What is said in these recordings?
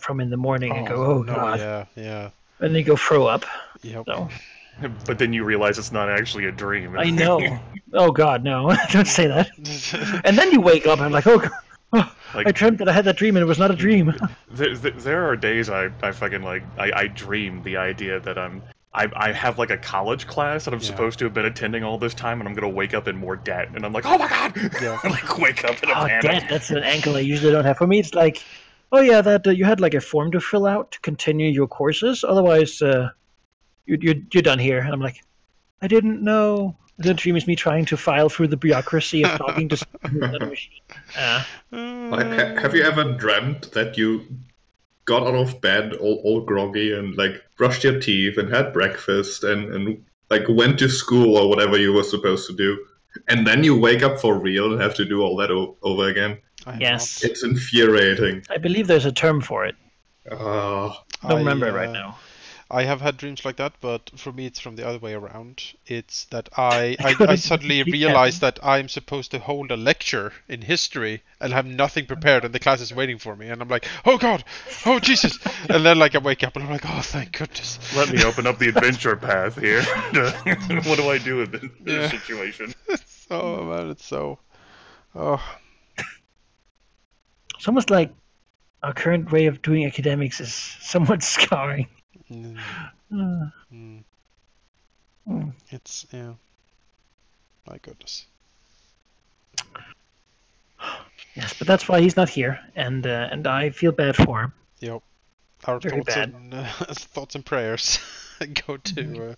from in the morning and go, oh no, god, yeah. and then you go throw up. Yep. So But then you realize it's not actually a dream. I know. Oh god, no! Don't say that. And then you wake up and I'm like, oh, Like, I dreamt that I had that dream and it was not a dream. there are days I fucking like I dream the idea that I have like a college class that I'm supposed to have been attending all this time, and I'm gonna wake up in more debt, and I'm like, oh my god! Yeah. Like wake up in a panic. Debt, that's an angle I usually don't have. For me, it's like, oh yeah, that you had like a form to fill out to continue your courses. Otherwise, you're done here. And I'm like, I didn't know. The dream is me trying to file through the bureaucracy of talking to another machine. Like, have you ever dreamt that you got out of bed all groggy and like brushed your teeth and had breakfast and like went to school or whatever you were supposed to do, and then you wake up for real and have to do all that over again? Yes. It's infuriating. I believe there's a term for it. Uh, I don't remember it right now. I have had dreams like that, but for me it's from the other way around. It's that I suddenly realize that I'm supposed to hold a lecture in history and have nothing prepared, and the class is waiting for me, and I'm like, oh god, oh Jesus, and then like I wake up and I'm like, oh thank goodness. Let me open up the adventure path here. What do I do with this situation? Oh man, it's so. Oh. It's almost like our current way of doing academics is somewhat scarring. It's my goodness. Yes, but that's why he's not here, and I feel bad for him. Yep. Our Very thoughts and prayers go to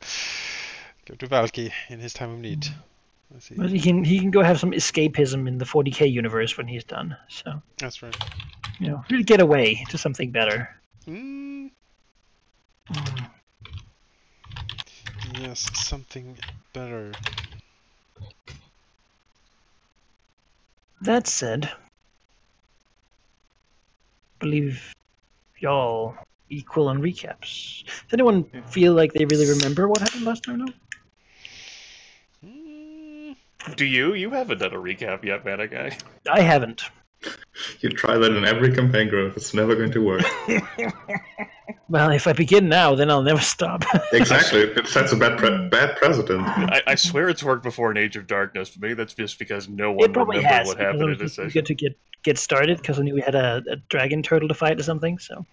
Valky in his time of need. But he can go have some escapism in the 40k universe when he's done. So that's right. Really get away to something better. Yes, something better. That said, I believe y'all equal on recaps. Does anyone feel like they really remember what happened last time? No? Do you? You haven't done a recap yet, Manic Guy. I haven't. You try that in every campaign growth, it's never going to work. Well, if I begin now, then I'll never stop. Exactly, it sets a bad precedent. I swear it's worked before in Age of Darkness, but maybe that's just because no one remembers what happened in this session. Good to get started, because I knew we had a dragon turtle to fight or something, so...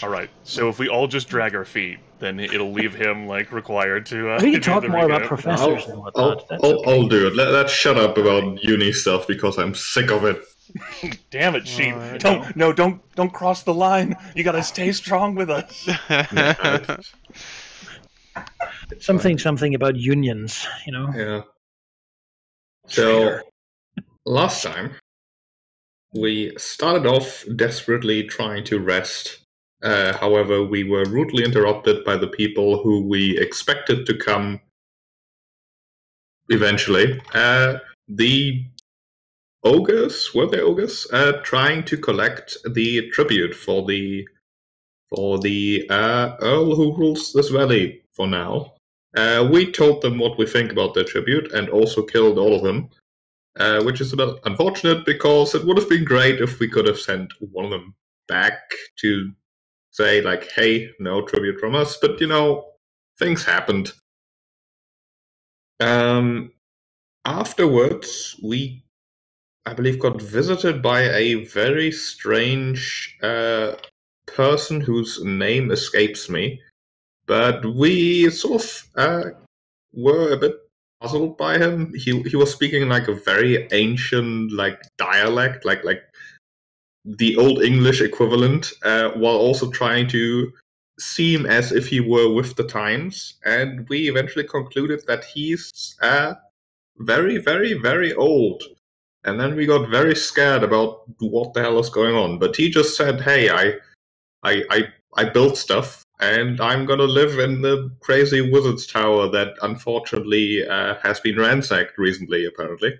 Alright, so if we all just drag our feet, then it'll leave him, like, required to... we can talk more about professors and whatnot. I'll do it. Let's shut up about uni stuff, because I'm sick of it. Damn it, Sheep. Don't cross the line. You gotta stay strong with us. Something about unions, Yeah. So, last time, we started off desperately trying to rest. However, we were rudely interrupted by the people who we expected to come eventually. The ogres, were they ogres? Trying to collect the tribute for the Earl who rules this valley for now. We told them what we think about their tribute and also killed all of them, which is a bit unfortunate because it would have been great if we could have sent one of them back to say, like, hey, no tribute from us, but things happened. Afterwards, we, I believe, got visited by a very strange person whose name escapes me, but we sort of were a bit puzzled by him. He was speaking like a very ancient dialect, like the Old English equivalent, while also trying to seem as if he were with the times. And we eventually concluded that he's very, very, very old. And then we got very scared about what the hell is going on. But he just said, "Hey, I built stuff, and I'm gonna live in the crazy wizard's tower that unfortunately has been ransacked recently, apparently."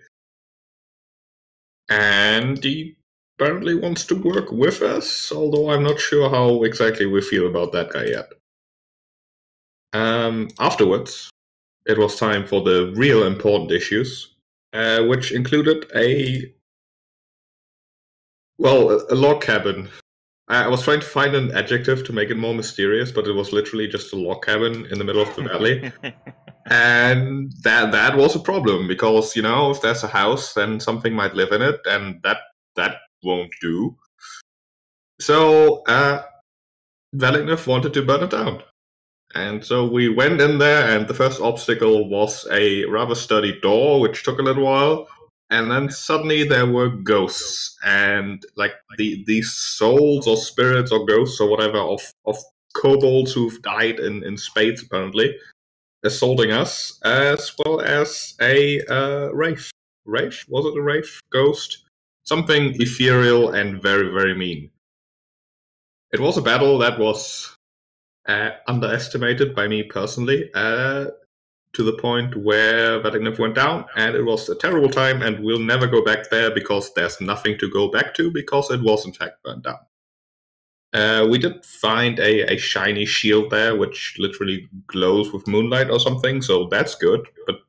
And he apparently wants to work with us, although I'm not sure how exactly we feel about that guy yet. Afterwards, it was time for the real important issues, which included a log cabin I was trying to find an adjective to make it more mysterious, but it was literally just a log cabin in the middle of the valley. And that was a problem, because, you know, if there's a house, then something might live in it, and that won't do. So, Valinov wanted to burn it down. And so we went in there, and the first obstacle was a rather sturdy door, which took a little while. And then suddenly there were ghosts, and like these souls or spirits or ghosts or whatever of kobolds who've died in spades, apparently, assaulting us, as well as a wraith. Wraith? Was it a wraith? Ghost? Something ethereal and very, very mean. It was a battle that was underestimated by me personally, to the point where Valinov went down, and it was a terrible time, and we'll never go back there because there's nothing to go back to, because it was in fact burned down. We did find a shiny shield there, which literally glows with moonlight or something, so that's good, but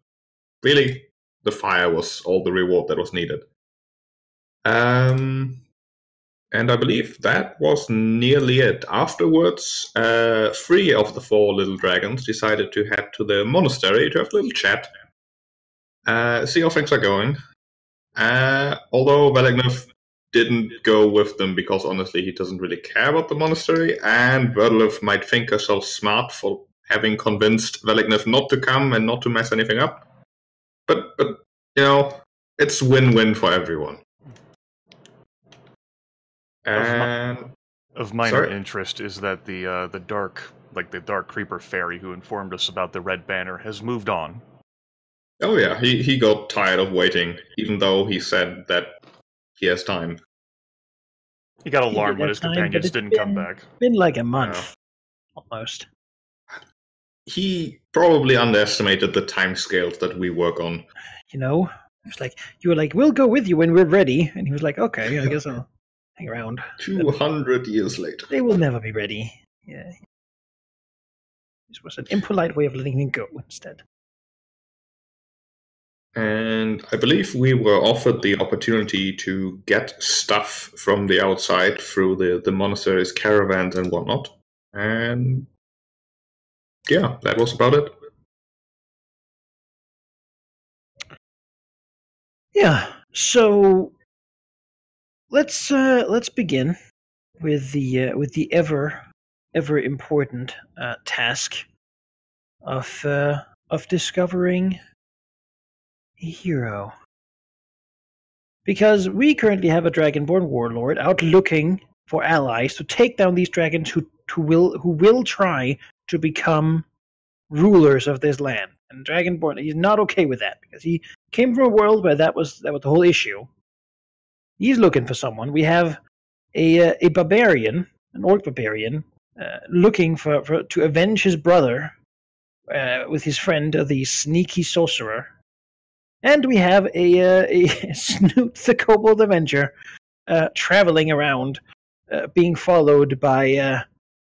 really, the fire was all the reward that was needed. And I believe that was nearly it. Afterwards, 3 of the 4 little dragons decided to head to the monastery to have a little chat, see how things are going. Although Valinov didn't go with them, because honestly he doesn't really care about the monastery, and Verdulov might think herself smart for having convinced Valinov not to come and not to mess anything up. But you know, it's win-win for everyone. And of minor interest is that the dark creeper fairy who informed us about the Red Banner has moved on. Oh yeah, he got tired of waiting, even though he said that he has time. He got alarmed when his companions didn't come back. Been like a month, almost. He probably underestimated the timescales that we work on. You know, it was like, you were like, we'll go with you when we're ready, and he was like, okay, I guess I'll hang around. 200 years later. They will never be ready. Yeah. This was an impolite way of letting him go instead. And I believe we were offered the opportunity to get stuff from the outside through the monastery's caravans and whatnot. And yeah, that was about it. Yeah, so let's begin with the ever important task of discovering a hero. Because we currently have a Dragonborn warlord out looking for allies to take down these dragons who will try to become rulers of this land. And Dragonborn, he's not okay with that, because he came from a world where that was the whole issue. He's looking for someone. We have a barbarian, an orc barbarian, looking to avenge his brother with his friend, the sneaky sorcerer. And we have a Snoot the Kobold Avenger traveling around, being followed by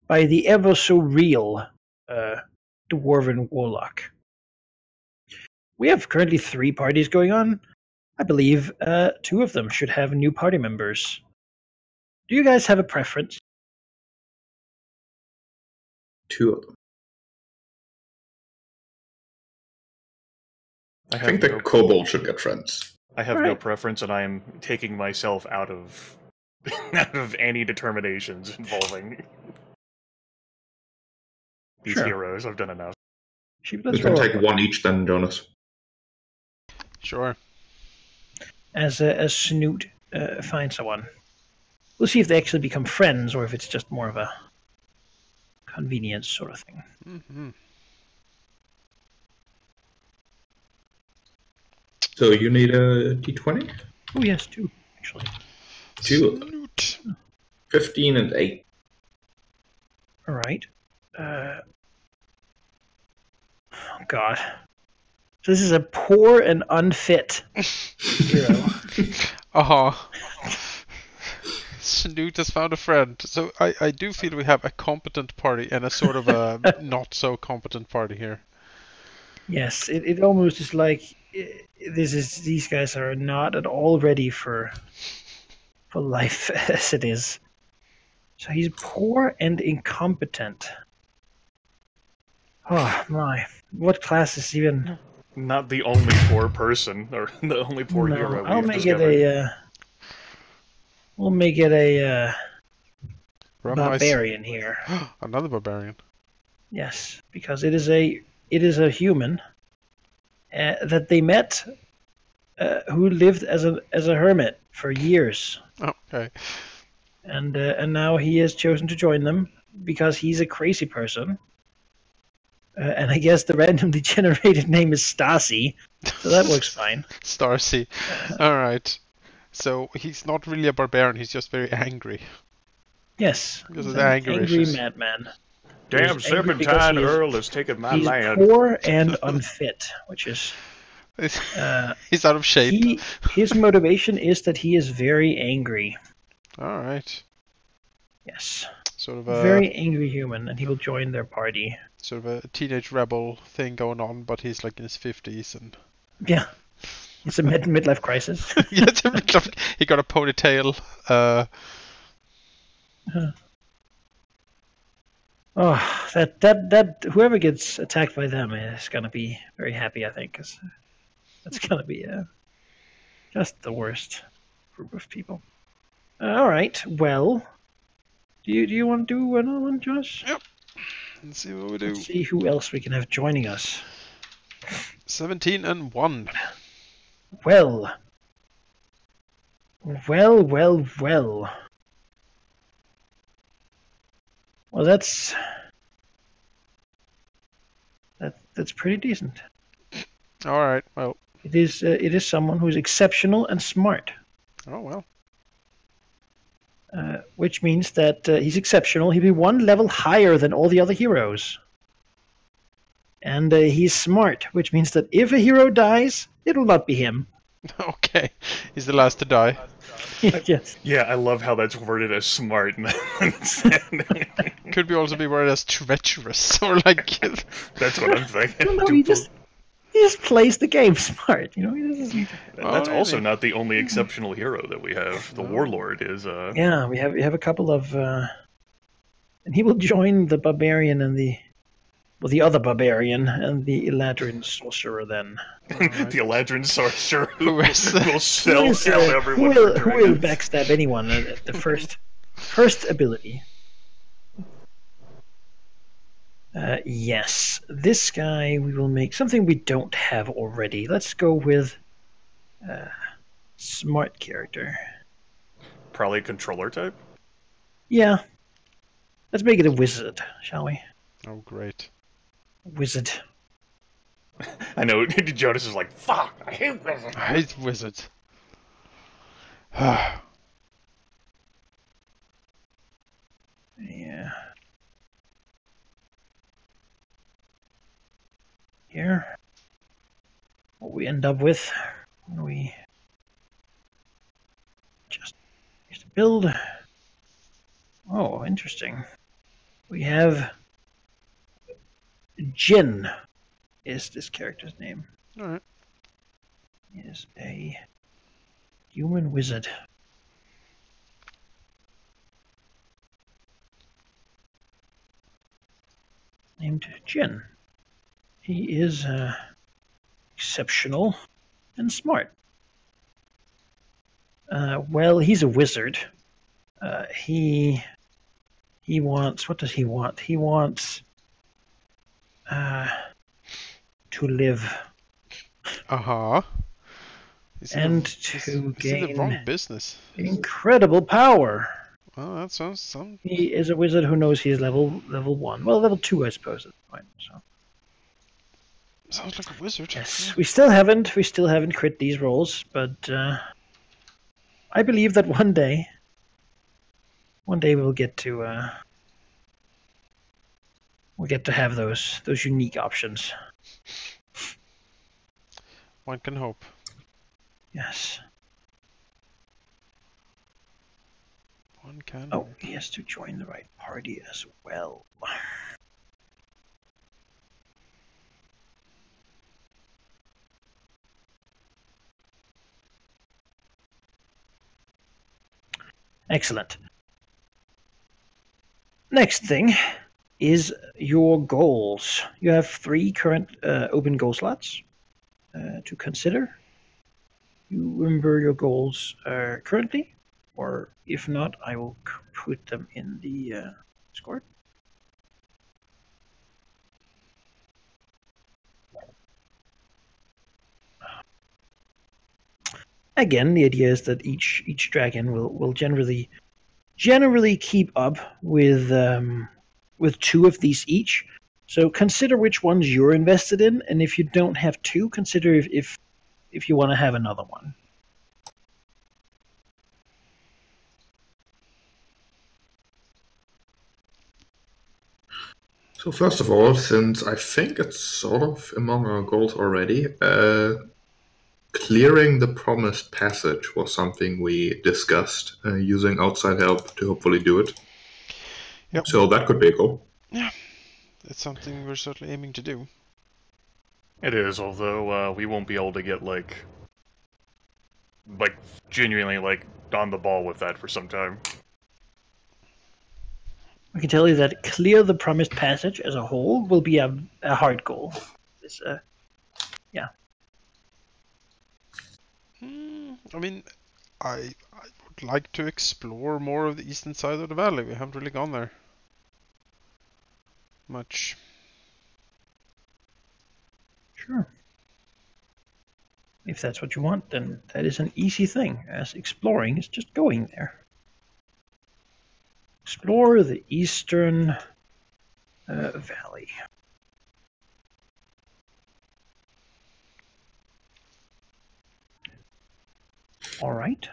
the ever so real Dwarven Warlock. We have currently 3 parties going on. I believe 2 of them should have new party members. Do you guys have a preference? 2 of them. I think the kobold should get friends. I have no preference, and I am taking myself out of any determinations involving these heroes. I've done enough. You can take 1 each then, Jonas. Sure. As Snoot finds someone. We'll see if they actually become friends, or if it's just more of a convenience sort of thing. Mm-hmm. So you need a d20? Oh yes, 2 actually. 2. 15 and 8. All right. Oh God. So this is a poor and unfit hero. Snoot has found a friend. So I do feel we have a competent party and a sort of a not so competent party here. Yes, it almost is like these guys are not at all ready for life as it is. So he's poor and incompetent. Oh my! What class is even? Not the only poor person, or the only poor No, hero I'll we've make discovered. it a. We'll make it a Rum barbarian here. Another barbarian. Yes, because it is a human that they met, who lived as a hermit for years, Okay. and now he has chosen to join them because he's a crazy person. And I guess the randomly generated name is Stasi, so that works fine. Starsy. Alright. So he's not really a barbarian, he's just very angry. Yes, Because he's of the an anger angry issues. madman. Damn Who's angry because Serpentine he is- Earl has taken my He's land. poor and unfit, which is He's out of shape. his motivation is that he is very angry. Alright. Yes, Sort of a very angry human, and he will join their party. sort of a teenage rebel thing going on, but he's like in his 50s and Yeah, it's a midlife crisis. yeah, it's a bit like- he got a ponytail. Oh, that whoever gets attacked by them is gonna be very happy, I think, 'cause that's gonna be just the worst group of people. All right, well, do you want to do another one, Josh? Yep. Let's see what we do. Let's see who else we can have joining us. 17 and 1. Well, well, well, well. Well, that's pretty decent. Alright, well. It is someone who's exceptional and smart, Oh well. which means that he's exceptional. He'll be one level higher than all the other heroes. And he's smart, which means that if a hero dies, it'll not be him. Okay. He's the last to die. Yes. Yeah, I love how that's worded as smart. Could be also be worded as treacherous or like That's what I'm thinking. No, he just plays the game smart. You know, he doesn't. And that's Oh, also really? not the only exceptional hero that we have. The Warlord is Yeah, we have a couple of, and he will join the barbarian and the other barbarian and the Eladrin sorcerer. Then the Eladrin sorcerer who Who is will who sell is, kill who everyone. will for who will dragons. backstab anyone at the first ability. Yes, this guy we will make something we don't have already. Let's go with smart character. Probably a controller type. Yeah, let's make it a wizard, shall we? Oh great. Wizard. I know Jonas is like, fuck, I hate wizards. I hate wizards. Yeah. Here, what we end up with when we just use the build. Oh, interesting. We have Jin is this character's name. Alright. He is a human wizard. Named Jin. He is exceptional and smart. Well, he's a wizard. He wants. What does he want? He wants to live Uh-huh. and he's to in the wrong gain business. incredible power. Well, that sounds some. He is a wizard who knows he's level 1. Well, level 2, I suppose at this point. So Sounds like a wizard. yes, we still haven't crit these rolls, but I believe that one day we'll get to have those unique options. One can hope. Yes. One can. Oh, he has to join the right party as well. Excellent. next thing is your goals. You have 3 current open goal slots to consider. You remember your goals currently, or if not, I will put them in the Discord. Again, the idea is that each dragon will generally keep up with 2 of these each. So consider which ones you're invested in, and if you don't have 2, consider if you want to have another one. So first of all, since I think it's sort of among our goals already, clearing the promised passage was something we discussed, using outside help to hopefully do it. Yep. So that could be a goal. Yeah, it's something we're certainly aiming to do. It is, although we won't be able to get like genuinely like on the ball with that for some time. I can tell you that clear the promised passage as a whole will be a hard goal. It's, yeah. I mean, I would like to explore more of the eastern side of the valley. We haven't really gone there much. Sure. If that's what you want, then that is an easy thing, as exploring is just going there. Explore the eastern valley. All right.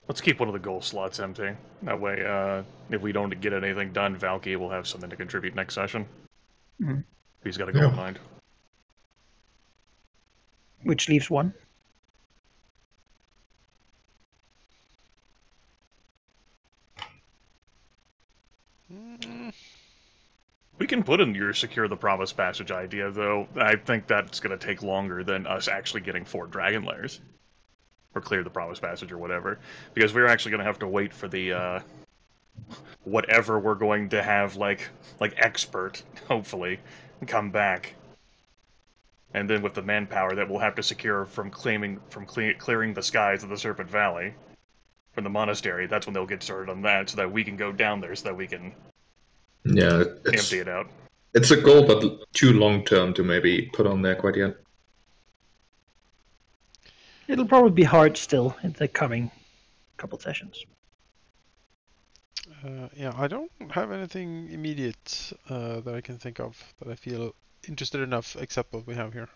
Let's keep one of the goal slots empty. That way, if we don't get anything done, Valky will have something to contribute next session. Mm-hmm. He's got a goal in mind. Which leaves 1. We can put in your secure the promised passage idea, though I think that's going to take longer than us actually getting 4 dragon layers. Or clear the promised passage or whatever. Because we're actually going to have to wait for the, whatever we're going to have, like expert, hopefully, come back. And then with the manpower that we'll have to secure from clearing the skies of the Serpent Valley, from the monastery, that's when they'll get started on that, so that we can go down there, so that we can empty it out. It's a goal, but too long-term to maybe put on there quite yet. It'll probably be hard still in the coming couple sessions. Yeah, I don't have anything immediate that I can think of that I feel interested enough, except what we have here.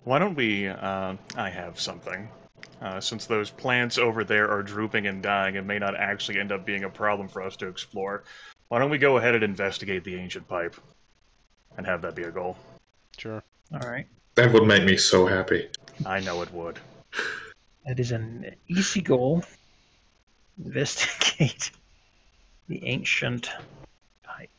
Why don't we, I have something. Since those plants over there are drooping and dying and may not actually end up being a problem for us to explore, why don't we go ahead and investigate the ancient pipe? And have that be a goal. Sure. Alright. That would make me so happy. I know it would. That is an easy goal. Investigate the ancient pipe.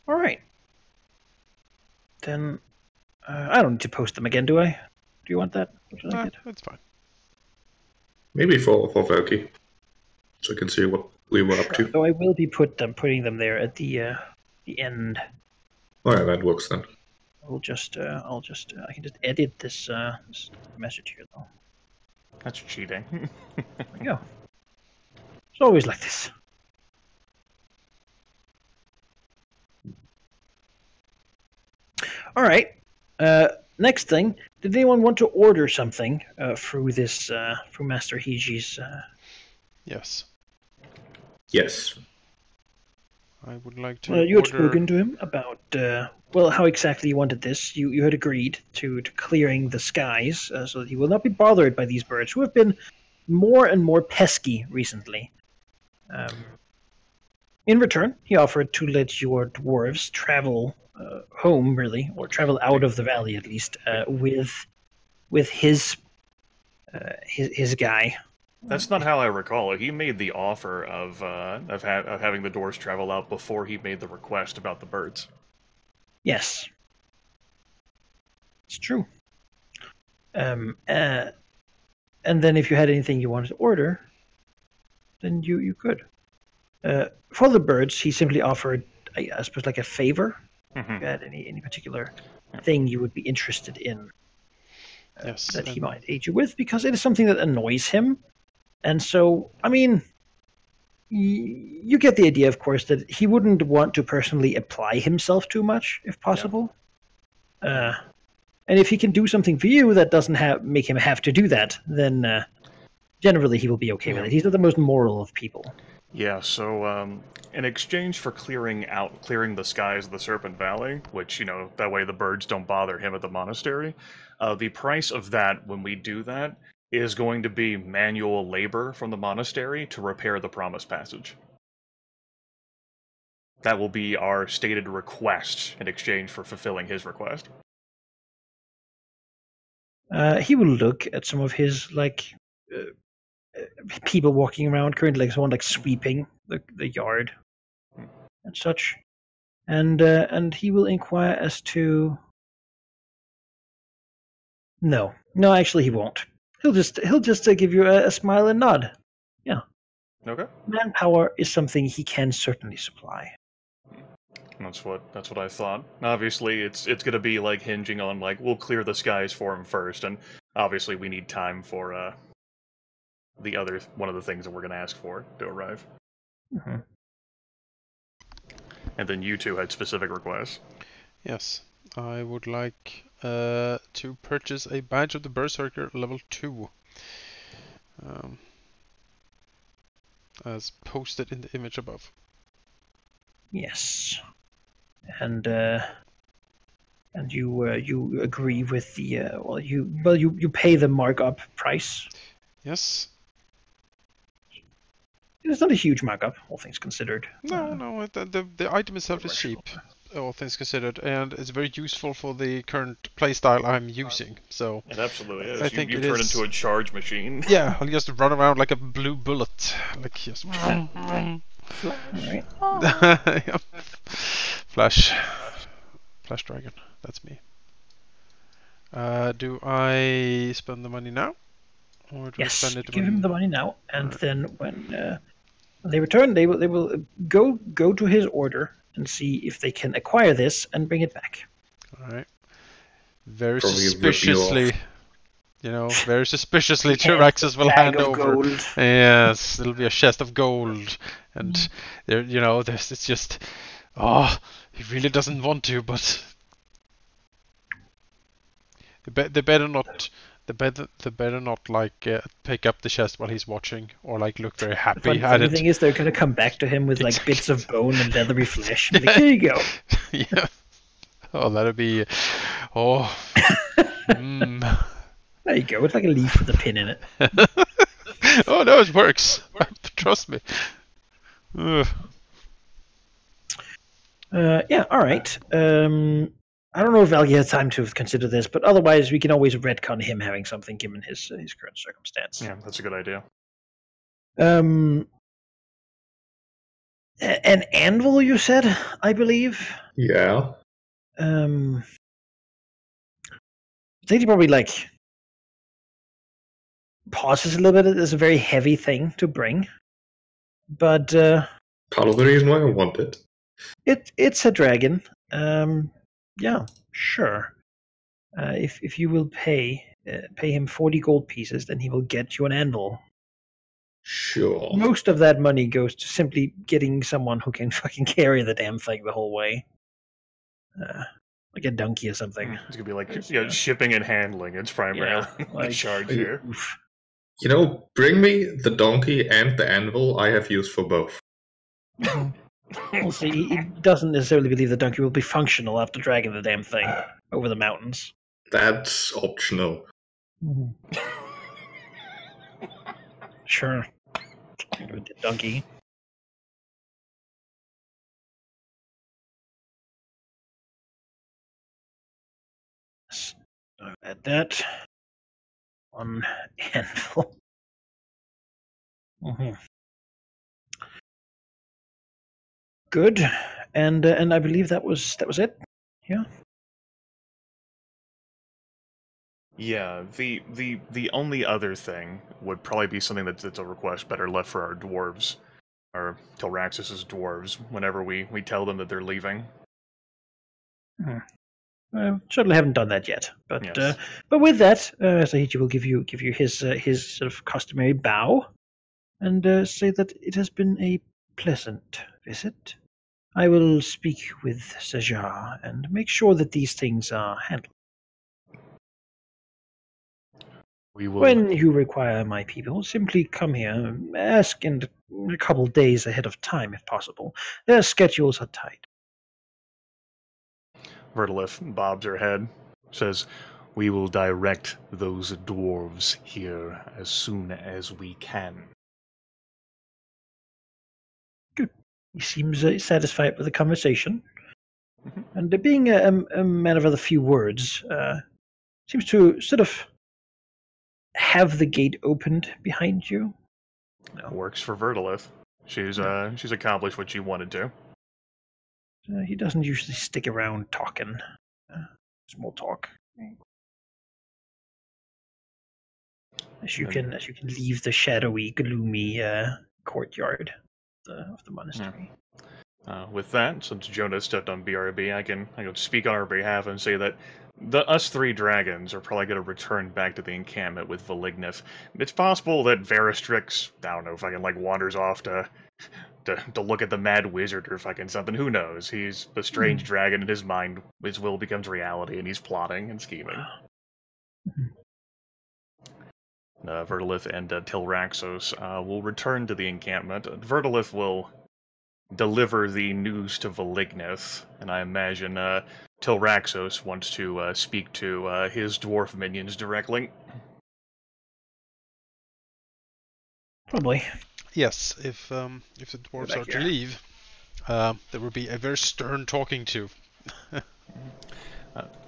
Alright. Then, I don't need to post them again, do I? Do you want that? That's fine. Maybe for Valky, so we can see what we were up to. So I will be putting them there at the end. Oh yeah, that works then. I can just edit this message here though. That's cheating. There we go. It's always like this. All right. Next thing, did anyone want to order something through Master Hiji's? Yes. Yes. I would like to. You had spoken to him about how exactly you wanted this. You had agreed to clearing the skies so that he will not be bothered by these birds, who have been more and more pesky recently. In return, he offered to let your dwarves travel home, really, or travel out of the valley at least, with his guy. That's not how I recall it. He made the offer of having the dwarves travel out before he made the request about the birds. Yes. It's true. And then if you had anything you wanted to order, then you could. For the birds, he simply offered, I suppose, like a favor. If you had any particular thing you would be interested in Yes. that he might aid you with, because it is something that annoys him. And so, I mean, you get the idea, of course, that he wouldn't want to personally apply himself too much, if possible. And if he can do something for you that doesn't make him have to do that, then generally he will be okay with it. He's not the most moral of people. Yeah, so in exchange for clearing the skies of the Serpent Valley, which, that way the birds don't bother him at the monastery, the price of that, when we do that, is going to be manual labor from the monastery to repair the Promised Passage. That will be our stated request in exchange for fulfilling his request. He will look at some of his, people walking around currently, like someone sweeping the yard and such, and he will inquire as to. No, actually, he won't. He'll just give you a smile and nod. Yeah. Okay. Manpower is something he can certainly supply. That's what I thought. Obviously, it's going to be hinging on we'll clear the skies for him first, and obviously we need time for one of the things that we're going to ask for to arrive. Mm-hmm. And then you two had specific requests. Yes, I would like to purchase a badge of the Berserker level 2. As posted in the image above. Yes. And you agree with the you pay the markup price. Yes. It's not a huge markup, all things considered. No, the item itself is cheap, all things considered, and it's very useful for the current playstyle I'm using. So it absolutely is. I think you turn into a charge machine. Yeah, I'll just run around like a blue bullet, just. Right. Yep. Flash Dragon. That's me. Do I spend the money now, or do I spend it? Give him the money now, and then when they return, they will go to his order and see if they can acquire this and bring it back. All right. Very Probably suspiciously, Tyraxus will hand over. Gold. Yes, it'll be a chest of gold, and there's it's just, he really doesn't want to, but they better not. They better not pick up the chest while he's watching, or look very happy at it. The thing is, they're gonna come back to him with bits of bone and leathery flesh. Here you go. Yeah. Oh, that'd be. Oh. There you go. It's like a leaf with a pin in it. Oh no, it works. Trust me. Yeah. All right. I don't know if Valgi has time to consider this, but otherwise we can always retcon him having something given his current circumstance. Yeah, that's a good idea. An anvil, you said, I believe. Yeah. I think he probably pauses a little bit. It's a very heavy thing to bring, but part of the reason why I want it. It's a dragon. Yeah, sure. If you will pay him 40 gold pieces, then he will get you an anvil. Sure. Most of that money goes to simply getting someone who can fucking carry the damn thing the whole way. Like a donkey or something. It's gonna be shipping and handling. It's primarily charge here. Bring me the donkey and the anvil. I have use for both. We'll see. He doesn't necessarily believe the donkey will be functional after dragging the damn thing over the mountains. That's optional. Sure. Donkey. Add that. One handful. Good, and I believe that was it. Yeah. Yeah, the only other thing would probably be something that's a request better left for our dwarves, or Tilraxis' dwarves, whenever we tell them that they're leaving. Certainly haven't done that yet, but Yes. with that, Sahichi will give you his sort of customary bow, and say that it has been a pleasant visit. I will speak with Sajar and make sure that these things are handled. We will. When you require my people, simply come here, ask in a couple days ahead of time if possible. Their schedules are tight. Vertilith bobs her head, says, "We will direct those dwarves here as soon as we can." Good. He seems satisfied with the conversation, Mhm. and being a man of a few words, seems to sort of have the gate opened behind you. No. Works for Vertilith. She's accomplished what she wanted to. He doesn't usually stick around talking. Small talk. As you can leave the shadowy, gloomy courtyard of the monastery. With that, since Jonah stepped on BRB, I can speak on our behalf and say that us three dragons are probably going to return back to the encampment with Velignith. It's possible that Veristrix, I don't know, fucking wanders off to look at the Mad Wizard or fucking something. Who knows? He's a strange dragon in his mind. His will becomes reality, and he's plotting and scheming. Vertilith and Tilraxos will return to the encampment. Vertilith will deliver the news to Velignith, and I imagine Tilraxos wants to speak to his dwarf minions directly. Probably. Yes, if the dwarves are to leave, there will be a very stern talking to.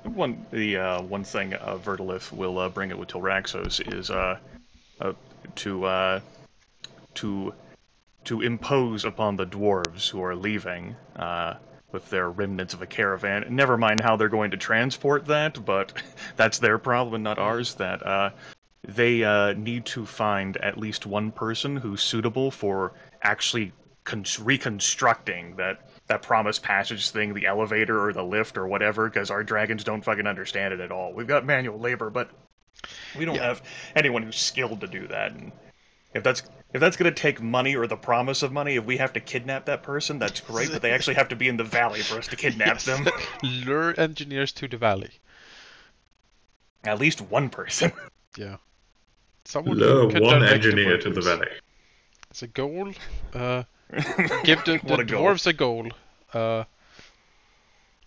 One thing Vertilith will bring it with Tilraxos is to impose upon the dwarves who are leaving with their remnants of a caravan. Never mind how they're going to transport that, but that's their problem and not ours. That they need to find at least one person who's suitable for actually reconstructing that promise passage thing, the elevator or the lift or whatever, because our dragons don't fucking understand it at all. We've got manual labor, but we don't have anyone who's skilled to do that. And if that's going to take money or the promise of money, if we have to kidnap that person, that's great, but they actually have to be in the valley for us to kidnap them. Lure engineers to the valley. At least one person. Yeah. Someone Lure could one direct engineer the to the valley. It's a goal. Give the What a goal. dwarves a goal.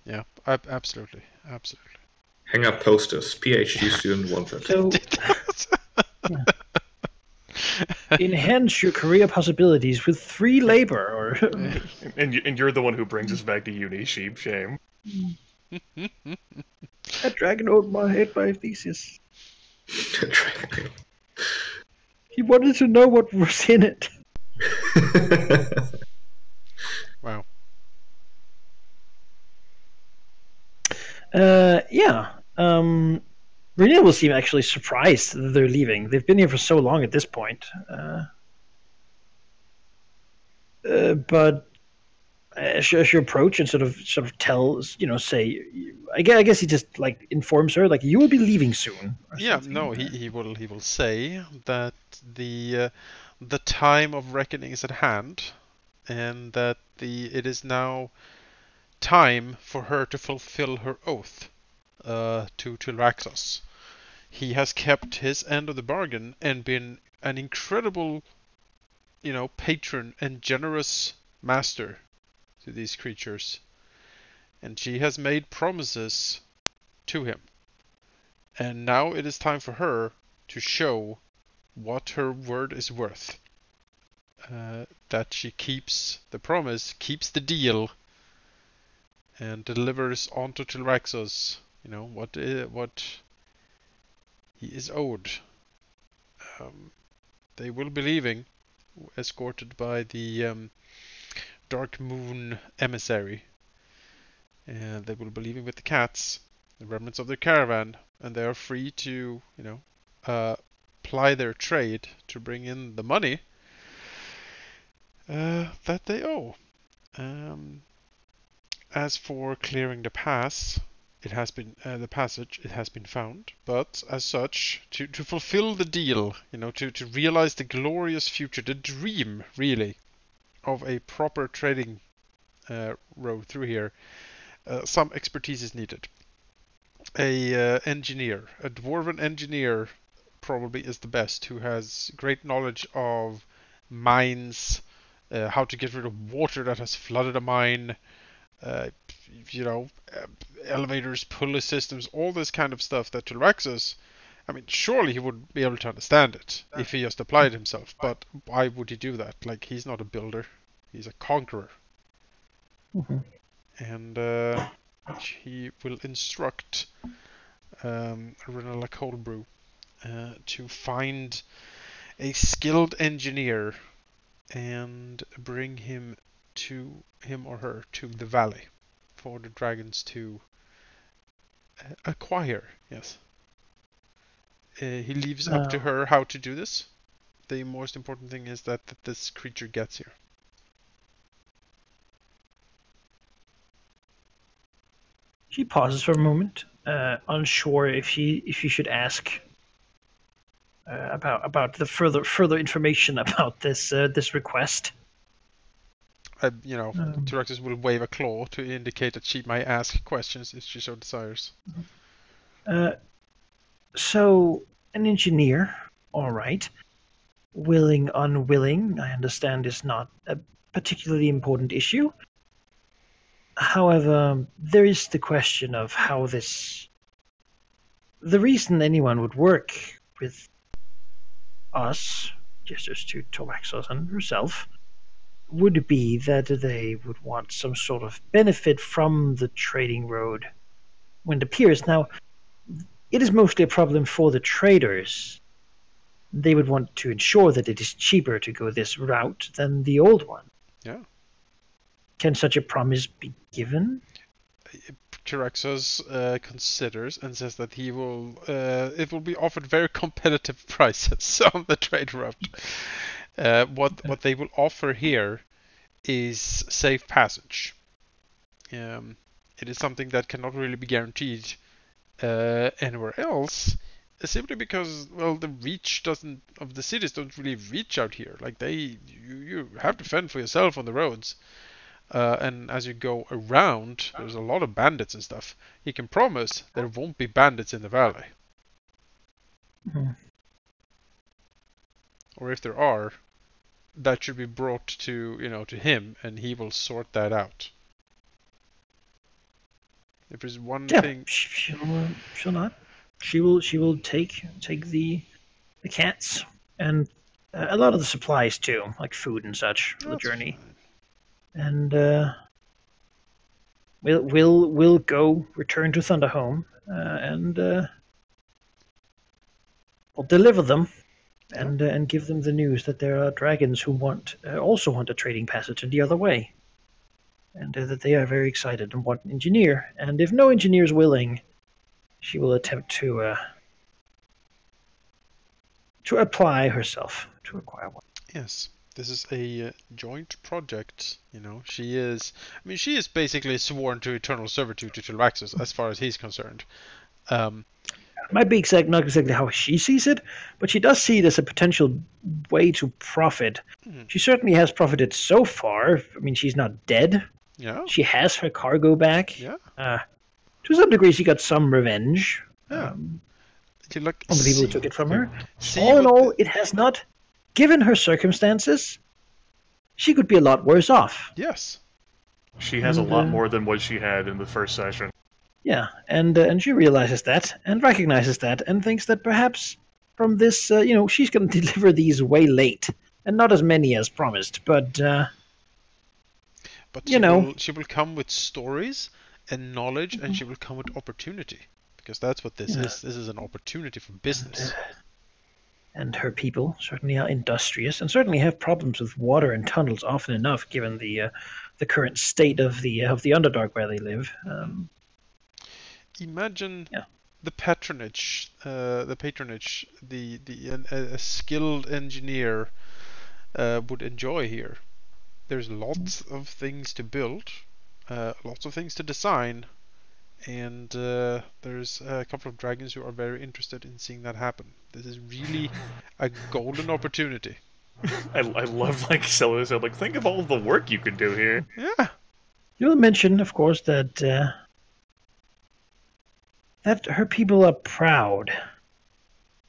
Yeah, absolutely. Hang up posters. PhD student wanted. So, enhance your career possibilities with free labor, or and you're the one who brings us back to uni, sheep. Shame. that dragon ate my thesis. He wanted to know what was in it. Wow. Yeah. Renee will seem actually surprised that they're leaving. They've been here for so long at this point. But as you approach and sort of tells, say, I guess he just informs her you will be leaving soon. Yeah, no, he will say that the time of reckoning is at hand, and that it is now time for her to fulfill her oath to Tilraxos. He has kept his end of the bargain and been an incredible, patron and generous master to these creatures. And she has made promises to him. And now it is time for her to show what her word is worth. That she keeps the promise, keeps the deal, and delivers onto Tilraxos, what he is owed. They will be leaving, escorted by the Dark Moon emissary. and they will be leaving with the cats, the remnants of their caravan, and they are free to, ply their trade to bring in the money that they owe. As for clearing the pass, it has been the passage. It has been found, but as such, to fulfill the deal, to realize the glorious future, the dream, really, of a proper trading road through here, some expertise is needed. A engineer, a dwarven engineer, probably is the best, who has great knowledge of mines, how to get rid of water that has flooded a mine, elevators, pulley systems, all this kind of stuff that Taraxis, I mean, surely he would be able to understand it if he just applied himself, but why would he do that? Like, he's not a builder, he's a conqueror. Mm-hmm. And he will instruct Renella Coldbrew to find a skilled engineer and bring him or her to the valley for the dragons to acquire. Yes. He leaves up to her how to do this. The most important thing is that this creature gets here. She pauses for a moment, unsure if she should ask about the further information about this request. Taraxis will wave a claw to indicate that she might ask questions if she so desires. So, an engineer, all right. Willing, unwilling, I understand is not a particularly important issue. However, there is the question of how this... The reason anyone would work with us, gestures to Taraxis and herself, would be that they would want some sort of benefit from the trading road when it appears. Now, it is mostly a problem for the traders. They would want to ensure that it is cheaper to go this route than the old one. Yeah. Can such a promise be given? Taraxis considers and says that he will. It will be offered very competitive prices on the trade route. What they will offer here is safe passage. It is something that cannot really be guaranteed anywhere else, simply because, well, the reach of the cities don't really reach out here. Like, you have to fend for yourself on the roads. And as you go around, there's a lot of bandits and stuff. He can promise there won't be bandits in the valley. Mm-hmm. Or if there are, that should be brought to him, and he will sort that out. If there's one thing, she'll not. She will take the cats and a lot of the supplies too, like food and such, for the journey. Fine. And we'll go return to Thunderhome and we'll deliver them and give them the news that there are dragons who also want a trading passage in the other way, and that they are very excited and want an engineer. And if no engineer is willing, she will attempt to apply herself to acquire one. Yes. This is a joint project, She is basically sworn to eternal servitude to Taraxis, as far as he's concerned. Might be not exactly how she sees it, but she does see it as a potential way to profit. Mm. She certainly has profited so far. I mean, she's not dead. Yeah. She has her cargo back. Yeah. To some degree, she got some revenge. Yeah. On the people who took it from her. See all in all, it has not... Given her circumstances, she could be a lot worse off. Yes. She has a lot more than what she had in the first session. Yeah, and she realizes that, and recognizes that, and thinks that perhaps from this, she's going to deliver these way late, and not as many as promised, but she will come with stories and knowledge, and she will come with opportunity, because that's what this is. This is an opportunity for business. and her people certainly are industrious and certainly have problems with water and tunnels often enough, given the current state of the Underdark where they live. Imagine Yeah. the patronage, a skilled engineer would enjoy here. There's lots of things to build, lots of things to design, and there's a couple of dragons who are very interested in seeing that happen. This is really a golden opportunity. I love like Scylla said, like think of all the work you could do here. Yeah. You'll mention, of course, that that her people are proud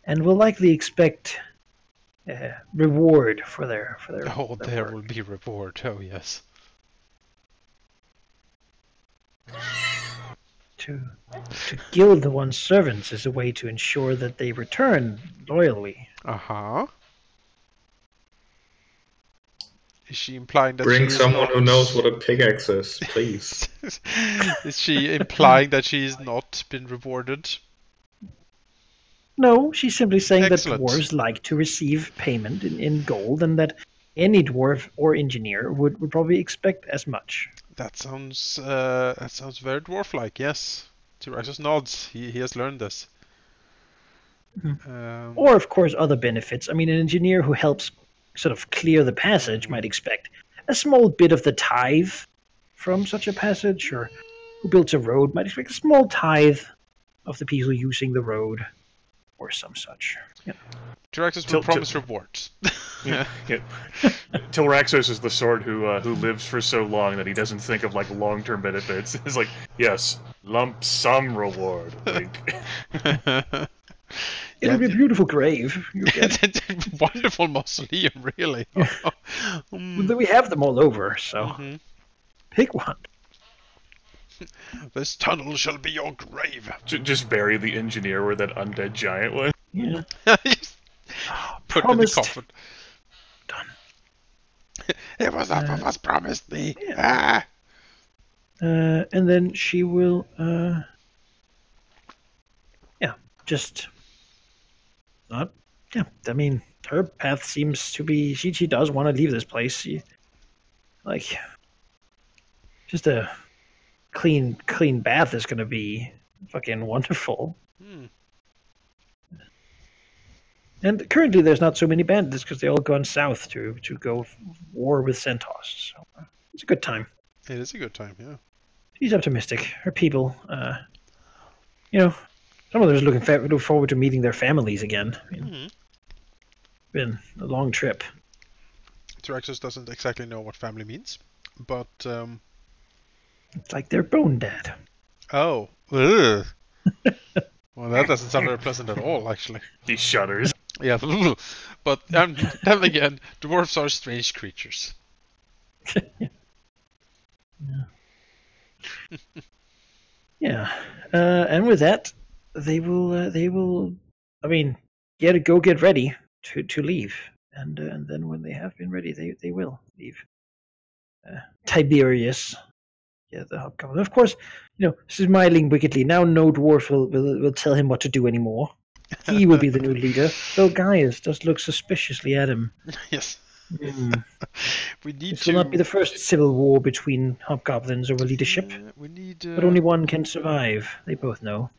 and will likely expect reward for their Oh, their there work. will be reward. Oh, yes. To gild one's servants is a way to ensure that they return loyally. Uh-huh. Is she implying that Bring she is someone not... who knows what a pickaxe is, please. Is she implying that she's not been rewarded? No, she's simply saying Excellent. that dwarves like to receive payment in gold, and that any dwarf or engineer would probably expect as much. That sounds very dwarf-like. Yes. Tyraxus nods. He has learned this. Or, of course, other benefits. I mean, an engineer who helps sort of clear the passage might expect a small bit of the tithe from such a passage, or who builds a road might expect a small tithe of the people using the road, or some such. Yeah. Tyraxus will promise rewards. Yeah. Tilraxos is the sort who lives for so long that he doesn't think of like long-term benefits. He's like, yes, lump sum reward. Like, It'll be a beautiful grave. You get. Wonderful mausoleum, really. We have them all over, so pick one. This tunnel shall be your grave. just bury the engineer where that undead giant was. Yeah. Just put Promised. in the coffin. Done. It was up of us promised me. Ah. And then she will, just not. Yeah, I mean, her path seems to be. She does want to leave this place. Like, just a clean bath is going to be fucking wonderful. And currently, there's not so many bandits because they all gone south to go war with centaurs. So it's a good time. It is a good time, yeah. She's optimistic. Her people, some of them are look forward to meeting their families again. I mean, been a long trip. Tyraxus doesn't exactly know what family means, but It's like their bone dad. oh, ugh. Well, that doesn't sound very pleasant at all, actually. He shudders. Yeah, but then again, dwarves are strange creatures. Yeah, and with that, they will. I mean, go get ready to leave, and then when they have been ready, they will leave. Tiberius, the hobgoblin. Of course, smiling wickedly. Now, no dwarf will tell him what to do anymore. He will be the new leader. Though Gaius does look suspiciously at him. Yes. We need This will not be the first civil war between hobgoblins over leadership. We need. But only one can survive. They both know.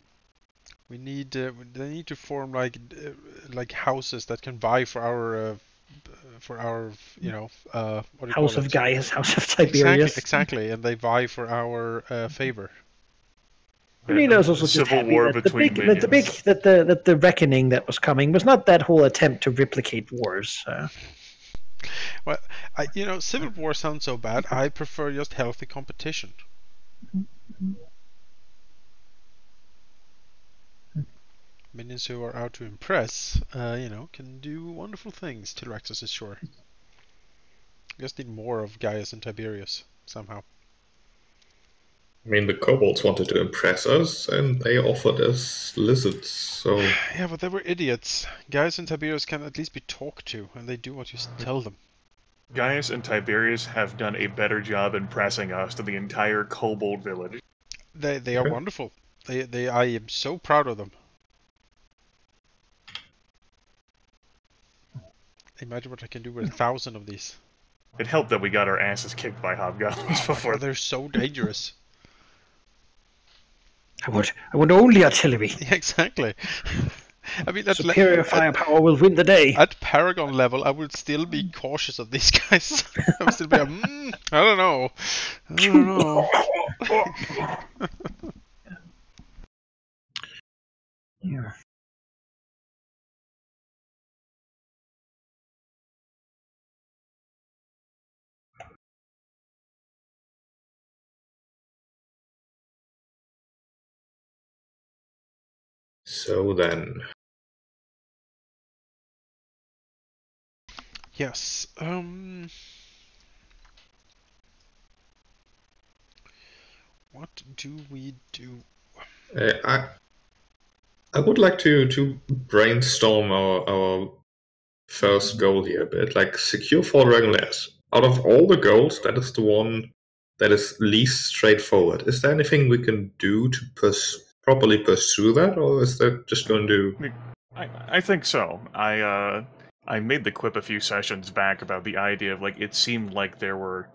We need. They need to form like houses that can vie for our. What do you call House of it? Gaius, House of Tiberius. Exactly, and they vie for our favor. Reno's also just Civil happy war that between minions. the reckoning that was coming was not that whole attempt to replicate wars. Well, civil war sounds so bad. I prefer just healthy competition. Minions who are out to impress, can do wonderful things. Tyraxus is sure. We just need more of Gaius and Tiberius somehow. I mean, the kobolds wanted to impress us, and they offered us lizards, so... Yeah, but they were idiots. Gaius and Tiberius can at least be talked to, and they do what you tell them. Gaius and Tiberius have done a better job impressing us than the entire kobold village. They are wonderful. I am so proud of them. Imagine what I can do with 1,000 of these. It helped that we got our asses kicked by hobgoblins before. They're so dangerous. I want only artillery. Yeah, exactly. I mean, that's Superior firepower will win the day. At Paragon level, I would still be cautious of these guys. I would still be like, I don't know. I don't know. Yeah. So then, Yes. What do we do? I would like to brainstorm our first goal here a bit. Like, secure 4 Dragonlairs. Out of all the goals, that is the one that is least straightforward. Is there anything we can do to properly pursue that, or is that just going to... I think so. I made the quip a few sessions back about the idea of, like, it seemed like there were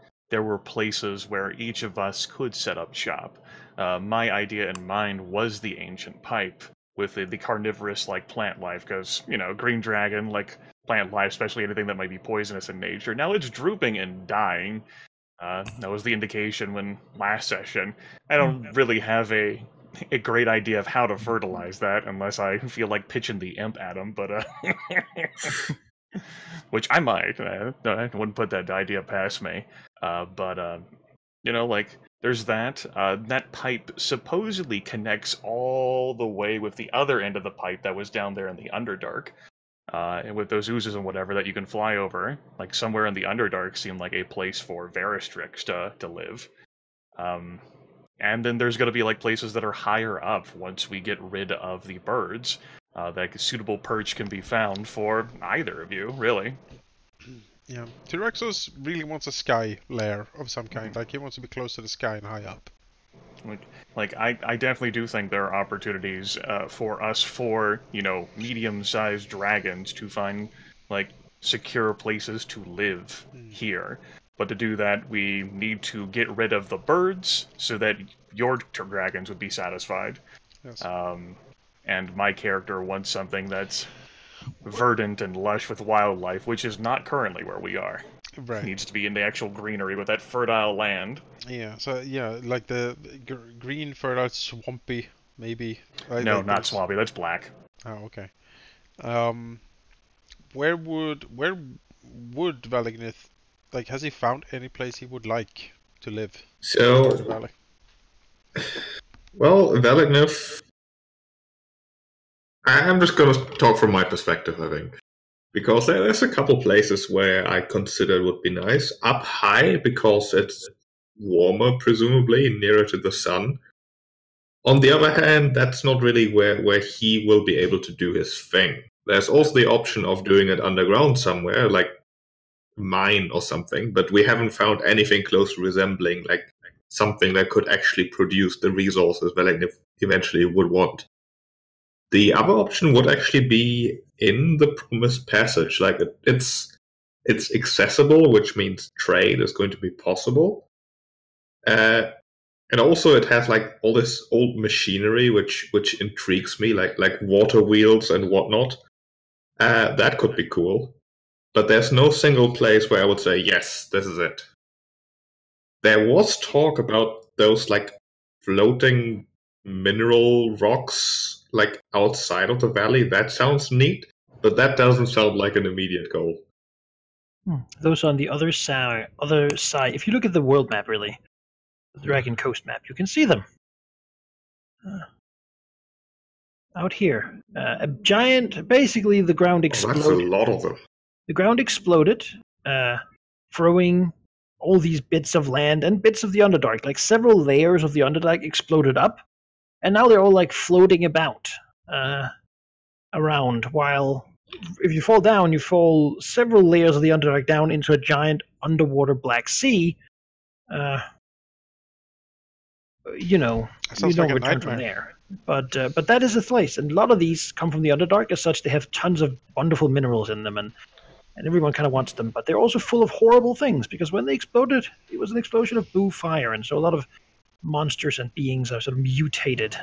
places where each of us could set up shop. My idea in mind was the ancient pipe with the carnivorous, like, plant life, because, you know, green dragon, like, plant life, especially anything that might be poisonous in nature. Now it's drooping and dying. That was the indication when last session. I don't really have a great idea of how to fertilize that unless I feel like pitching the imp at him, but which I might. I wouldn't put that idea past me. But you know, like, there's that. That pipe supposedly connects all the way with the other end of the pipe that was down there in the Underdark. And with those oozes and whatever that you can fly over, like somewhere in the Underdark seemed like a place for Veristrix to live. And then there's going to be like places that are higher up once we get rid of the birds. That suitable perch can be found for either of you, really. Yeah, Tyrexos really wants a sky lair of some kind. Like, he wants to be close to the sky and high up. Like I definitely do think there are opportunities for us, for, you know, medium-sized dragons to find, like, secure places to live here. But to do that, we need to get rid of the birds so that your dragons would be satisfied. Yes. And my character wants something that's verdant and lush with wildlife, which is not currently where we are. Right. It needs to be in the actual greenery with that fertile land. Yeah, so, yeah, like the green, fertile, swampy, maybe. No, like not those. swampy, that's black. Oh, okay. Where would Valignith, like, has he found any place he would like to live? So, Valley? well, Valignith... I'm just going to talk from my perspective, I think. Because there's a couple places where I consider would be nice. Up high, because it's warmer, presumably, nearer to the sun. On the other hand, that's not really where he will be able to do his thing. There's also the option of doing it underground somewhere, like mine or something, but we haven't found anything close to resembling like something that could actually produce the resources Valignith eventually would want. The other option would actually be in the Promised Passage. Like, it's accessible, which means trade is going to be possible. And also it has like all this old machinery which intrigues me, like water wheels and whatnot. That could be cool. But there's no single place where I would say, yes, this is it. There was talk about those like floating mineral rocks like outside of the valley. That sounds neat, but that doesn't sound like an immediate goal. Those on the other side. If you look at the world map, really, the Dragon Coast map, you can see them. Out here, a giant. Basically, the ground exploded. That's a lot of them. The ground exploded, throwing all these bits of land and bits of the Underdark. Like several layers of the Underdark exploded up. And now they're all like floating about around, while if you fall down, you fall several layers of the Underdark down into a giant underwater Black Sea. You don't like return from there. But that is a place, and a lot of these come from the Underdark. As such, they have tons of wonderful minerals in them, and and everyone kind of wants them, but they're also full of horrible things because when they exploded, it was an explosion of blue fire, and so a lot of monsters and beings are sort of mutated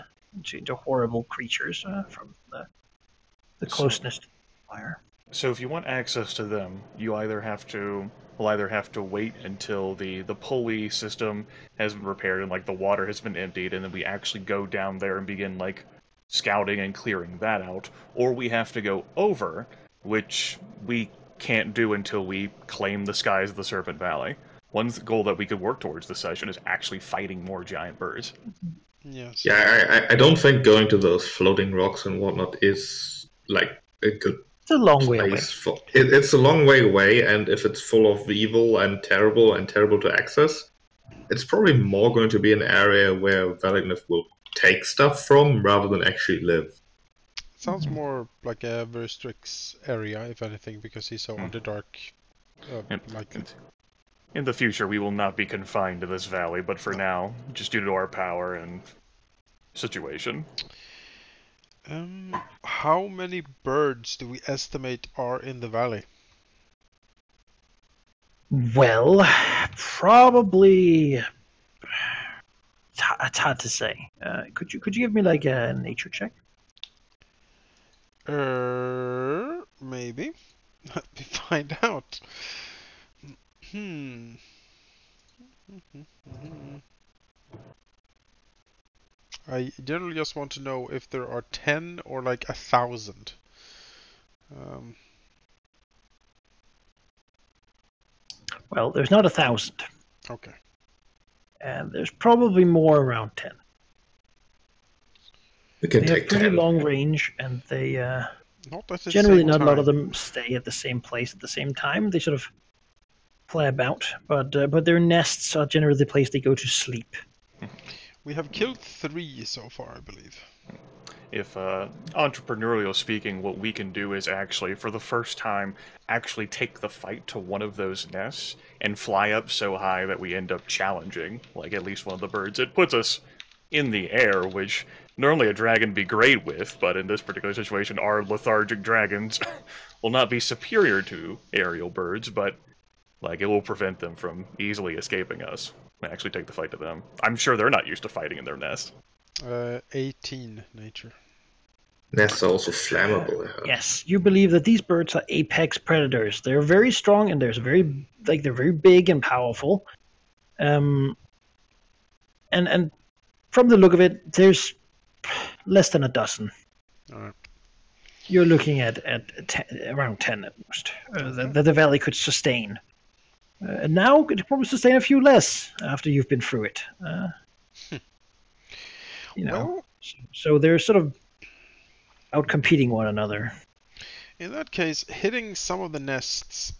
into horrible creatures from the closeness to fire. So if you want access to them, you either have to wait until the pulley system has been repaired and like the water has been emptied, and then we actually go down there and begin like scouting and clearing that out, or we have to go over, which we can't do until we claim the skies of the Serpent Valley. One goal that we could work towards this session is actually fighting more giant birds. Yes. Yeah, I don't think going to those floating rocks and whatnot is like a good It's a long way away. place. It's a long way away, and if it's full of evil and terrible to access, it's probably more going to be an area where Valignif will take stuff from rather than actually live. Sounds more like a Verstrix area, if anything, because he's so underdark. In the future, we will not be confined to this valley, but for now, just due to our power and situation. How many birds do we estimate are in the valley? Well, probably. It's hard to say. Could you give me like a nature check? Maybe. Let me find out. I generally just want to know if there are 10 or like 1,000. Well, there's not 1,000. Okay. And there's probably more around 10. We can They have take pretty 10. long range, and they Not at the generally same not a lot of time. them stay at the same place at the same time. They sort of play about, but their nests are generally the place they go to sleep. We have killed 3 so far, I believe. If entrepreneurial speaking, what we can do is actually, for the first time, actually take the fight to one of those nests and fly up so high that we end up challenging, like, at least one of the birds. It puts us in the air, which normally a dragon would be great with, but in this particular situation, our lethargic dragons will not be superior to aerial birds, but like it will prevent them from easily escaping us. And actually take the fight to them. I'm sure they're not used to fighting in their nest. 18 nature. Nests are also flammable. I heard. Yes, you believe that these birds are apex predators. They're very strong and they're very big and powerful. And from the look of it, there's less than a dozen. All right. You're looking at around 10 at most that the valley could sustain. And now it could probably sustain a few less after you've been through it. You know, Well, so they're sort of out competing one another. in that case, hitting some of the nests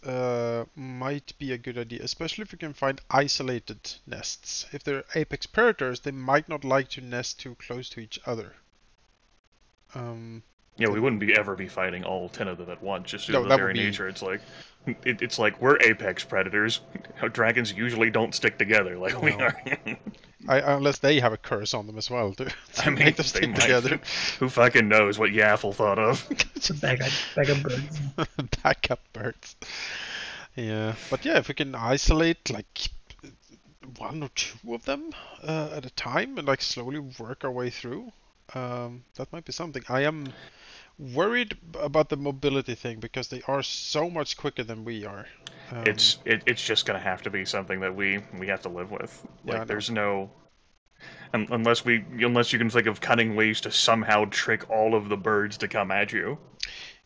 might be a good idea, especially if you can find isolated nests. If they're apex predators, they might not like to nest too close to each other. Yeah, we wouldn't ever be fighting all 10 of them at once, just due No, to the that very would be- nature. It's like we're apex predators. Dragons usually don't stick together like we No. are. Unless they have a curse on them as well to I mean, make them they stick might. together. Who fucking knows what Yaffle thought of? It's a bag of birds. Backup birds. Yeah, but yeah, if we can isolate like 1 or 2 of them at a time and like slowly work our way through, that might be something. I am worried about the mobility thing because they are so much quicker than we are. It's just gonna have to be something that we have to live with. Yeah, I know. Like there's no unless you can think of cunning ways to somehow trick all of the birds to come at you.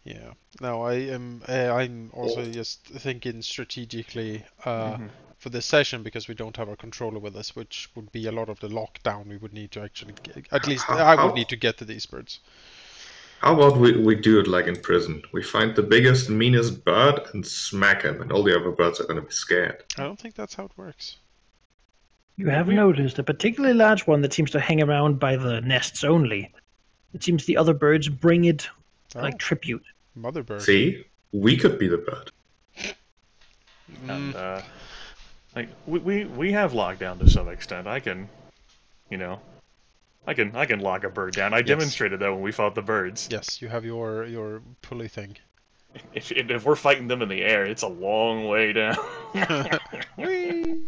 Yeah. No, I'm also just thinking strategically for this session because we don't have our controller with us, which would be a lot of the lockdown we would need to actually at least I would need to get to these birds. How about we do it like in prison? We find the biggest, meanest bird and smack him, and all the other birds are going to be scared. I don't think that's how it works. You have noticed a particularly large one that seems to hang around by the nests only. It seems the other birds bring it like tribute. Mother bird. See? We could be the bird. And like we have lockdown to some extent. I can lock a bird down. I demonstrated that when we fought the birds. Yes, you have your pulley thing. If we're fighting them in the air, it's a long way down. Whee!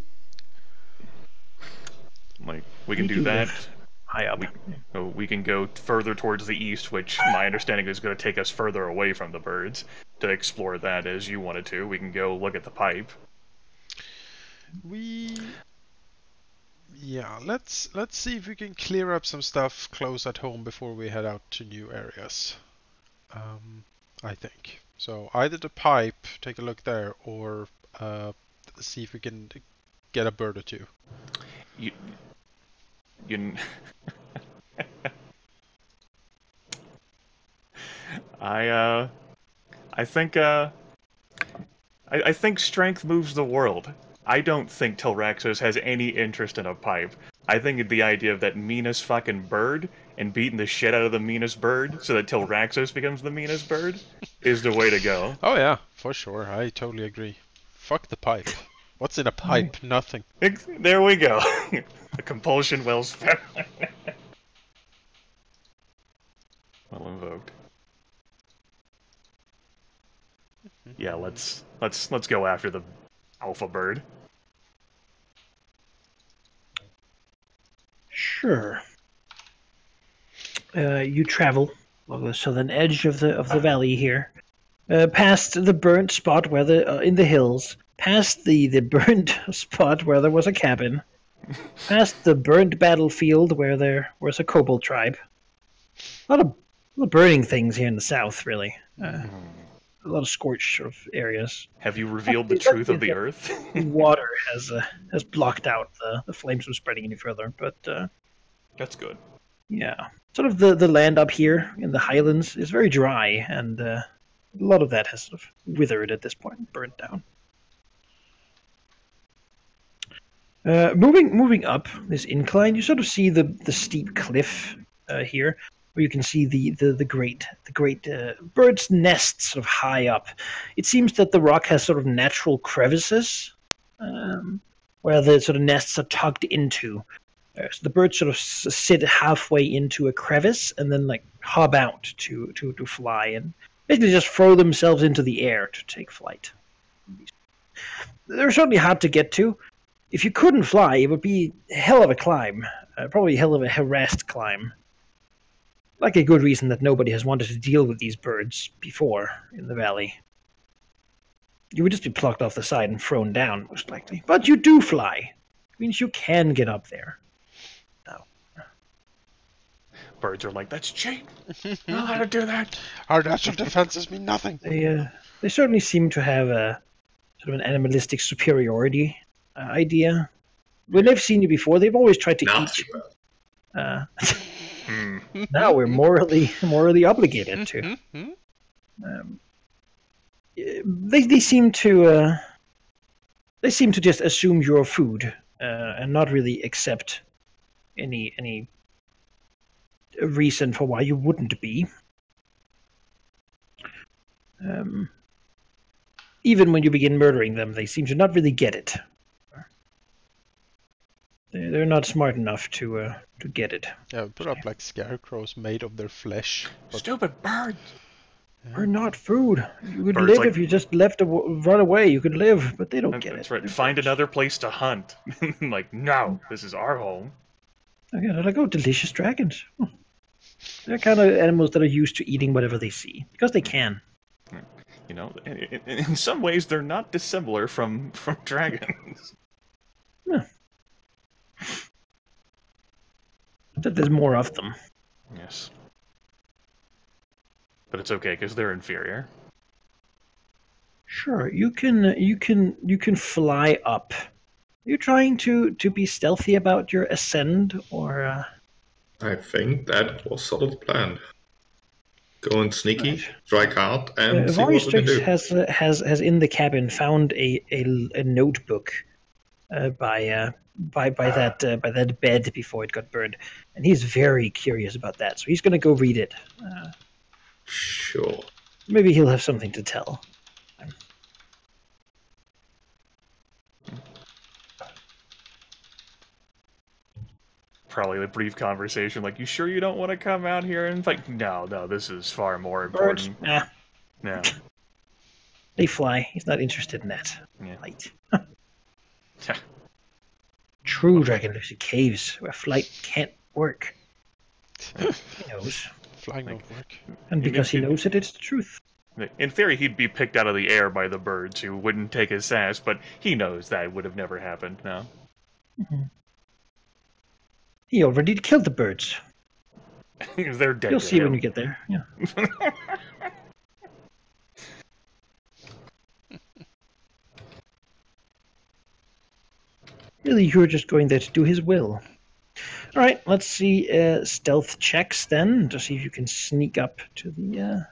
Like, we can do that. High up. We can go further towards the east, which my understanding is going to take us further away from the birds. To explore that as you wanted to, we can go look at the pipe. Yeah, let's see if we can clear up some stuff close at home before we head out to new areas. I think so. Either the pipe, take a look there, or see if we can get a bird or two. You I think strength moves the world. I don't think Tilraxos has any interest in a pipe. I think the idea of that meanest fucking bird and beating the shit out of the meanest bird so that Tilraxos becomes the meanest bird is the way to go. Oh yeah, for sure. I totally agree. Fuck the pipe. What's in a pipe? Nothing. There we go. The compulsion well spent. Well invoked. Yeah, let's go after the alpha bird. Sure. You travel along the southern edge of the valley here, past the burnt spot where in the hills, past the burnt spot where there was a cabin, past the burnt battlefield where there was a kobold tribe. A lot of burning things here in the south, really. A lot of scorched sort of areas. Have you revealed the truth of the earth? Water has blocked out the flames from spreading any further, but that's good. Yeah, sort of the land up here in the highlands is very dry, and a lot of that has sort of withered at this point, burnt down. Moving up this incline, you sort of see the steep cliff here, where you can see the great bird's nests sort of high up. It seems that the rock has sort of natural crevices, where the sort of nests are tugged into. So the birds sort of sit halfway into a crevice and then like hop out to fly and basically just throw themselves into the air to take flight. They're certainly hard to get to. If you couldn't fly, it would be a hell of a climb, probably a hell of a harassed climb. Like a good reason that nobody has wanted to deal with these birds before in the valley. You would just be plucked off the side and thrown down, most likely. But you do fly. It means you can get up there. Birds are like, that's cheap. I don't know how to do that. Our natural defenses mean nothing. They certainly seem to have a sort of an animalistic superiority idea. When they've seen you before, they've always tried to eat you. Now we're morally obligated to. They seem to just assume you're food and not really accept any reason for why you wouldn't be. Even when you begin murdering them, they seem to not really get it. They're not smart enough to get it. Yeah, put up like scarecrows made of their flesh. Stupid birds! We're not food. You could Birds live like... if you just left to run away. You could live, but they don't get it. That's right. Find another place to hunt. Like, no, this is our home. Okay, they're like, oh, delicious dragons. They're kind of animals that are used to eating whatever they see because they can. You know, in some ways, they're not dissimilar from dragons. Yeah. That there's more of them. Yes. But it's okay because they're inferior. Sure, you can fly up. Are you trying to be stealthy about your ascend, or? I think that was sort of the plan. Go in sneaky, right. strike hard, and see what we can do. has in the cabin found a notebook by that bed before it got burned, and he's very curious about that. So he's going to go read it. Sure. Maybe he'll have something to tell. Probably a brief conversation, like, you sure you don't want to come out here and fight? No, this is far more important. Birds? Nah. No. They fly. He's not interested in that. Yeah. Flight. True dragon lives in caves where flight can't work. He knows. Flying don't work. And because he knows it, it's the truth. In theory, he'd be picked out of the air by the birds who wouldn't take his sass, but he knows that would have never happened now. He already killed the birds. They're dead. You'll to see him. when you get there. Yeah. Really, you're just going there to do his will. All right, let's see stealth checks then to see if you can sneak up to the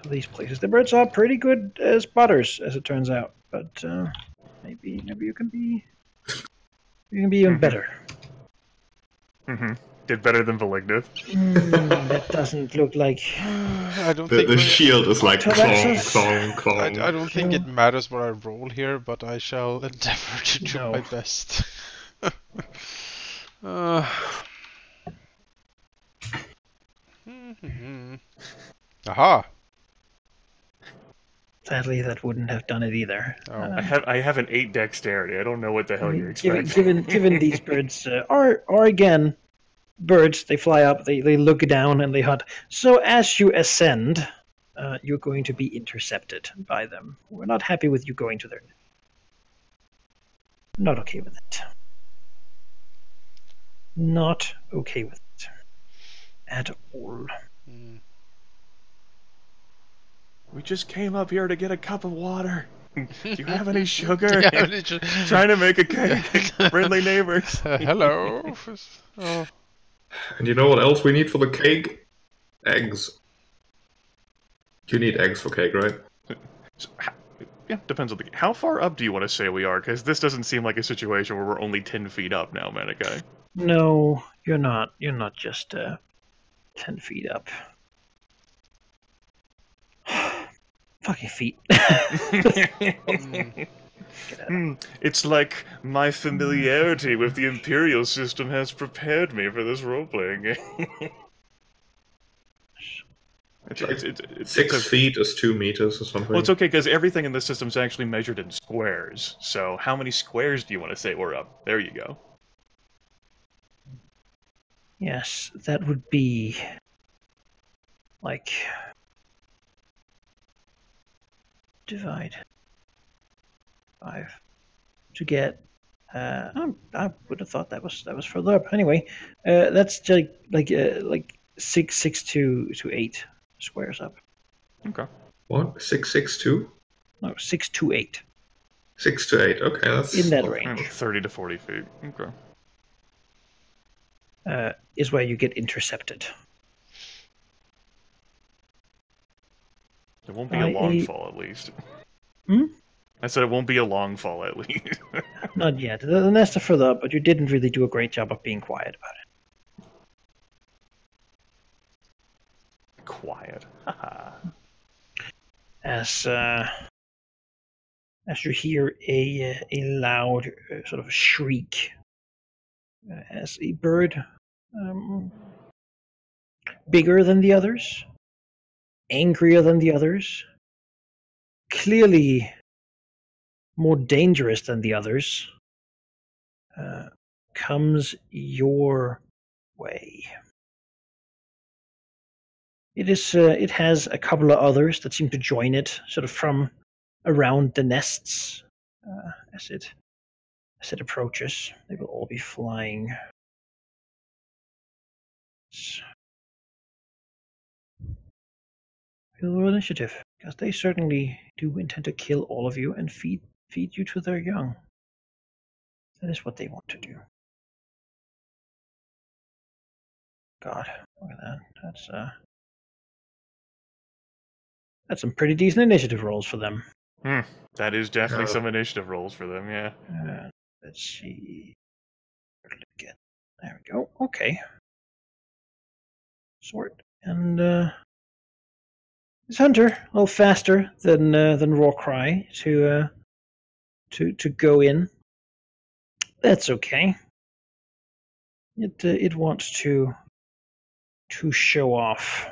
to these places. The birds are pretty good spotters, as it turns out, but maybe you can be even better. Did better than Valignith. That doesn't look like. I don't The think shield is like clong, Alexis? clong, clong. I don't think it matters what I roll here, but I shall endeavor to do No. my best. Aha! Sadly, that wouldn't have done it either. Oh. I have an 8 dexterity. I don't know what the hell you're expecting. Given these birds are again birds, they fly up, they look down, and they hunt. So as you ascend, you're going to be intercepted by them. We're not happy with you going to their. Not okay with it. Not okay with it at all. We just came up here to get a cup of water. Do you have any sugar? Yeah, literally. Trying to make a cake. Friendly neighbors. Hello. Oh. And you know what else we need for the cake? Eggs. You need eggs for cake, right? Yeah, depends on the. How far up do you want to say we are? Because this doesn't seem like a situation where we're only 10 feet up now, Manikai. No, you're not. You're not just 10 feet up. Fucking feet. It's like my familiarity with the Imperial system has prepared me for this role-playing game. It's 6 feet is 2 meters or something. Well, it's okay, because everything in the system is actually measured in squares. So how many squares do you want to say we're up? There you go. Yes, that would be like divide 5 to get. I would have thought that was further up. Anyway, that's like 6 to 8 squares up. Okay. What? 662? No, 6 to 8. 6 to 8. Okay, that's In that range 30 to 40 feet. Okay. is where you get intercepted. It won't be a long fall, at least. Hmm? I said it won't be a long fall, at least. Not yet. The nest are further up, but you didn't really do a great job of being quiet about it. Quiet. As you hear a loud sort of shriek as a bird bigger than the others, angrier than the others, clearly more dangerous than the others, comes your way. It has a couple of others that seem to join it, sort of from around the nests as it approaches. They will all be flying. Roll initiative, because they certainly do intend to kill all of you and feed you to their young. That is what they want to do. God, look at that. That's some pretty decent initiative rolls for them. That is definitely some initiative rolls for them, yeah. Let's see. Where did it get? There we go. Okay. Sort. And this hunter a little faster than Rawcry to go in. That's okay. It wants to show off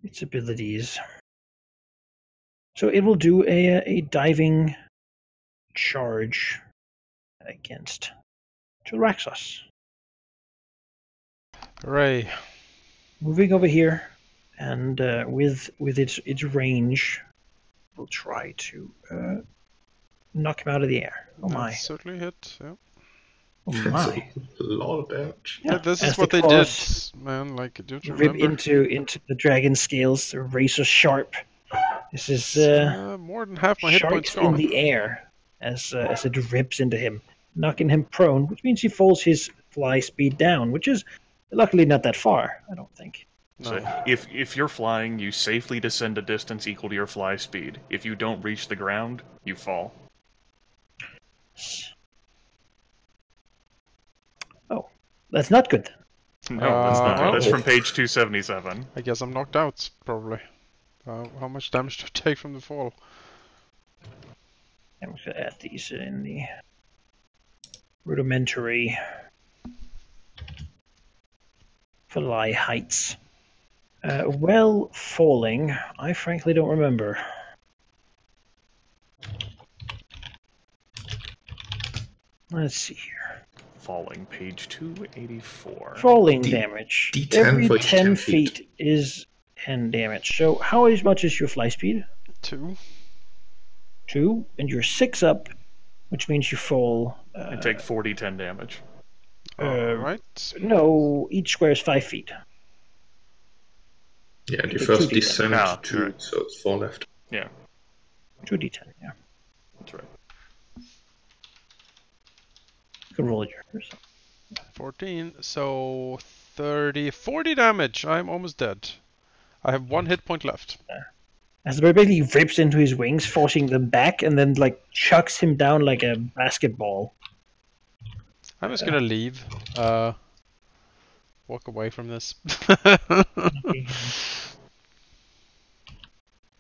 its abilities. So it will do a diving charge against Jilraxos. Hooray. Moving over here, and with its range, we'll try to knock him out of the air. Oh my! That certainly hit. Yeah. Oh That's my! a lot of damage. Yeah, This as is what the they did, claws man. Like, don't you rip remember? into the dragon scales. They're razor sharp. This is More than half my hit points sharks in gone. the air as it rips into him, knocking him prone, which means he falls his fly speed down, which is luckily not that far, I don't think. No. So if you're flying, you safely descend a distance equal to your fly speed. If you don't reach the ground, you fall. Oh, that's not good then. No, that's not. well- That's from page 277. I guess I'm knocked out, probably. How much damage do I take from the fall? I'm going to add these in the rudimentary fly heights. Well, falling, I frankly don't remember. Let's see here. Falling, page 284. Falling D- damage. D10 Every for each 10 10 feet feet. is 10 damage. So how much is your fly speed? 2. 2, and you're 6 up, which means you fall. I take 40-10 damage. Alright. No, each square is 5 feet. Yeah, and you Take first 2d10. descend Ah, 2, right. so it's 4 left. Yeah, 2d10, yeah. that's right. You can roll it yourself. 14, so 30, 40 damage. I'm almost dead. I have 1 hit point left. As the bird basically rips into his wings, forcing them back, and then like chucks him down like a basketball. I'm just gonna leave. Walk away from this.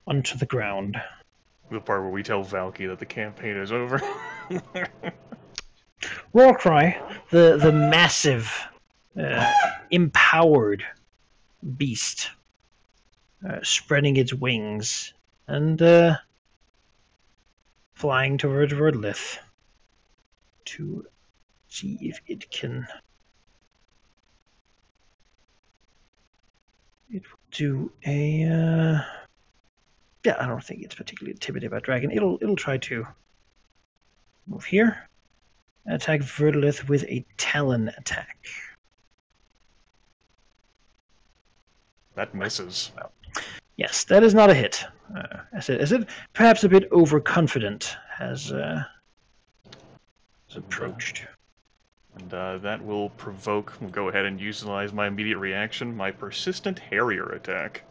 Onto the ground. The part where we tell Valky that the campaign is over. Warcry, the massive, empowered beast, spreading its wings and flying towards Verdlith to see if it can. It will do a. Yeah, I don't think it's particularly intimidated by dragon. It'll try to move here. Attack Verdlith with a Talon attack. That misses. Yes, that is not a hit. As it perhaps a bit overconfident has approached. And that will provoke, we'll go ahead and utilize my immediate reaction, my Persistent Harrier attack.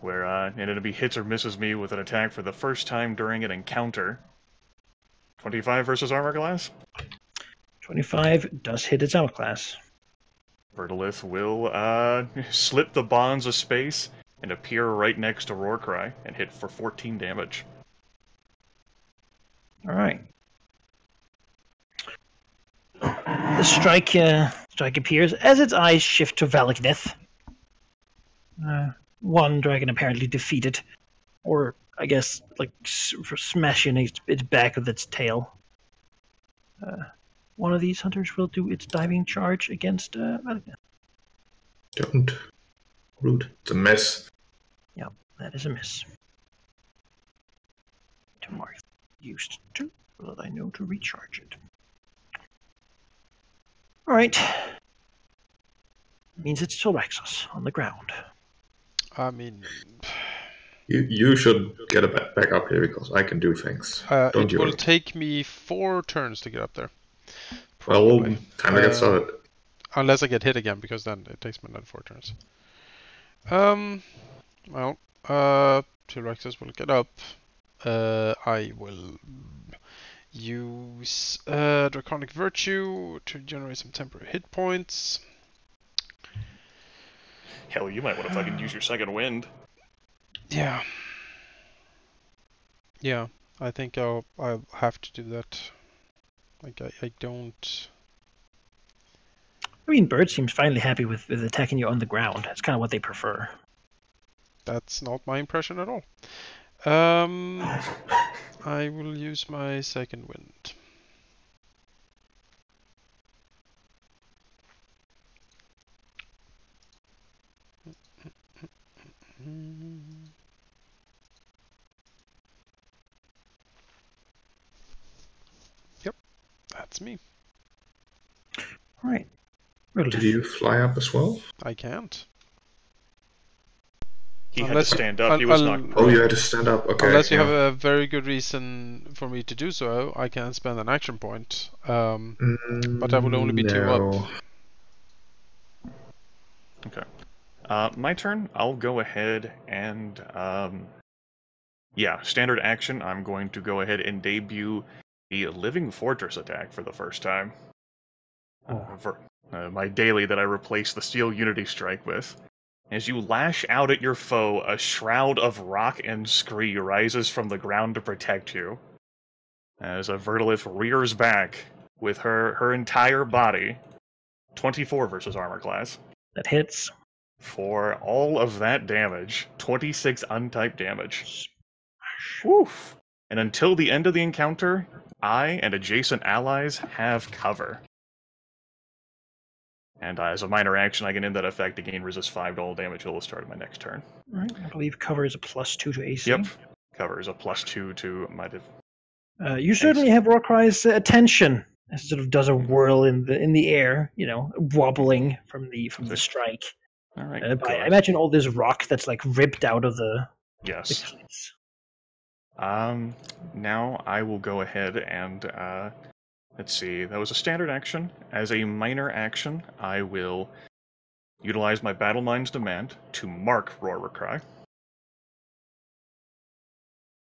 Where an enemy hits or misses me with an attack for the first time during an encounter. 25 versus armor class. 25 does hit its armor class. Verdlith will slip the bonds of space and appear right next to Roarcry and hit for 14 damage. All right. The strike appears as its eyes shift to Valaknith. One dragon apparently defeated, or I guess like smashing its back with its tail. One of these hunters will do its diving charge against Valaknith. Don't. Rude. It's a mess. Yeah, that is a miss. To mark used to, so that I know to recharge it. Alright. Means it's still Rexus on the ground. I mean, You should get a back up here because I can do things. Don't it you? will take me 4 turns to get up there. Well, Probably. time to get started. Unless I get hit again, because then it takes me another 4 turns. Well, T-Rexes will get up. I will use Draconic Virtue to generate some temporary hit points. Hell, you might want to fucking use your second wind. Yeah. Yeah, I think I'll have to do that. Like, I don't... I mean, Bird seems finally happy with attacking you on the ground. That's kind of what they prefer. That's not my impression at all. I will use my second wind. Yep, that's me. All right. Did you fly up as well? I can't. He had to Unless- stand up. He was not. Oh, you had to stand up. Okay. Unless you yeah. have a very good reason for me to do so, I can spend an action point. But I will only be 2 up. No. Okay. My turn. I'll go ahead and yeah, standard action. I'm going to go ahead and debut the Living Fortress attack for the first time. For my daily that I replaced the Steel Unity Strike with. As you lash out at your foe, a shroud of rock and scree rises from the ground to protect you. As a Verdalith rears back with her entire body. 24 versus armor class. That hits. For all of that damage, 26 untyped damage. Woof! And until the end of the encounter, I and adjacent allies have cover. And as a minor action, I can end that effect to gain resist 5 to all damage till the start of my next turn. All right. I believe cover is a +2 to AC. Yep. Cover is a +2 to my You certainly have Warcry's attention. As it sort of does a whirl in the air, wobbling from the strike. All right. I imagine all this rock that's like ripped out of the Yes. cliffs. Now I will go ahead and let's see. That was a standard action. As a minor action, I will utilize my Battle Mind's Demand to mark Roarcry.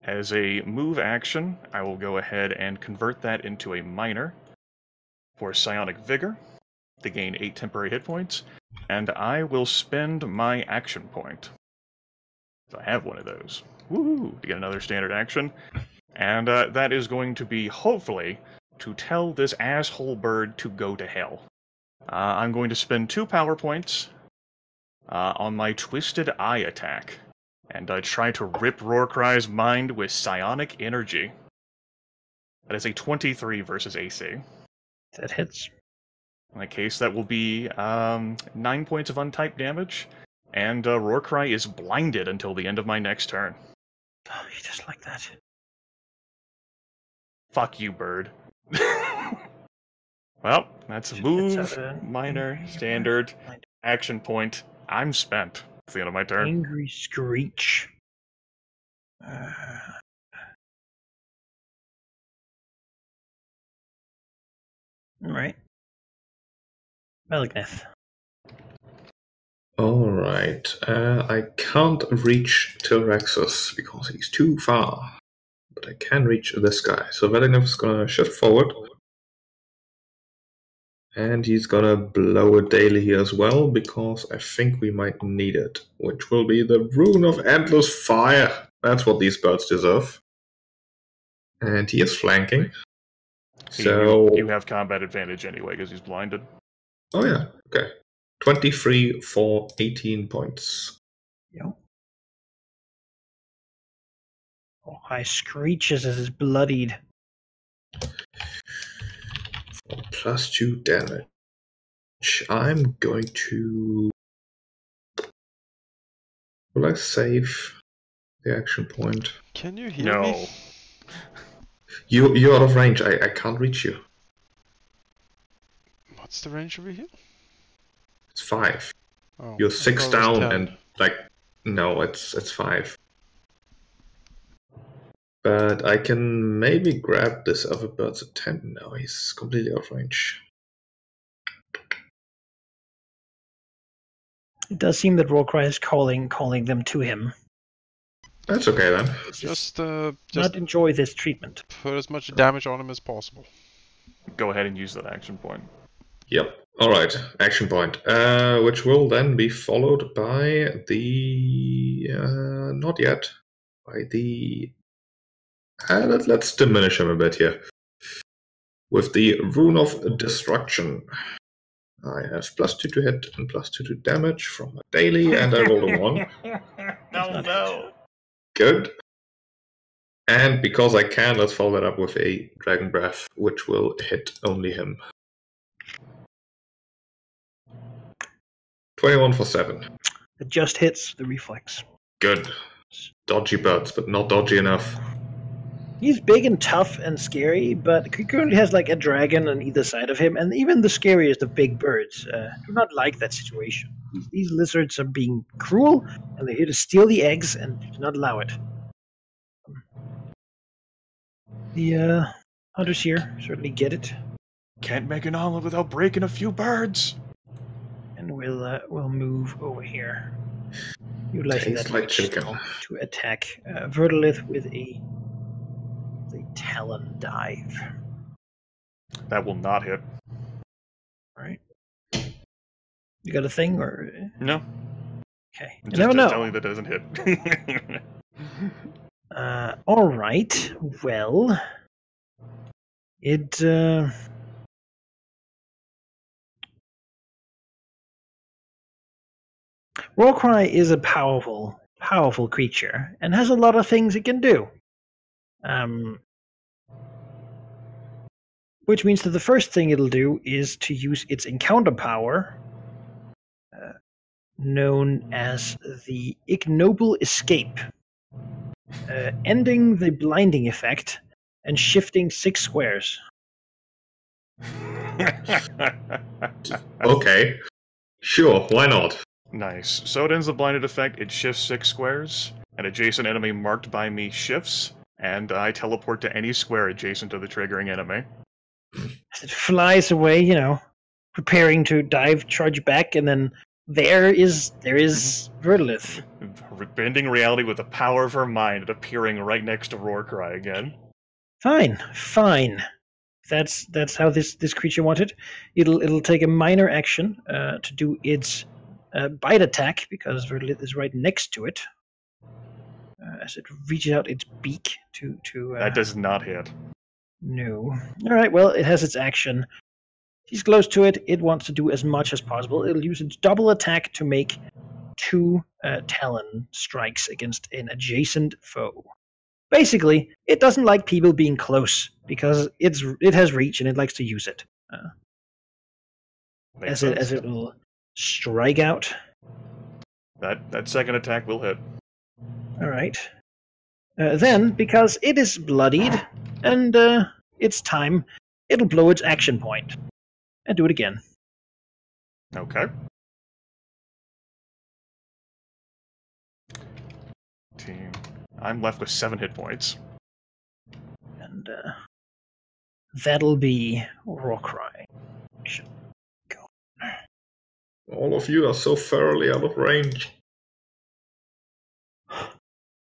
As a move action, I will go ahead and convert that into a minor for Psionic Vigor to gain 8 temporary hit points, and I will spend my action point. So I have one of those. Woohoo! To get another standard action. And that is going to be, hopefully, to tell this asshole bird to go to hell. I'm going to spend 2 power points on my Twisted Eye attack. And try to rip Roarcry's mind with Psionic Energy. That is a 23 versus AC. That hits. In that case, that will be 9 points of untyped damage. And Roarcry is blinded until the end of my next turn. Oh, you just like that. Fuck you, bird. Well, that's a move, minor, standard, action point. I'm spent. It's the end of my turn. Angry Screech. Alright. Maligneth. Alright. I can't reach Tilraxus because he's too far. But I can reach this guy. So Maligneth is gonna shift forward. And he's gonna blow a daily here as well, because I think we might need it. Which will be the Rune of Endless Fire. That's what these birds deserve. And he is flanking. So You have combat advantage anyway, because he's blinded. Oh yeah, okay. 23 for 18 points. Yep. Oh, I screeches as is bloodied. +2 damage. I'm going to... Will I save the action point? Can you hear No. me? You're out of range. I can't reach you. What's the range over here? It's 5. Oh, You're I 6 thought it was down 10. and like... No, it's 5. But I can maybe grab this other bird's attention. No, he's completely out of range. It does seem that Roarcry is calling them to him. That's okay then. Just Not enjoy this treatment. put as much damage on him as possible. Go ahead and use that action point. Yep. Alright, action point. Which will then be followed by the... not yet. By the... let's diminish him a bit here. With the Rune of Destruction. I have +2 to hit and +2 to damage from my daily, and I rolled a 1. Oh no. Good. And because I can, let's follow that up with a Dragon Breath, which will hit only him. 21 for 7. It just hits the reflex. Good. Dodgy birds, but not dodgy enough. He's big and tough and scary, but he currently has like a dragon on either side of him, and even the scariest of big birds do not like that situation. These lizards are being cruel, and they're here to steal the eggs and do not allow it. The hunters here certainly get it, Can't make an omelet without breaking a few birds. and we'll move over here, utilizing Tastes that like reach chicken. spell to attack Verdolith with a talon dive. That will not hit. All right, you got a thing or No. okay? You Just never know. telling you that doesn't hit. All right. Well, it. Warcry is a powerful creature and has a lot of things it can do. Which means that the first thing it'll do is to use its encounter power, known as the Ignoble Escape, ending the blinding effect and shifting 6 squares. Okay. Sure, why not? Nice. So it ends the blinded effect, it shifts 6 squares, an adjacent enemy marked by me shifts, and I teleport to any square adjacent to the triggering enemy. As it flies away, preparing to dive, charge back, and then there is Verdolith. Bending reality with the power of her mind, appearing right next to Roarcry again. Fine. That's how this creature wanted. It'll take a minor action to do its bite attack, because Verdolith is right next to it. As it reaches out its beak to That does not hit. No. All right. Well, it has its action. She's close to it. It wants to do as much as possible. It'll use its double attack to make 2 talon strikes against an adjacent foe. Basically, it doesn't like people being close because it has reach and it likes to use it. As it will strike out. That second attack will hit. All right. Then, because it is bloodied and it's time, it'll blow its action point and do it again. Okay. Team. I'm left with 7 hit points. And that'll be Roarcry. Go. All of you are so thoroughly out of range.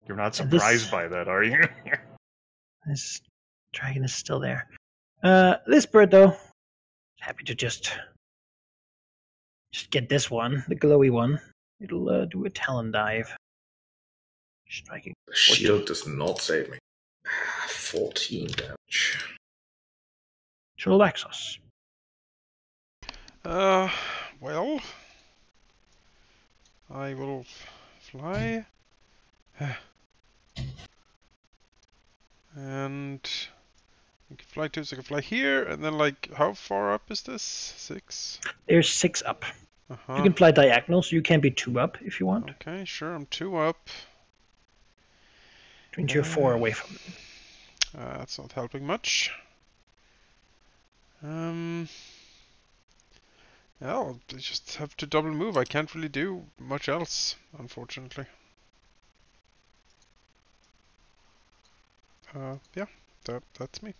You're not And this- surprised by that, are you? This dragon is still there. This bird, though, happy to just get this one, the glowy one. It'll do a talon dive. Striking. The shield does not save me. 14 damage. Trollaxos. Well, I will fly. And I can fly too, so I can fly here, and then like, how far up is this? 6? There's 6 up. Uh-huh. You can fly diagonal, so you can be 2 up if you want. Okay, sure, I'm 2 up. Which means you're 4 away from it. That's not helping much. Yeah, I'll just have to double move. I can't really do much else, unfortunately. Yeah, that's me.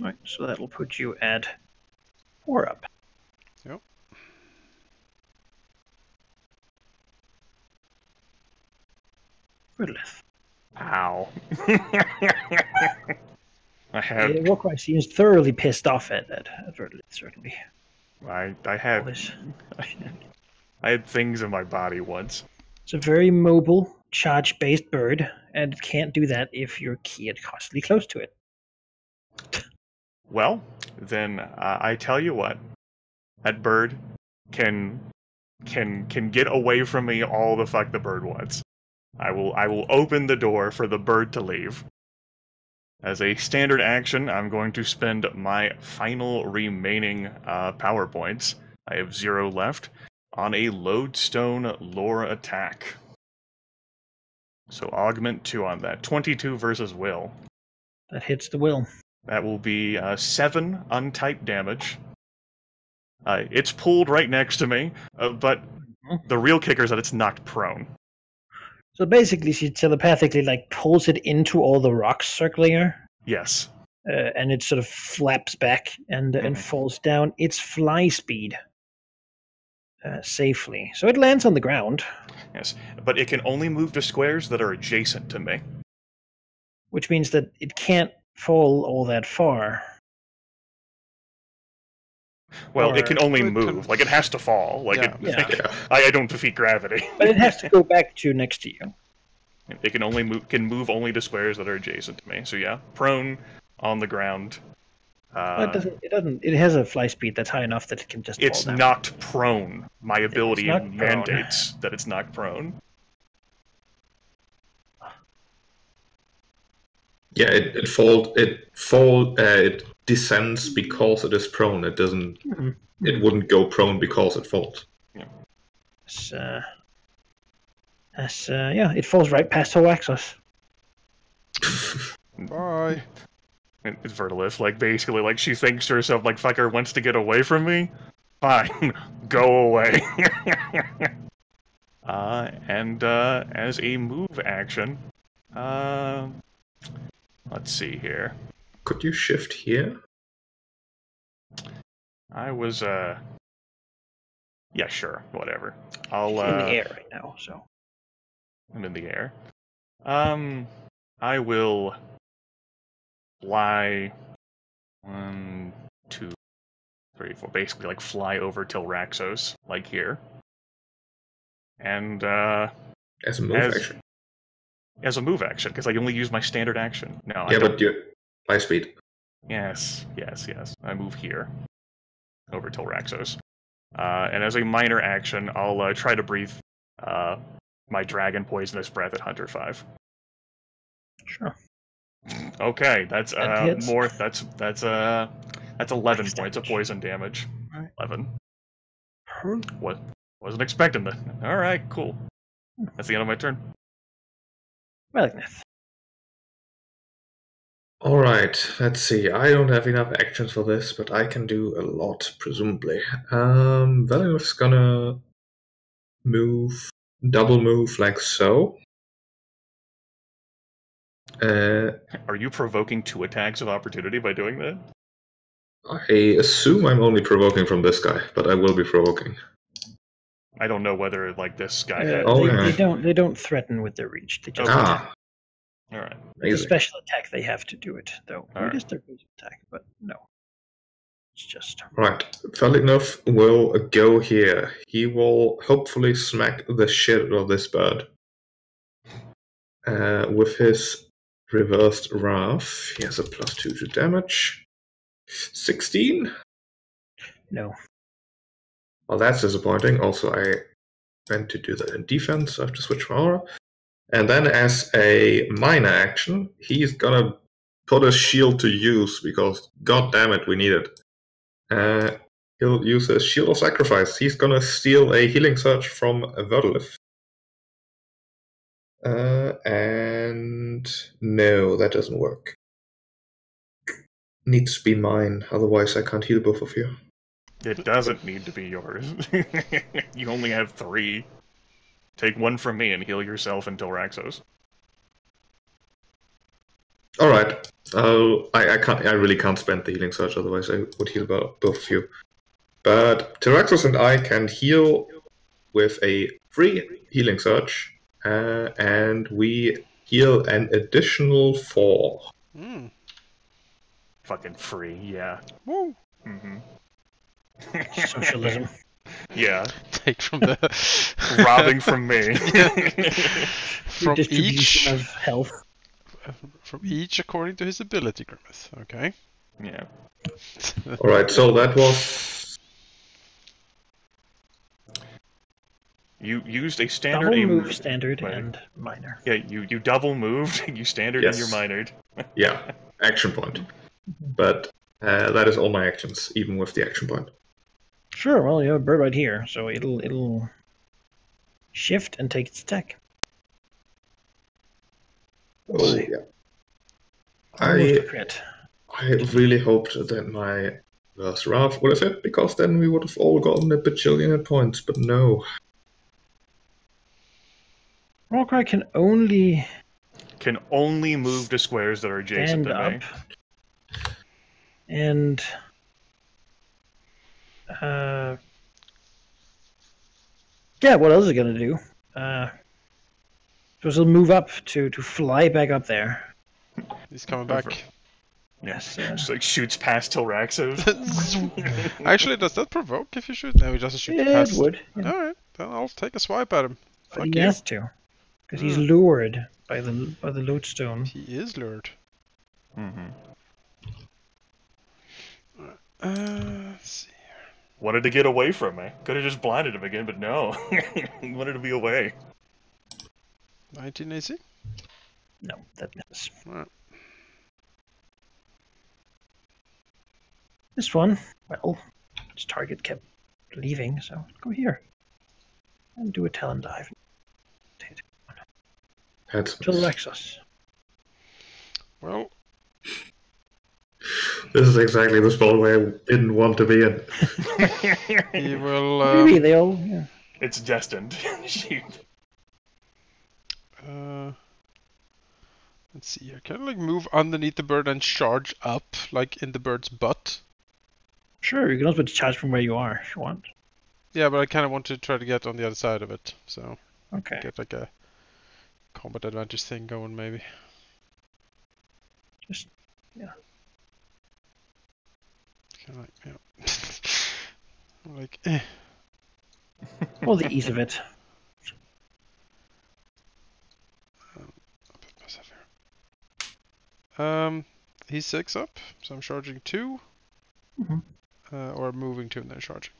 Right, so that'll put you at 4 up. Yep. Verdolith. Ow. I had Warcry seems thoroughly pissed off at Verdolith, certainly. I All had this. I had things in my body once. It's a very mobile, charge-based bird, and it can't do that if you're keyed constantly close to it. Well, then I tell you what. that bird can get away from me all the fuck the bird wants. I will open the door for the bird to leave. As a standard action, I'm going to spend my final remaining power points. I have 0 left on a Lodestone lore attack. So augment 2 on that. 22 versus will. That hits the will. That will be 7 untyped damage. It's pulled right next to me, but the real kicker is that it's knocked prone. So basically, she telepathically like pulls it into all the rocks circling her. Yes. And it sort of flaps back and falls down its fly speed safely. So it lands on the ground. Yes, but it can only move to squares that are adjacent to me. Which means that it can't fall all that far. Well, Or- it can only move. Like, it has to fall. Like, Yeah. I don't defeat gravity. But it has to go back to next to you. It can only move only to squares that are adjacent to me. So yeah, prone, on the ground. But it doesn't. It has a fly speed that's high enough that it can just It's fall down. knocked prone. My ability knocked prone. mandates that it's knocked prone. Yeah, it descends because it is prone. It doesn't. Mhm. It wouldn't go prone because it falls. Yeah, it falls right past Hoaxos. Bye. It's Vertilith, like, basically, like, she thinks to herself, like, fucker wants to get away from me? Fine, go away. And as a move action, let's see here. Could you shift here? I was, yeah, sure, whatever. I'll, It's in the air right now, so. I'm in the air. I will fly 1, 2, 3, 4, basically like fly over Tilraxos, like here. And As a move action. as a move action, because I only use my standard action. No, I Yeah, don't. but your fly speed. Yes. I move here over Tilraxos. And as a minor action, I'll try to breathe my dragon poisonous breath at Hunter 5. Sure. Okay, that's That hits. more. That's 11 Nice points of damage. poison damage. Alright. 11. What? Wasn't expecting that. All right, cool. That's the end of my turn. Maligneth. Alright, let's see. I don't have enough actions for this, but I can do a lot, presumably. Valinor's gonna double move like so. Are you provoking 2 attacks of opportunity by doing that? I assume I'm only provoking from this guy, but I will be provoking. I don't know whether like this guy. Oh, they yeah. they don't threaten with their reach. They just Ah, All right. With a amazing. special attack, they have to do it, though. Or Alright. just their base attack, but no. It's just. Right, Valinov will go here. He will hopefully smack the shit out of this bird. With his reversed wrath, he has a +2 to damage. 16? No. Well, that's disappointing. Also, I meant to do that in defense, so I have to switch my aura. And then as a minor action, he's gonna put a shield to use, because god damn it, we need it. He'll use a Shield of Sacrifice. He's gonna steal a Healing Surge from Vertilith. And no, that doesn't work. Needs to be mine, otherwise I can't heal both of you. It doesn't need to be yours. You only have 3. Take 1 from me and heal yourself until Raxos. Alright. I really can't spend the Healing Surge, otherwise I would heal both of you. But Tyraxos and I can heal with a free Healing Surge, and we heal an additional 4. Mm. Fucking free, yeah. Woo. Mm-hmm. Socialism. Yeah. Take from the Robbing from me. from Distribution each of health. from each according to his ability, Grimmeth. Okay. Yeah. Alright, so that was You used a standard, Double a move, standard, Right. and minor. Yeah, you double moved, you standard, and you Yes. minored. Yeah, action point. But that is all my actions, even with the action point. Sure. Well, you have a bird right here, so it'll shift and take its attack. Oh, Right. yeah. Almost a crit. I really hoped that my Wrath would have hit, because then we would have all gotten a bajillion hit points, but no. Warcry can only Can only move to squares that are adjacent stand to up, me. and yeah. What else is it gonna do? So it'll move up to fly back up there. He's coming back. Yes. Just like shoots past Tilraxos. Actually, does that provoke if you shoot? No, he doesn't shoot Yeah, past. it would. Yeah. Alright, then I'll take a swipe at him. But Fuck he you. has to, because he's lured by the lodestone. He is lured. Mm-hmm. Let's see. Wanted to get away from me. Could have just blinded him again, but no. He wanted to be away. 19 AC? No, that misses. Alright. This one, well, its target kept leaving, so go here and do a talon dive. That's Tilraxos. Well, This is exactly the spot where I didn't want to be in. he will. Maybe they all. Yeah. It's destined. Shoot. Let's see here. Can I like move underneath the bird and charge up, like in the bird's butt? Sure, you can also charge from where you are if you want. Yeah, but I kind of want to try to get on the other side of it, so Okay. get like a combat advantage thing going, maybe. Just, yeah. Kind of like, yeah. I'm like, eh. Well, the ease of it. I'll put myself here. He's 6 up, so I'm charging 2. Mhm. Or moving 2 and then charging.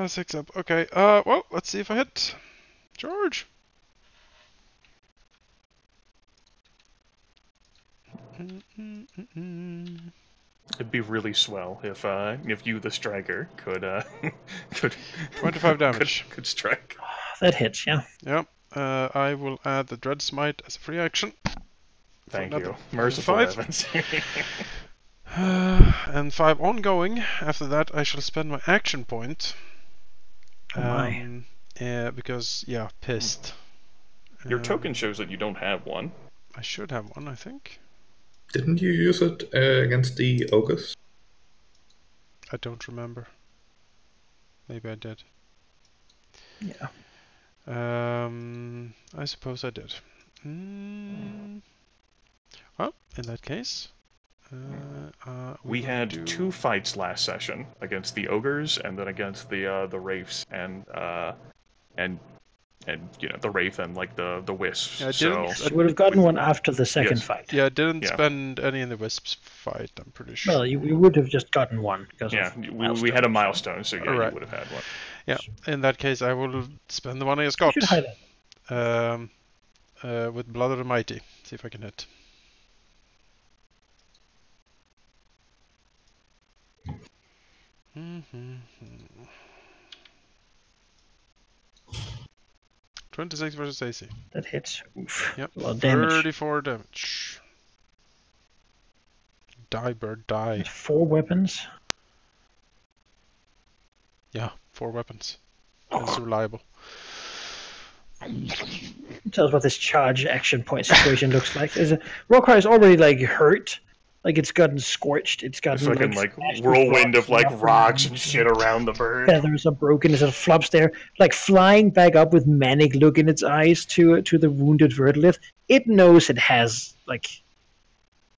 6 up. Okay. Well, let's see if I hit. Charge. It'd be really swell if you, the striker, could 25 damage. could strike. That hits, yeah. Yep. I will add the Dread Smite as a free action. Thank another you, merciful 5. heavens. And 5 ongoing. After that, I shall spend my action point. Oh my. Yeah, because, yeah, pissed. Your token shows that you don't have one. I should have one, I think. Didn't you use it against the ogres? I don't remember. Maybe I did. Yeah. I suppose I did. Well, in that case, We had 2 fights last session against the ogres and then against the wraiths and you know the wraith and like the wisps. Yeah, I so didn't- You would have gotten one after the second Yes. fight. Yeah, I didn't Yeah. spend any in the Wisps fight, I'm pretty sure. Well, you would have just gotten one because yeah, of we had a milestone, so yeah, Alright. you would have had one. Yeah, in that case, I will spend the money I You got. should highlight. With Blood of the Mighty. See if I can hit. Mm-hmm. 26 versus AC. That hits. Oof. Yep. A lot of damage. 34 damage. Die, bird, die. 4 weapons. Yeah, 4 weapons. It's reliable. Tell us what this charge action point situation looks like. Warcry is already like hurt. Like it's gotten scorched. It's gotten Fucking like smashed with whirlwind of like and rocks and shit around the bird. Feathers are broken as it flops there, like flying back up with manic look in its eyes to the wounded Verdolith. It knows it has like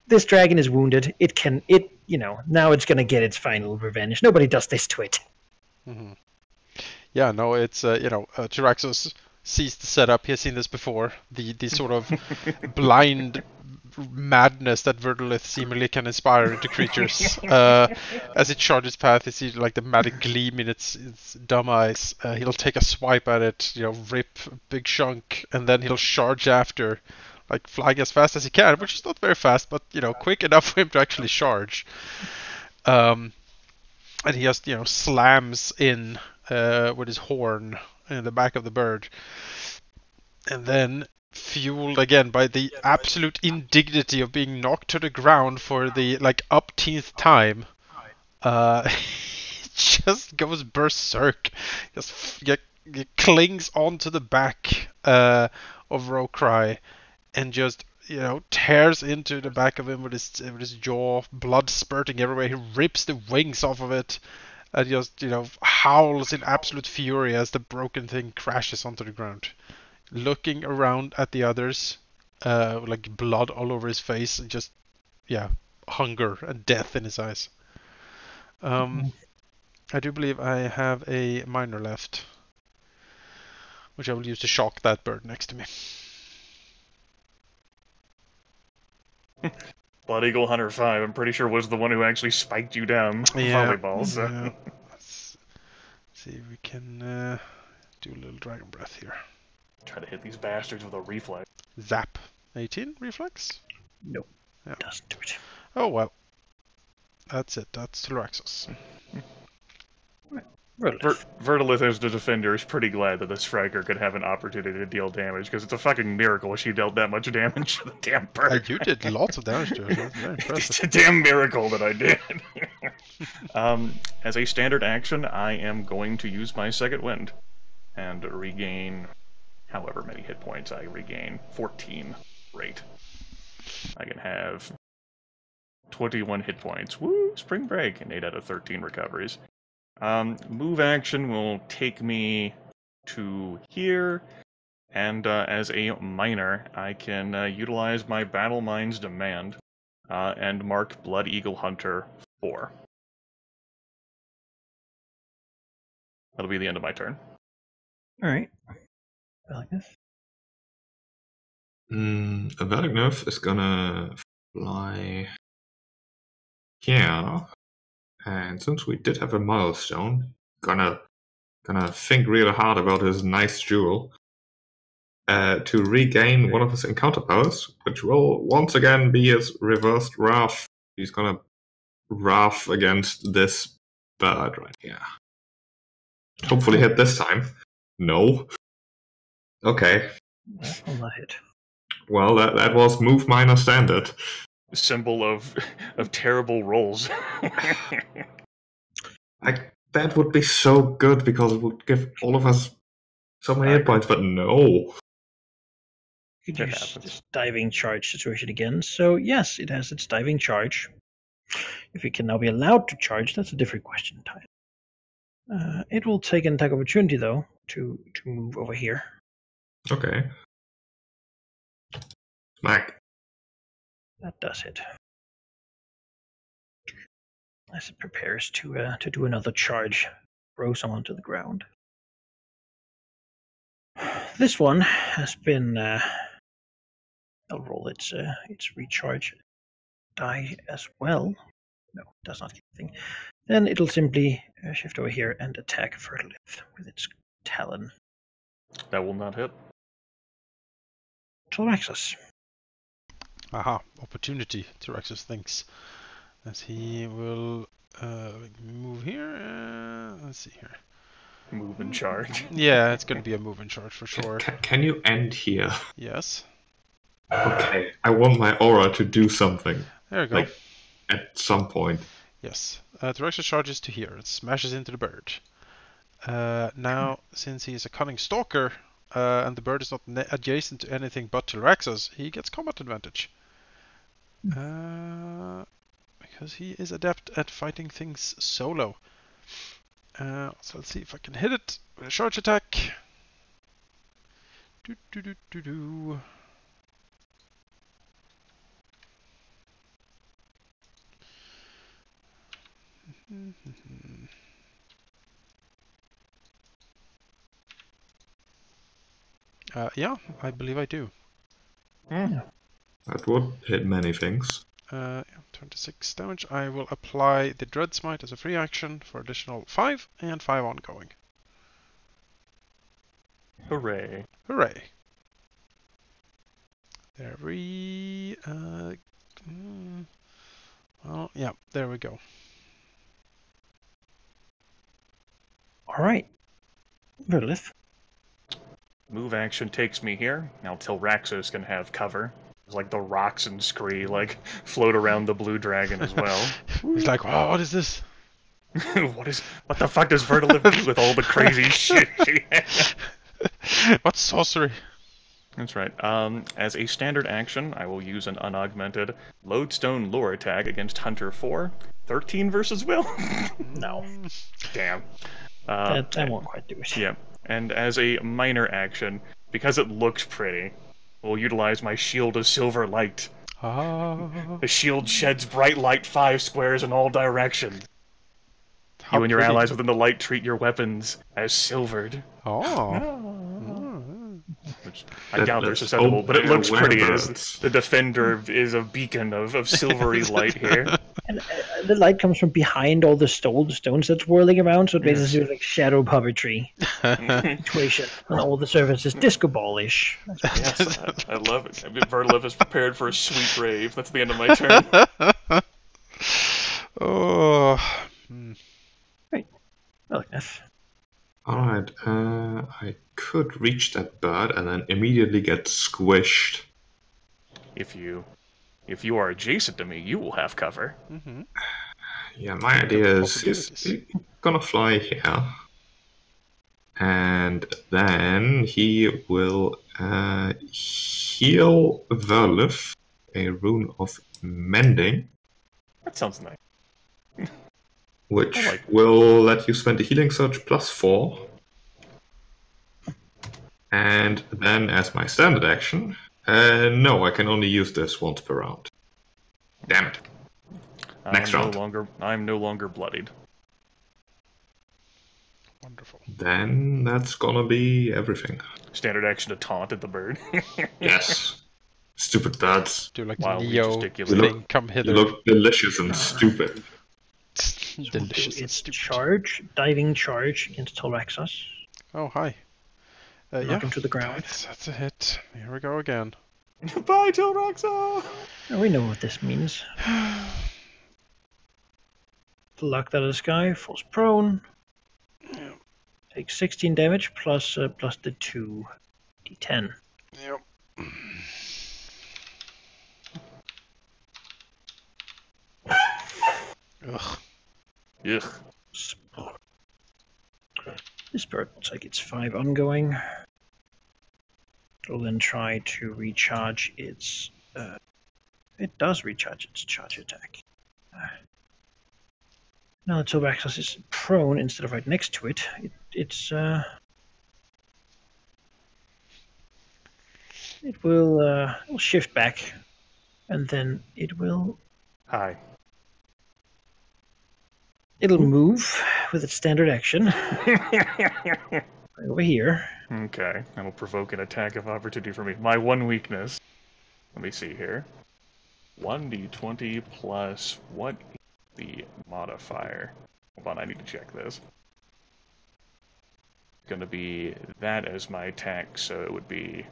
this dragon is wounded. Now it's gonna get its final revenge. Nobody does this to it. Mm-hmm. Yeah, no, it's Tyraxos sees the setup. He has seen this before. The sort of blind madness that Verdolith seemingly can inspire into creatures. As it charges past, you see like the magic gleam in its dumb eyes. He'll take a swipe at it, rip a big chunk, and then he'll charge after, like flying as fast as he can, which is not very fast, but quick enough for him to actually charge. And he just slams in with his horn in the back of the bird, and then, fueled again by the absolute indignity of being knocked to the ground for the upteenth time, he just goes berserk. Just clings onto the back of Rokrai and just tears into the back of him with his jaw, blood spurting everywhere. He rips the wings off of it and just howls in absolute fury as the broken thing crashes onto the ground, looking around at the others, like blood all over his face, and just hunger and death in his eyes. I do believe I have a minor left, which I will use to shock that bird next to me. Blood Eagle Hunter 5, I'm pretty sure was the one who actually spiked you down volleyball. So. Yeah. Let's see if we can do a little dragon breath here. Try to hit these bastards with a reflex. Zap. 18 reflex? Nope. Yeah. Doesn't do it. Oh well. That's it. That's Telaraxos. Verdolith as the defender is pretty glad that the striker could have an opportunity to deal damage, because it's a fucking miracle she dealt that much damage to the damn bird. You did lots of damage to her. That's very impressive. It's a damn miracle that I did. As a standard action, I am going to use my second wind and regain however many hit points I regain. 14 rate. I can have 21 hit points. Woo! Spring break! And 8 out of 13 recoveries. Move action will take me to here, and as a minor, I can utilize my Battle Mind's Demand and mark Blood Eagle Hunter 4. That'll be the end of my turn. Alright. I like this. Velignev is gonna fly here. And since we did have a milestone, gonna think real hard about his nice jewel to regain one of his encounter powers, which will once again be his reversed wrath. He's gonna wrath against this bird right here. Hopefully hit this time. No. Okay. That will not hit. Well, that was move minor standard. Symbol of terrible rolls. That would be so good because it would give all of us so many hit points, but no. You could use this diving charge situation again. So yes, it has its diving charge. If it can now be allowed to charge, that's a different question entirely. It will take an attack opportunity though to move over here. Okay. Smack. That does hit. As it prepares to do another charge, throw someone to the ground. This one has been. I'll roll its recharge die as well. No, it does not get anything. Then it'll simply shift over here and attack Verdolith with its talon. That will not hit. Telaraxos. Aha, opportunity, Telaraxos thinks. As he will move here. Let's see here. Move and charge. Yeah, it's going to be a move and charge for sure. Can you end here? Yes. Okay, I want my aura to do something. There you go. Like, at some point. Yes. Telaraxos charges to here. It smashes into the bird. Now, since he is a cunning stalker, and the bird is not adjacent to anything but Telaraxos, he gets combat advantage. Because he is adept at fighting things solo. So let's see if I can hit it with a charge attack. Yeah, I believe I do. That would hit many things. 26 damage. I will apply the Dread Smite as a free action for additional 5 and 5 ongoing. Hooray. Hooray! There well, yeah, there we go. All right. Verlith. Move action takes me here. Now Tilraxos can have cover. It's like the rocks and Scree like float around the blue dragon as well. He's like, wow, what is this? what the fuck does Vertilift do with all the crazy shit she has? What's sorcery? That's right. As a standard action, I will use an unaugmented Lodestone Lure attack against Hunter 4. 13 versus Will? No. Damn. That won't quite do it. Yeah. And as a minor action, because it looks pretty, we'll utilize my Shield of Silver Light. The shield sheds bright light 5 squares in all directions. You and your allies within the light treat your weapons as silvered. Which I doubt they're susceptible, but it looks pretty as the defender is a beacon of silvery light here. And the light comes from behind all the stones that's whirling around, so it basically like shadow puppetry situation. And all the surface is disco ball-ish. Yes, I love it. Vertilift is prepared for a sweet rave. That's the end of my turn. Oh. Right. I like that. Alright, I could reach that bird and then immediately get squished. If you are adjacent to me, you will have cover. Mm-hmm. Yeah, my idea is gonna fly here. And then he will heal Verlith a rune of mending. That sounds nice. Which will let you spend a healing surge plus 4. And then as my standard action, no, I can only use this once per round. Damn it. Next round. I'm no longer bloodied. Wonderful. Then that's gonna be everything. Standard action to taunt at the bird. Yes. Stupid birds. Do like Wildly Neo gesticulating. thing, come hither. You look delicious and stupid. Delicious and It's stupid. charge, diving charge against Tilraxos. Oh, hi. Knock Yeah, him to the ground. that's a hit. Here we go again. Bye, Tilraxos! We know what this means. Pluck that of the sky, falls prone. Yeah. Takes 16 damage plus the 2 d10. Yep. Ugh. Ugh. This bird looks like it's 5 ongoing. It'll then try to recharge its. It does recharge its charge attack. Now that Tilraxos is prone instead of right next to it, it'll shift back, and then it'll move with its standard action right over here. Okay, that'll provoke an attack of opportunity for me. My one weakness. Let me see here. 1d20 plus what is the modifier? Hold on, I need to check this. It's gonna be that as my attack, so it would be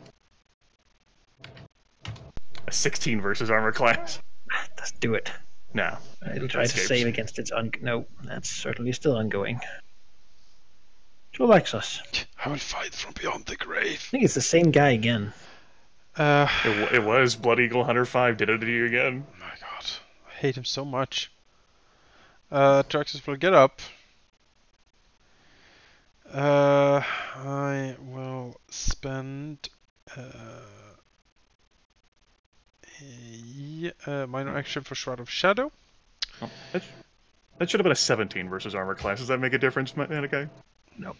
a 16 versus armor class. Let's do it. No. It'll try to save against its no, that's certainly still ongoing. Tilraxos. I will fight from beyond the grave. I think it's the same guy again. It was Blood Eagle Hunter 5 did it to you again. Oh my god. I hate him so much. Traxxas will get up. I will spend a minor action for Shroud of Shadow. Oh, that should have been a 17 versus armor class. Does that make a difference, Manikai? No.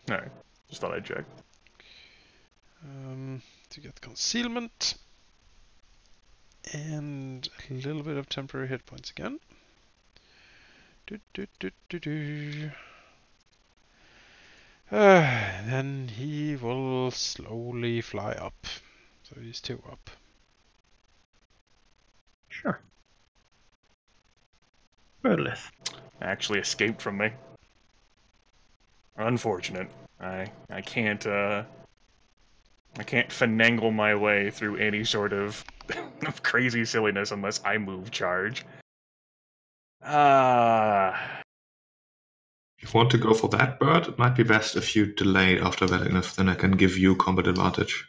Alright. Just thought I'd check. To get concealment. And a little bit of temporary hit points again. And then he will slowly fly up. So he's 2 up. Sure. Birdlith. Actually escaped from me. Unfortunate. I can't finagle my way through any sort of crazy silliness unless I move charge. If you want to go for that bird, it might be best if you delay after Velinov, then I can give you combat advantage.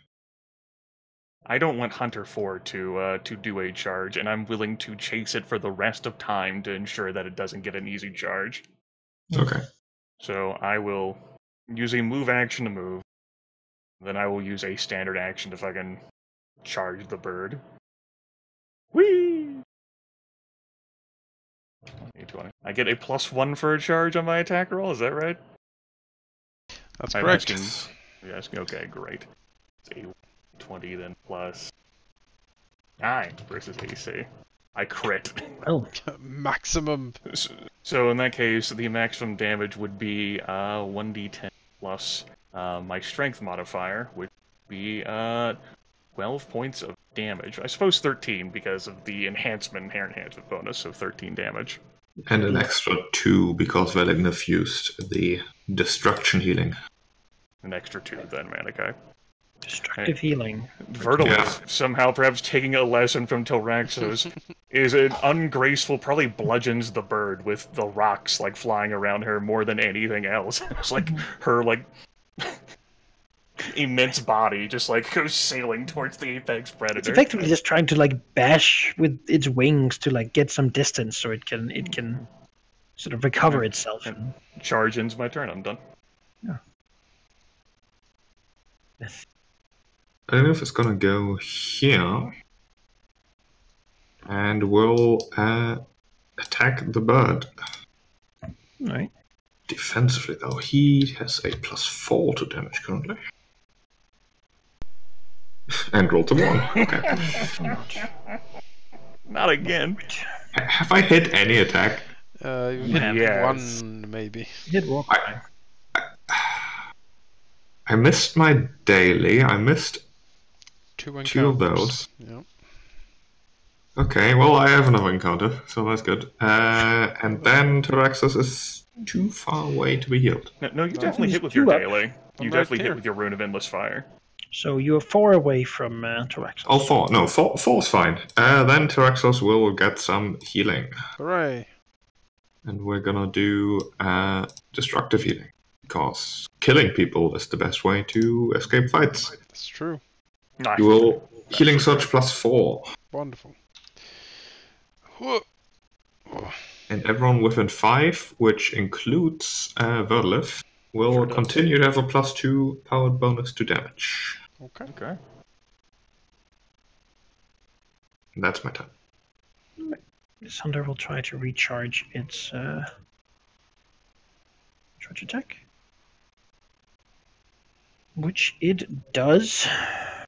I don't want Hunter 4 to do a charge, and I'm willing to chase it for the rest of time to ensure that it doesn't get an easy charge. Okay. So I will use a move action to move. Then I will use a standard action to fucking charge the bird. Whee! I get a +1 for a charge on my attack roll, is that right? That's I'm correct. You're asking, okay, great. It's a 20 then plus 9 versus AC. I crit. Well, Maximum. So in that case, the maximum damage would be 1d10 plus my strength modifier, which would be 12 points of damage. I suppose 13 because of the inherent enhancement bonus, so 13 damage. And an extra 2 because Velinov used the destruction healing. An extra 2 then, Manikai. destructive healing. Vertilith, somehow perhaps taking a lesson from Tilraxos, is an ungraceful, probably bludgeons the bird with the rocks like flying around her more than anything else. It's like her like immense body just like goes sailing towards the apex predator. It's effectively just trying to like bash with its wings to like get some distance so it can sort of recover itself. And... Charge ends my turn. I'm done. Yeah. I don't know if it's gonna go here, and we'll attack the bird. All right. Defensively, though, he has a +4 to damage currently. And rolled a 1. Okay. Not again. Have I hit any attack? You hit Yes. one, maybe. You did walk by. I missed my daily. I missed Two two of encounters. those. Yeah. Okay, well, I have another encounter, so that's good. And then Tyraxus is too far away to be healed. No, you definitely he's hit with your 2 up. daily. You I'm definitely right hit here. with your Rune of Endless Fire. So you are 4 away from Tyraxus. Oh, 4. No, 4 is fine. Then Tyraxus will get some healing. Hooray! And we're gonna do destructive healing. Because killing people is the best way to escape fights. That's true. You will healing surge +4. Wonderful. Whoa. And everyone within 5, which includes Verlif, will Sure does. continue to have a +2 powered bonus to damage. Okay. Okay. And that's my turn. This hunter will try to recharge its charge attack. Which it does.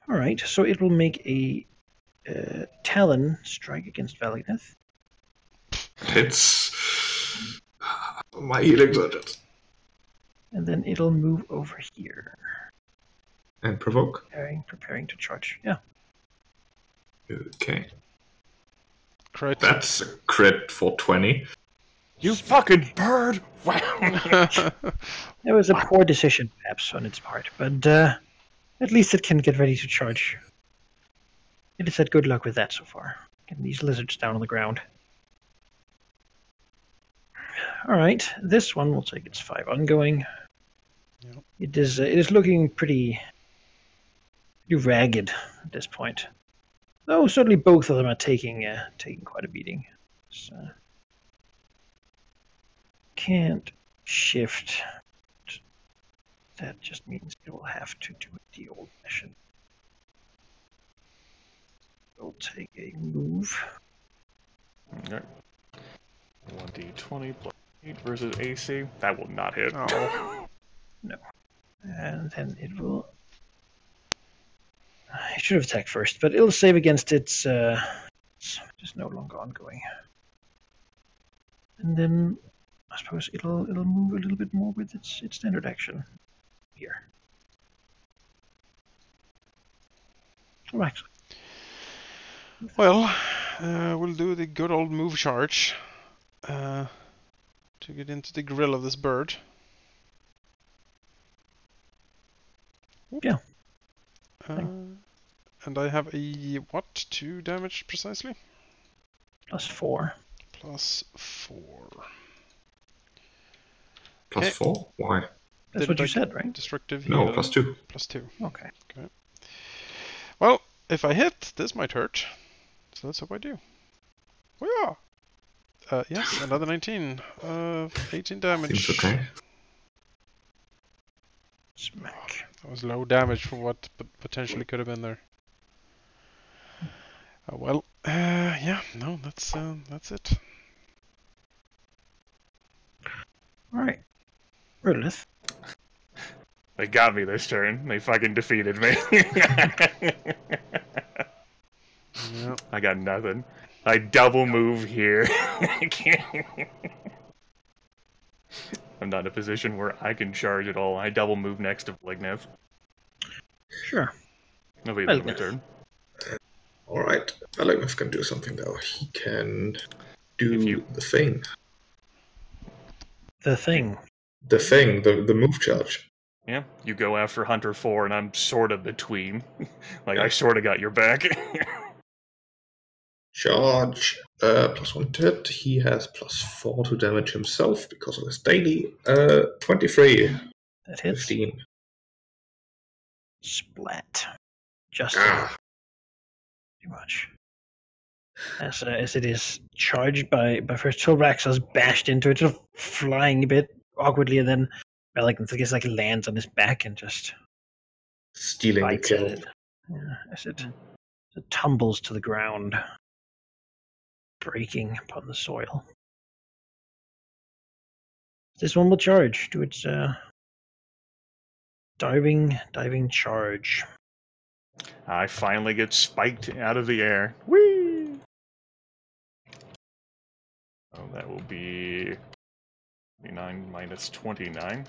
Alright, so it will make a Talon strike against Valineth. It's my healing surges. And then it'll move over here. And provoke. Preparing to charge. Yeah. Okay. Crit. That's a crit for 20. You fucking bird! Wow. That was a poor decision, perhaps, on its part, but at least it can get ready to charge. It has had good luck with that so far. Getting these lizards down on the ground. Alright, this one will take its 5 ongoing. Yep. It is looking pretty ragged at this point. Though certainly both of them are taking quite a beating. So, can't shift. That just means it will have to do it the old-fashioned. It'll take a move. Okay. 1d20 plus 8 versus AC. That will not hit. Oh. No. And then it will... It should have attacked first, but it'll save against its... It's just no longer ongoing. And then I suppose it'll move a little bit more with its standard action. Here. Right. Well, we'll do the good old move charge to get into the grill of this bird. Whoop. Yeah. And I have a what? 2 damage precisely? +4. +4. Plus Okay. 4? Why? That's what you said, right? Destructive heal. No, +2. +2. Okay. Well, if I hit, this might hurt. So let's hope I do. Oh, yeah. Yes, another 19. 18 damage. Seems okay. Smack. That was low damage for what potentially could have been there. Well, yeah, no, that's it. Alright. Rudolith. They got me this turn. They fucking defeated me. Yeah. I got nothing. I double move here. I'm not in a position where I can charge at all. I double move next to Vlignith. Sure. That'll be the end of my turn. Alright, Valignif can do something though. He can do the thing. The thing. The thing, the move charge. Yeah, you go after Hunter 4, and I'm sort of between. Like, I sort of got your back. Charge, +1 to hit. He has +4 to damage himself because of his daily. 23. That hits. 15. Splat. Just Ah, too much. As it is charged by first Tilraxos bashed into it, sort of flying a bit awkwardly, and then I guess like lands on his back and just stealing the bites at kill. it. Yeah, as it tumbles to the ground, breaking upon the soil. This one will charge. Do its diving charge. I finally get spiked out of the air. Whee! Oh, that will be 29 minus 29.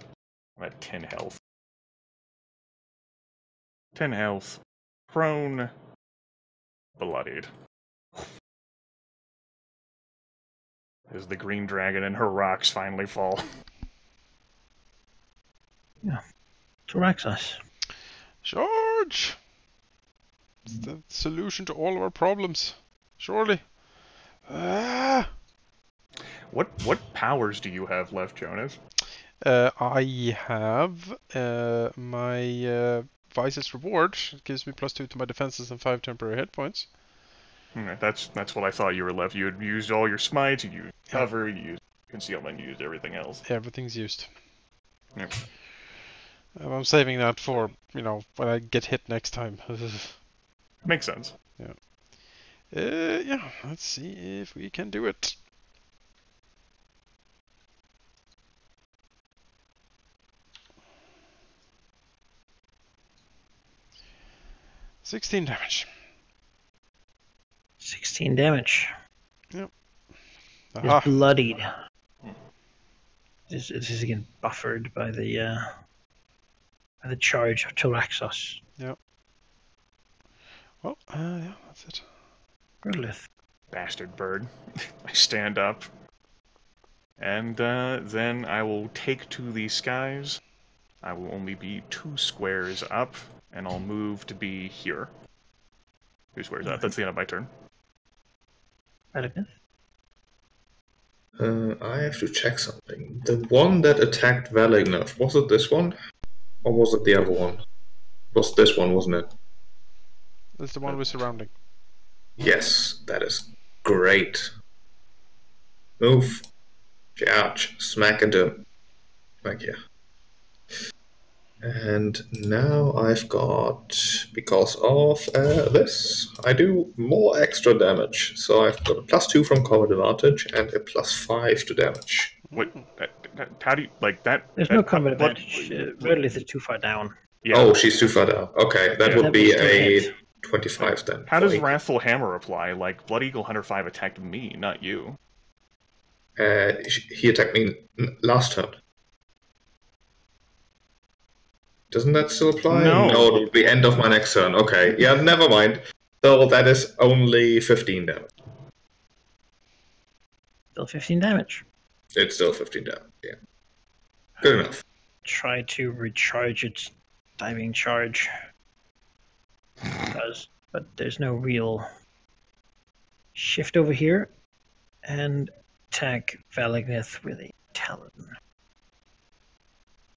I'm at 10 health. 10 health. Prone. Bloodied. As the green dragon and her rocks finally fall. Tilraxos. Charge! It's the solution to all of our problems. Surely. Ah! What powers do you have left, Jonas? I have my Vice's Reward. It gives me +2 to my defenses and 5 temporary hit points. Okay, that's what I thought you were left. You had used all your smites, you used cover, you used concealment, you used everything else. Everything's used. Yep. I'm saving that for, when I get hit next time. Makes sense. Yeah, let's see if we can do it. $16 damage. 16 damage. Yep. It's bloodied. This is again buffered by the charge of Tilraxos. Yep. Well, yeah, that's it. Rudolith. Bastard bird. I stand up. And then I will take to the skies. I will only be 2 squares up, and I'll move to be here. 2 squares up. That's the end of my turn. Valignith. I have to check something. The one that attacked Valignif, was it this one? Or was it the other one? It was this one, wasn't it? That's the one we're surrounding. Yes, that is great. Move. Charge. Smack into him. Thank you. And now I've got, because of this, I do more extra damage. So I've got a +2 from combat advantage and a +5 to damage. What? How do you like that? There's no combat advantage. Rudolith is too far down. Yeah. Oh, she's too far down. Okay, that would be a 25 then. How does Wrathful Hammer apply? Like, Blood Eagle Hunter 5 attacked me, not you. He attacked me last turn. Doesn't that still apply? No. No, it'll be end of my next turn. Okay, yeah, never mind. So that is only 15 damage. Still 15 damage. It's still 15 damage, yeah. Good enough. Try to recharge its diving charge. It does, but there's no real shift over here. And attack Valagnith with a talon.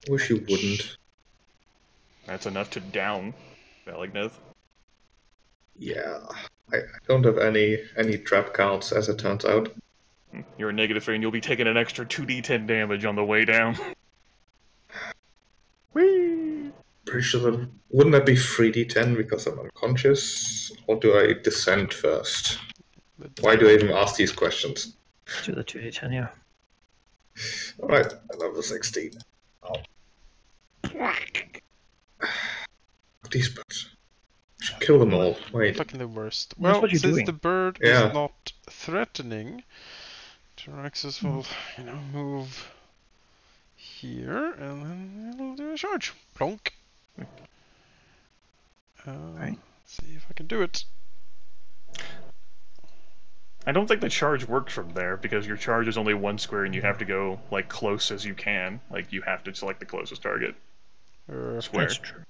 Wish you wouldn't. That's enough to down Valagnith. Yeah, I don't have any trap cards, as it turns out. You're a -3 and you'll be taking an extra 2d10 damage on the way down. Whee! Pretty sure that wouldn't that be 3d10 because I'm unconscious? Or do I descend first? Why do I even ask these questions? Do the 2d10, yeah. Alright, another 16. Oh. These birds. Should kill them all. Wait. Fucking the worst. That's Well, what you're since doing. the bird Yeah. is not threatening, Tyraxis will, move here and then it'll do a charge. Plonk. Right. See if I can do it. I don't think the charge works from there, because your charge is only 1 square and you have to go, like, close as you can. Like, you have to select the closest target square. That's true.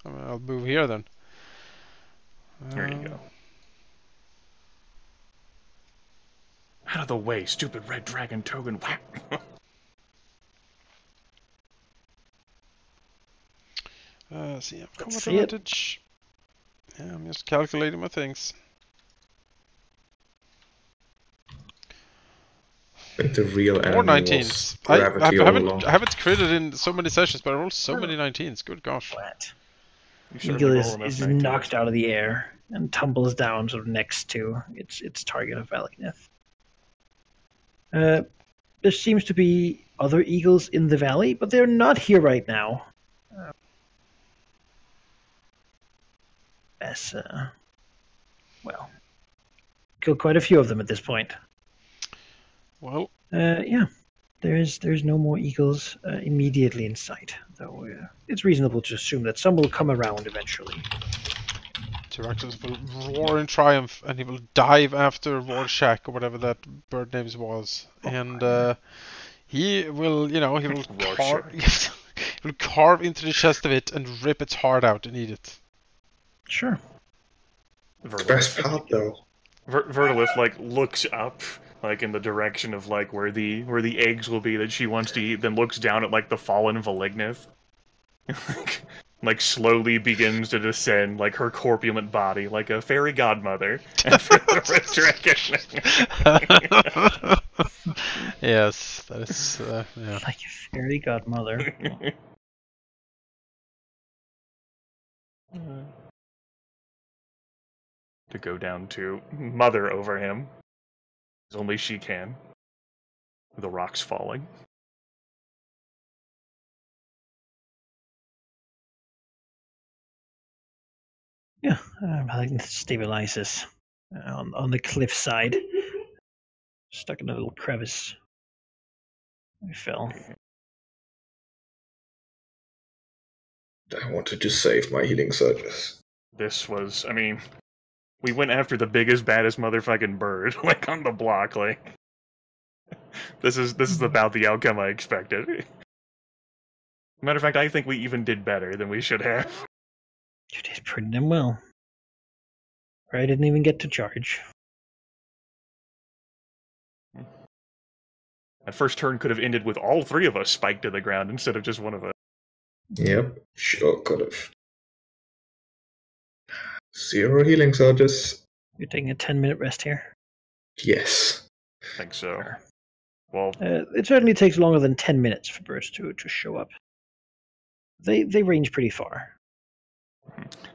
I'll move here then. There you go. Out of the way, stupid red dragon token. Whack! See, Let's combat see it. advantage. Yeah, I'm just calculating my things. I think the real More enemy 19s. was I gravity all along. haven't critted in so many sessions, but I rolled so many 19s. Good gosh. Flat. You certainly Eagle roll enough is 19s. knocked out of the air and tumbles down sort of next to its target of Valagnith. There seems to be other eagles in the valley, but they're not here right now. Well, killed quite a few of them at this point. Well, Yeah, there's no more eagles immediately in sight, though it's reasonable to assume that some will come around eventually. Tyraxis will roar in triumph, and he will dive after Rorschach or whatever that bird name was, and he will, he will Rorschach. he will carve into the chest of it and rip its heart out and eat it. Sure. The best part, though. Vertilith, like, looks up, like, in the direction of, like, where the eggs will be that she wants to eat, then looks down at, like, the fallen Valagnith. Like, slowly begins to descend, like, her corpulent body, like a fairy godmother. After the resurrection. Yes, that is, yeah. Like a fairy godmother. To go down to mother over him, as only she can. The rocks falling. Yeah, Valagnith stabilizes on the cliffside. Stuck in a little crevice. We fell. I wanted to save my healing surges. This was, I mean, we went after the biggest, baddest motherfucking bird, like, on the block, like. This is about the outcome I expected. Matter of fact, I think we even did better than we should have. You did pretty damn well. I didn't even get to charge. That first turn could have ended with all 3 of us spiked to the ground instead of just one of us. Yep, sure could have. 0 healing surges. You're taking a 10-minute rest here. Yes. I think so. Well, It certainly takes longer than 10 minutes for birds to show up. They range pretty far.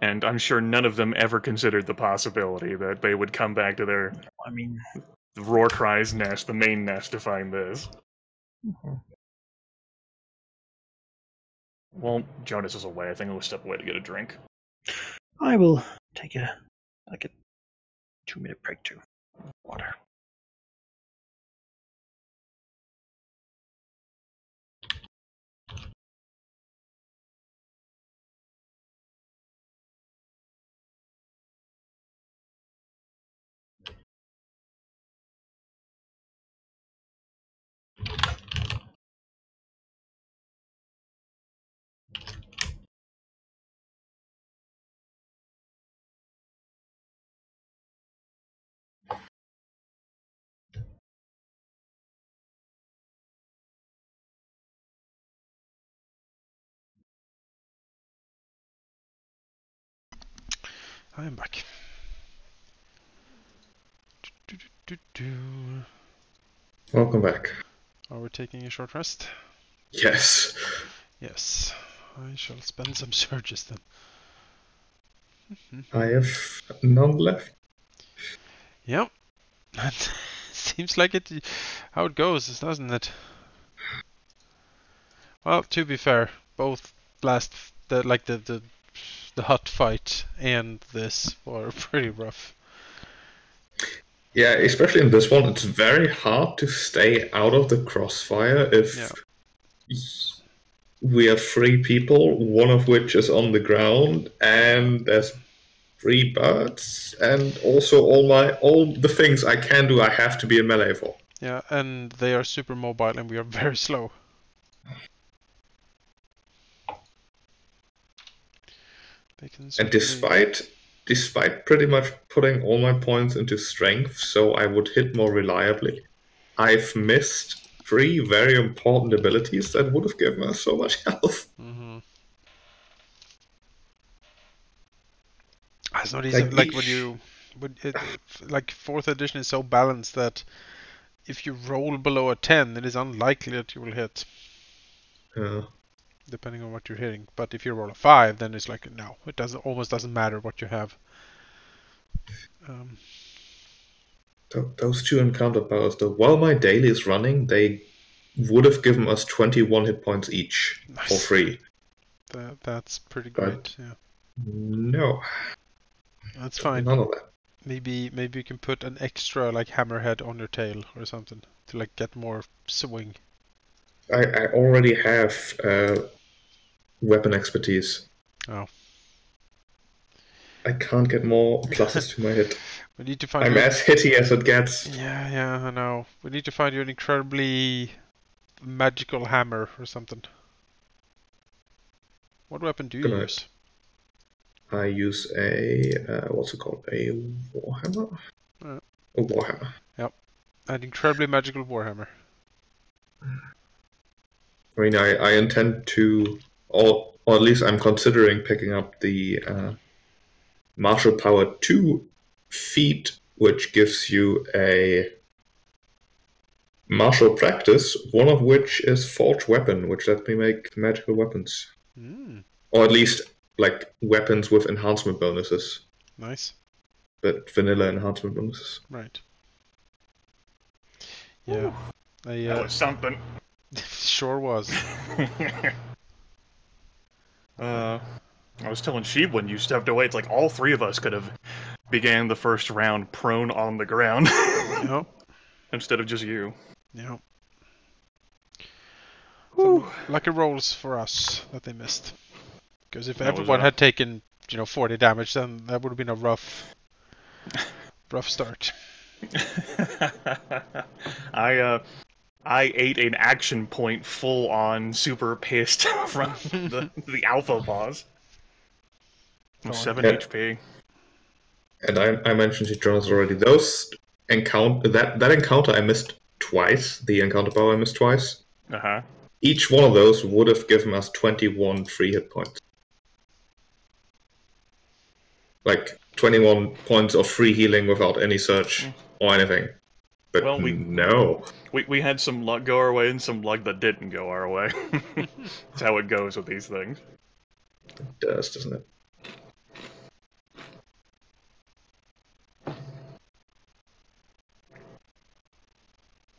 and I'm sure none of them ever considered the possibility that they would come back to their I mean, Roarcry's nest, the main nest, to find this. Well, Jonas is away. I think I'll step away to get a drink. I will take a 2-minute break to water. I am back. Do. Welcome back. Are we taking a short rest? Yes. Yes. I shall spend some surges then. I have none left. Yep. Seems like it. How it goes, doesn't it? Well, to be fair, both the hut fight and this were pretty rough. Yeah, especially in this one, it's very hard to stay out of the crossfire if we have 3 people, one of which is on the ground, and there's 3 birds, and also all the things I can do, I have to be in melee for. Yeah, and they are super mobile, and we are very slow. They can And despite pretty much putting all my points into strength, so I would hit more reliably, I've missed 3 very important abilities that would have given us so much health. Mm-hmm. It's not easy. Like like 4th edition is so balanced that if you roll below a 10, it is unlikely that you will hit. Depending on what you're hitting. But if you roll a 5, then it's like no, it almost doesn't matter what you have. Those 2 encounter powers, though, while my daily is running, they would have given us 21 hit points each for free. That's pretty great. Yeah. No. That's fine. None of that. Maybe you can put an extra like hammerhead on your tail or something to like get more swing. I already have weapon expertise. Oh. I can't get more pluses to my hit. We need to find. I'm as hitty as it gets. Yeah, I know. We need to find you an incredibly magical hammer or something. What weapon do you use? I use a what's it called? A warhammer. A warhammer. Yep, an incredibly magical warhammer. I mean, I intend to, or at least I'm considering picking up the martial power 2 feat, which gives you a martial practice, one of which is forge weapon, which lets me make magical weapons. Or at least like weapons with enhancement bonuses. Nice. But vanilla enhancement bonuses. Right. Yeah. That was something. Sure was. I was telling Sheeb when you stepped away, it's like all 3 of us could have began the first round prone on the ground. Yep. Instead of just you. Yep. So, lucky rolls for us that they missed. Because if everyone had taken, 40 damage, then that would have been a rough start. I ate an action point full on super pissed from the alpha boss. 7 HP. And I mentioned to Jonas already, those that encounter I missed twice, the encounter power I missed twice. Uh-huh. Each one of those would have given us 21 free hit points. Like 21 points of free healing without any surge or anything. But well, we had some luck go our way and some luck that didn't go our way. That's how it goes with these things. It does, doesn't it?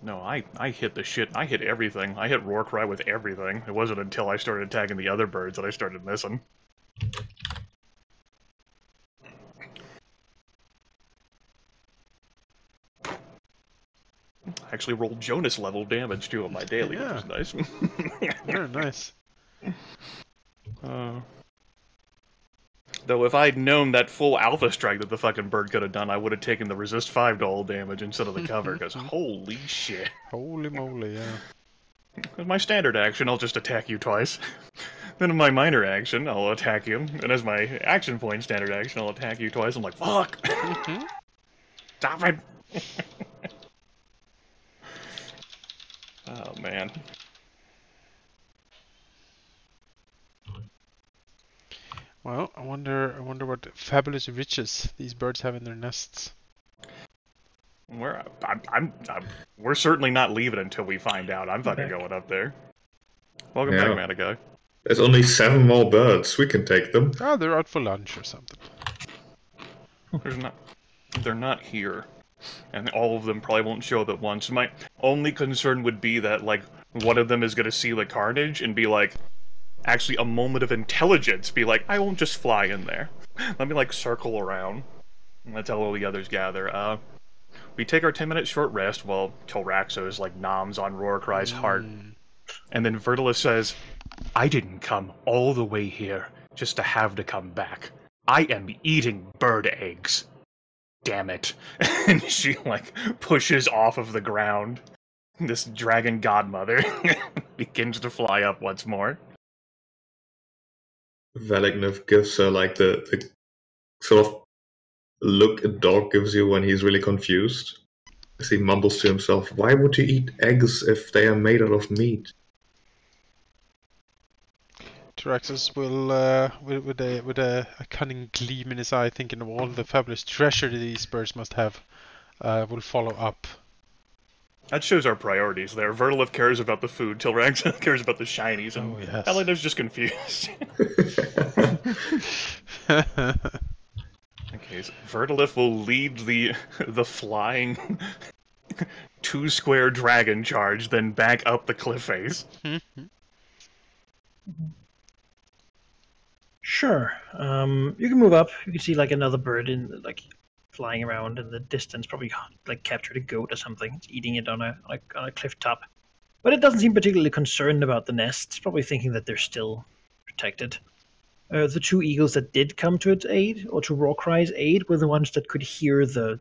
No, I hit the shit. I hit everything. I hit Roarcry with everything. It wasn't until I started attacking the other birds that I started missing. I actually rolled Jonas level damage too on my daily, which is nice. Very nice. Though if I'd known that full alpha strike that the fucking bird could have done, I would have taken the resist 5 to all damage instead of the cover, because holy shit. Holy moly, yeah. With my standard action, I'll just attack you twice. Then in my minor action, I'll attack you. And as my action point standard action, I'll attack you twice. I'm like, fuck! Stop it! Oh, man. Well, I wonder what fabulous riches these birds have in their nests. We're certainly not leaving until we find out. I'm fucking going up there. Welcome back, Matagai. There's only 7 more birds. We can take them. Oh, they're out for lunch or something. They're not here. And all of them probably won't show up at once. My only concern would be that, like, one of them is gonna see the carnage and be like, actually a moment of intelligence, be like, I won't just fly in there. Let me, like, circle around. And let's all the others gather. We take our 10-minute short rest while Tilraxos, like, noms on Rorcry's heart. And then Vertilus says, I didn't come all the way here just to have to come back. I am eating bird eggs. Damn it. And she, like, pushes off of the ground. This dragon godmother begins to fly up once more. Velignov gives her, like, the sort of look a dog gives you when he's really confused. As he mumbles to himself, why would you eat eggs if they are made out of meat? Tyraxus will, with a cunning gleam in his eye, thinking of all the fabulous treasure these birds must have, will follow up. That shows our priorities there. Vertilif cares about the food, Tilraxus cares about the shinies, and Eleanor's just confused. Okay, so Vertilif will lead the flying 2-square dragon charge, then back up the cliff face. Sure. You can move up. You can see like another bird in like flying around in the distance, probably like captured a goat or something. It's eating it on a cliff top. But it doesn't seem particularly concerned about the nest. It's probably thinking that they're still protected. The 2 eagles that did come to its aid, or to Rorcry's aid, were the ones that could hear the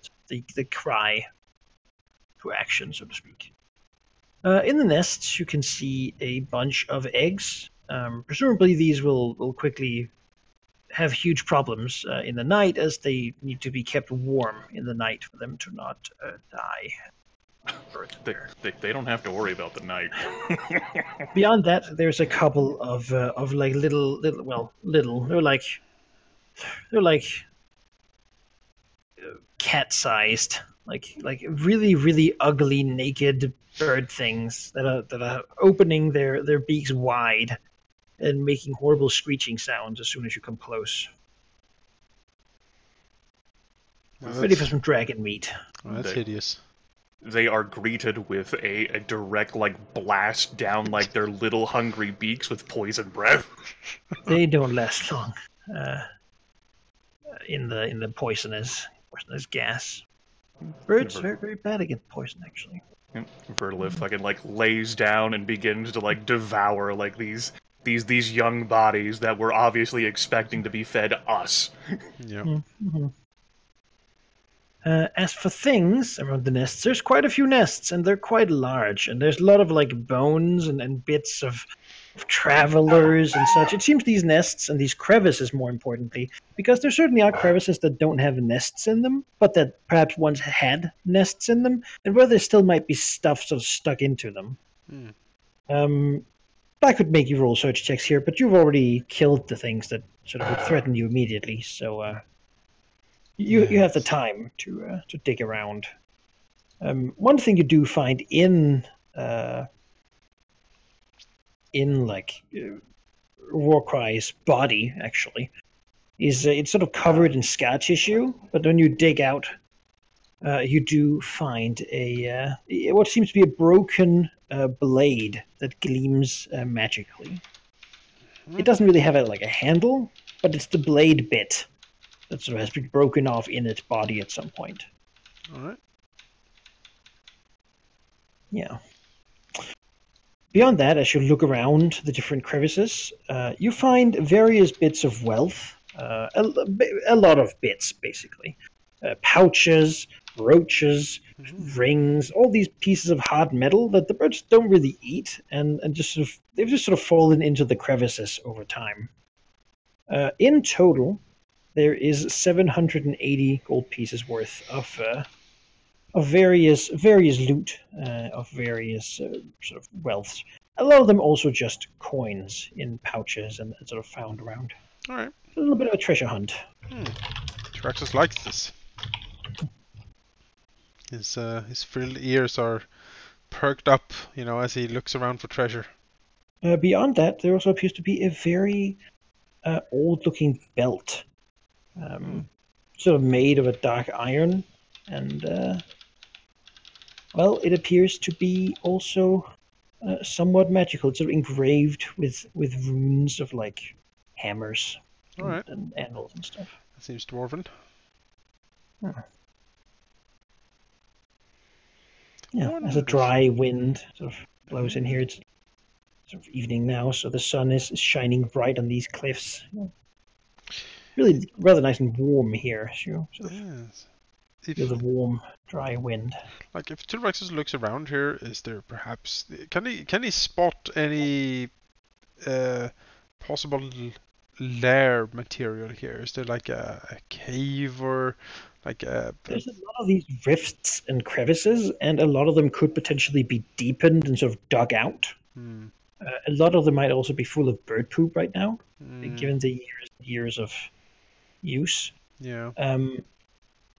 cry to action, so to speak. In the nests, you can see a bunch of eggs. Presumably these will quickly have huge problems in the night, as they need to be kept warm in the night for them to not die. They don't have to worry about the night. Beyond that, there's a couple of like little. They're like cat-sized, like really really ugly naked bird things that are opening their beaks wide and making horrible screeching sounds as soon as you come close. Ready for some dragon meat. Well, that's hideous. They are greeted with a direct, like, blast down, like, their little hungry beaks with poison breath. They don't last long in the poisonous gas. Birds very very bad against poison, actually. Vertilif fucking, like, lays down and begins to, like, devour, like, these young bodies that we're obviously expecting to be fed us. Yeah. Mm-hmm. As for things around the nests, there's quite a few nests, and they're quite large, and there's a lot of like bones and bits of travelers and such. It seems these nests and these crevices, more importantly, because there certainly are crevices that don't have nests in them, but that perhaps once had nests in them, and where there still might be stuff sort of stuck into them. I could make you roll search checks here, but you've already killed the things that sort of would threaten you immediately, so you have the time to dig around. One thing you do find in Rorcry's body, actually, is it's sort of covered in scar tissue, but when you dig out, you do find what seems to be a broken blade that gleams magically. It doesn't really have a handle, but it's the blade bit that sort of has been broken off in its body at some point. All right. Yeah. Beyond that, as you look around the different crevices, you find various bits of wealth. A lot of bits, basically. Pouches, brooches, rings, all these pieces of hard metal that the birds don't really eat, and they've just sort of fallen into the crevices over time. In total, there is 780 gold pieces worth of various loot, of various sort of wealths. A lot of them also just coins in pouches and sort of found around. All right. A little bit of a treasure hunt. Traxxas likes this. His frilled ears are perked up, as he looks around for treasure. Beyond that, there also appears to be a very old-looking belt, sort of made of a dark iron, and well, it appears to be also somewhat magical. It's sort of engraved with runes of like hammers All right. and anvils and stuff. That seems dwarven. Yeah, as a dry wind sort of blows in here, it's sort of evening now, so the sun is shining bright on these cliffs. Really rather nice and warm here. So sort of Yes. feel the warm, dry wind. Like if Tyraxus looks around here, is there perhaps can he spot any possible lair material here? Is there like a cave or like a? There's a lot of these rifts and crevices, and a lot of them could potentially be deepened and sort of dug out. A lot of them might also be full of bird poop right now, given the years of use. Yeah.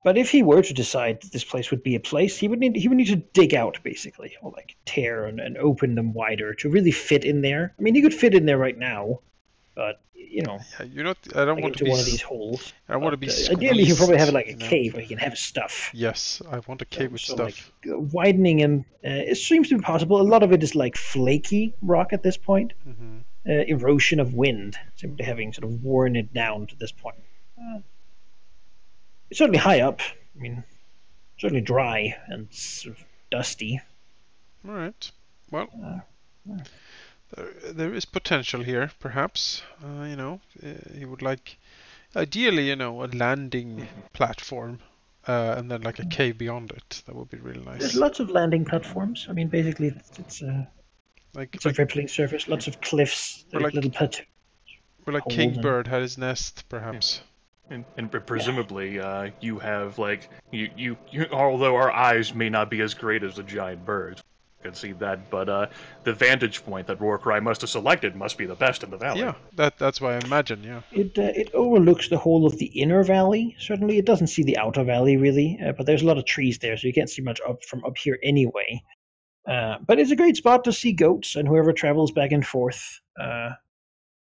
But if he were to decide that this place would be a place, he would need to dig out basically, or like tear and open them wider to really fit in there. I mean, he could fit in there right now, but Yeah, I don't want to be one of these holes. I don't want to be. Ideally, he probably have like a squeezed, cave where he can have his stuff. Yes, I want a cave with stuff. Like, widening him, it seems to be possible. A lot of it is like flaky rock at this point. Erosion of wind, simply having sort of worn it down to this point. It's certainly high up. I mean, certainly dry and sort of dusty. All right. Well, there is potential here, perhaps. He would like, ideally, a landing platform, and then like a cave beyond it. That would be really nice. There's lots of landing platforms. I mean, basically, it's a rippling surface. Lots of cliffs. Like little plateaus. Where like Kingbird had his nest, perhaps. And presumably, you have like you. Although our eyes may not be as great as the giant birds, can see that, but the vantage point that Warcry must have selected must be the best in the valley. Yeah, that's why I imagine. Yeah. It overlooks the whole of the inner valley. Certainly, it doesn't see the outer valley really, but there's a lot of trees there, so you can't see much from up here anyway. But it's a great spot to see goats and whoever travels back and forth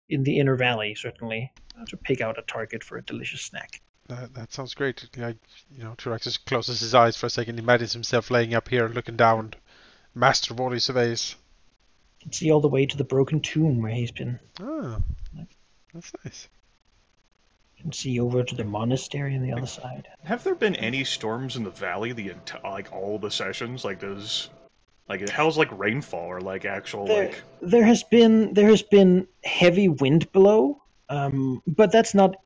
in the inner valley. Certainly, to pick out a target for a delicious snack. That sounds great. Like, Tyraxus closes his eyes for a second, imagines himself laying up here, looking down, master of all he surveys. You can see all the way to the broken tomb where he's been. Oh, that's nice. You can see over to the monastery on the other side. Have there been any storms in the valley like all the sessions? Like how's like rainfall or like actual There has been heavy wind blow. But that's not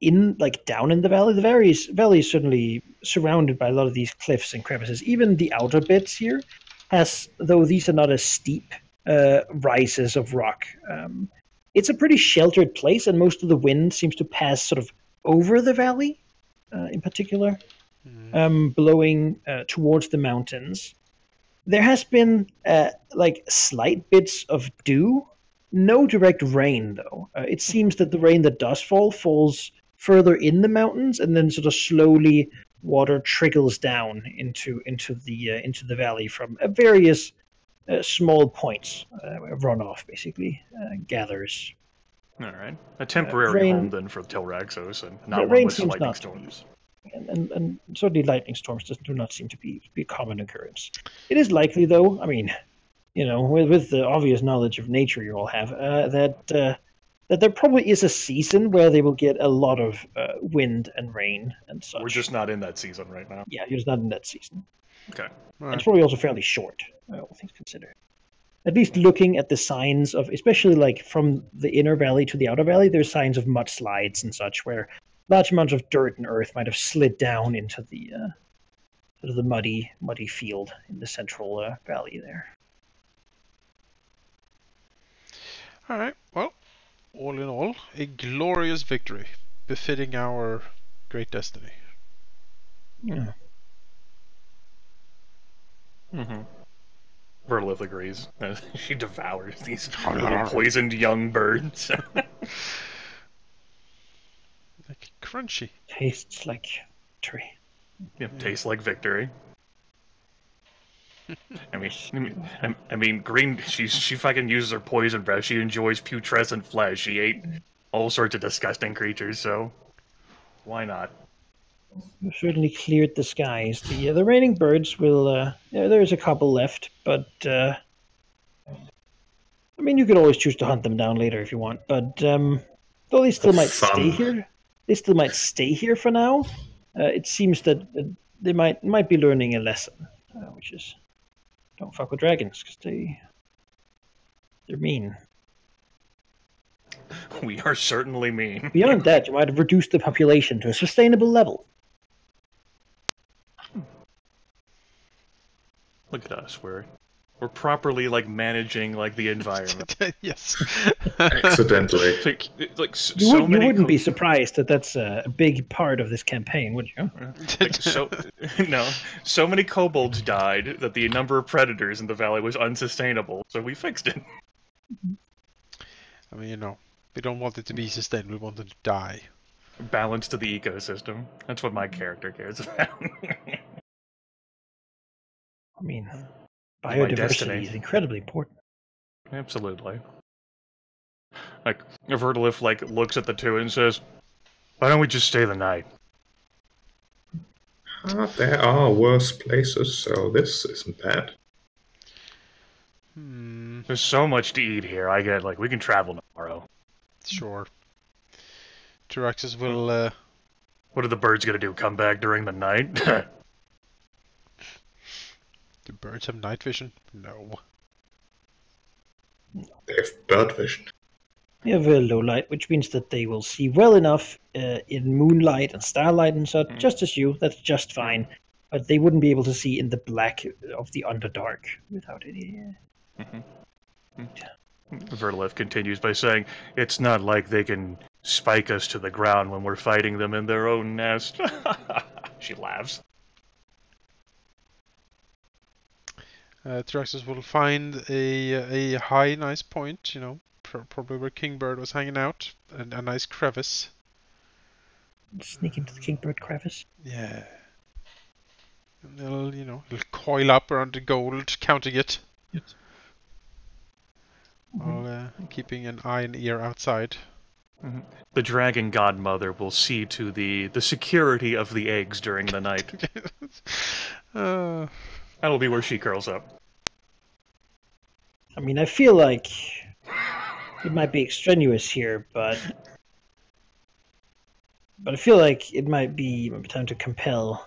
down in the valley. The valley is certainly surrounded by a lot of these cliffs and crevices. Even the outer bits here though these are not as steep rises of rock. It's a pretty sheltered place, and most of the wind seems to pass sort of over the valley, in particular, blowing towards the mountains. There has been slight bits of dew. No direct rain, though. It seems that the rain that does falls further in the mountains, and then sort of slowly water trickles down into the valley from various small points. Runoff basically gathers. All right, a temporary home then for Tyraxos, and not one with lightning storms. And certainly lightning storms do not seem to be a common occurrence. It is likely, though. I mean, with the obvious knowledge of nature you all have, that there probably is a season where they will get a lot of wind and rain and such. We're just not in that season right now. Yeah, you're just not in that season. Okay. Right. It's probably also fairly short, all things considered. At least looking at the signs of, especially like from the inner valley to the outer valley, there's signs of mudslides and such, where large amounts of dirt and earth might have slid down into the sort of the muddy field in the central valley there. All right. Well, all in all, a glorious victory, befitting our great destiny. Yeah. Mm-hmm. Verlith agrees. She devours these little poisoned young birds. Like crunchy. Tastes like victory. Yep, tastes like victory. I mean, Green. She fucking uses her poison breath. She enjoys putrescent flesh. She ate all sorts of disgusting creatures. So why not? We've certainly cleared the skies. The remaining birds will. There's a couple left, but I mean, you could always choose to hunt them down later if you want. But though they still might stay here, they still might stay here for now. It seems that they might be learning a lesson, which is don't fuck with dragons because they're mean. We are certainly mean. Beyond that, you might have reduced the population to a sustainable level. Look at us. We're properly like managing like the environment. Yes. Accidentally. You wouldn't be surprised that that's a big part of this campaign, would you? So many kobolds died that the number of predators in the valley was unsustainable, so we fixed it. I mean, we don't want it to be sustainable, we want them to die. Balance to the ecosystem. That's what my character cares about. I mean, biodiversity is incredibly important. Absolutely. Like, Vertilif, looks at the two and says, "Why don't we just stay the night?" There are worse places, so this isn't bad. There's so much to eat here. I get, we can travel tomorrow. Sure. Tyraxus will, What are the birds gonna do, come back during the night? Do birds have night vision? No. They have bird vision. They have very low light, which means that they will see well enough in moonlight and starlight and such, just as you. That's just fine. But they wouldn't be able to see in the black of the Underdark without any... Vertilif continues by saying, "It's not like they can spike us to the ground when we're fighting them in their own nest." She laughs. Tyraxus will find a high, nice point, probably where Kingbird was hanging out, and a nice crevice. Sneak into the Kingbird crevice. Yeah. And he'll coil up around the gold, counting it. Yes. While keeping an eye and ear outside. The dragon godmother will see to the security of the eggs during the night. That'll be where she curls up. I mean, I feel like it might be extraneous here, but I feel like it might be time to compel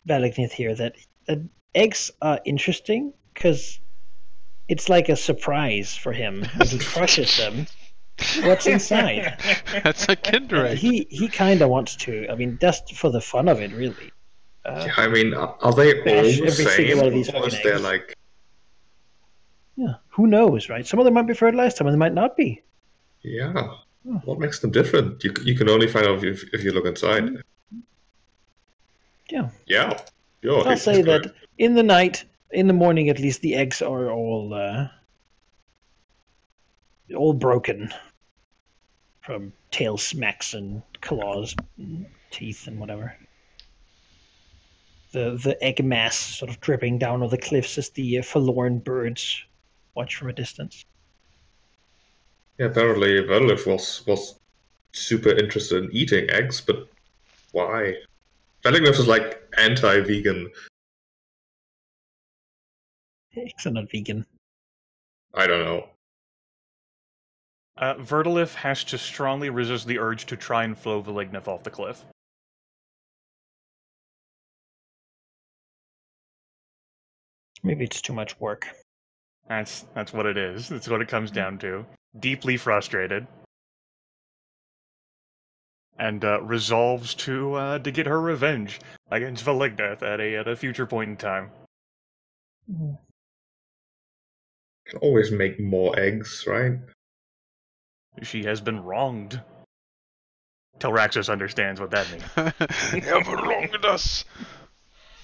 Valagnith here that eggs are interesting because it's like a surprise for him when he crushes them. What's inside? That's a Kinder egg. He kind of wants to. I mean, just for the fun of it, really. I mean, are they all the same? Or is there like... Yeah, who knows, right? Some of them might be fertilized, some of them might not be. Yeah. What makes them different? You can only find out if you look inside. Yeah. Yeah. Sure, I'll say that in the night, in the morning at least, the eggs are all broken from tail smacks and claws, and teeth, and whatever. The egg mass sort of dripping down on the cliffs as the forlorn birds watch from a distance. Yeah, apparently Vertilif was super interested in eating eggs, but why? Valagnith is like anti-vegan. Eggs are not vegan. I don't know. Vertilif has to strongly resist the urge to try and flow Valagnith off the cliff. Maybe it's too much work. That's what it is. That's what it comes down to. Deeply frustrated. And resolves to get her revenge against Valagnith at a future point in time. Can always make more eggs, right? She has been wronged. Telraxus understands what that means. They have wronged us.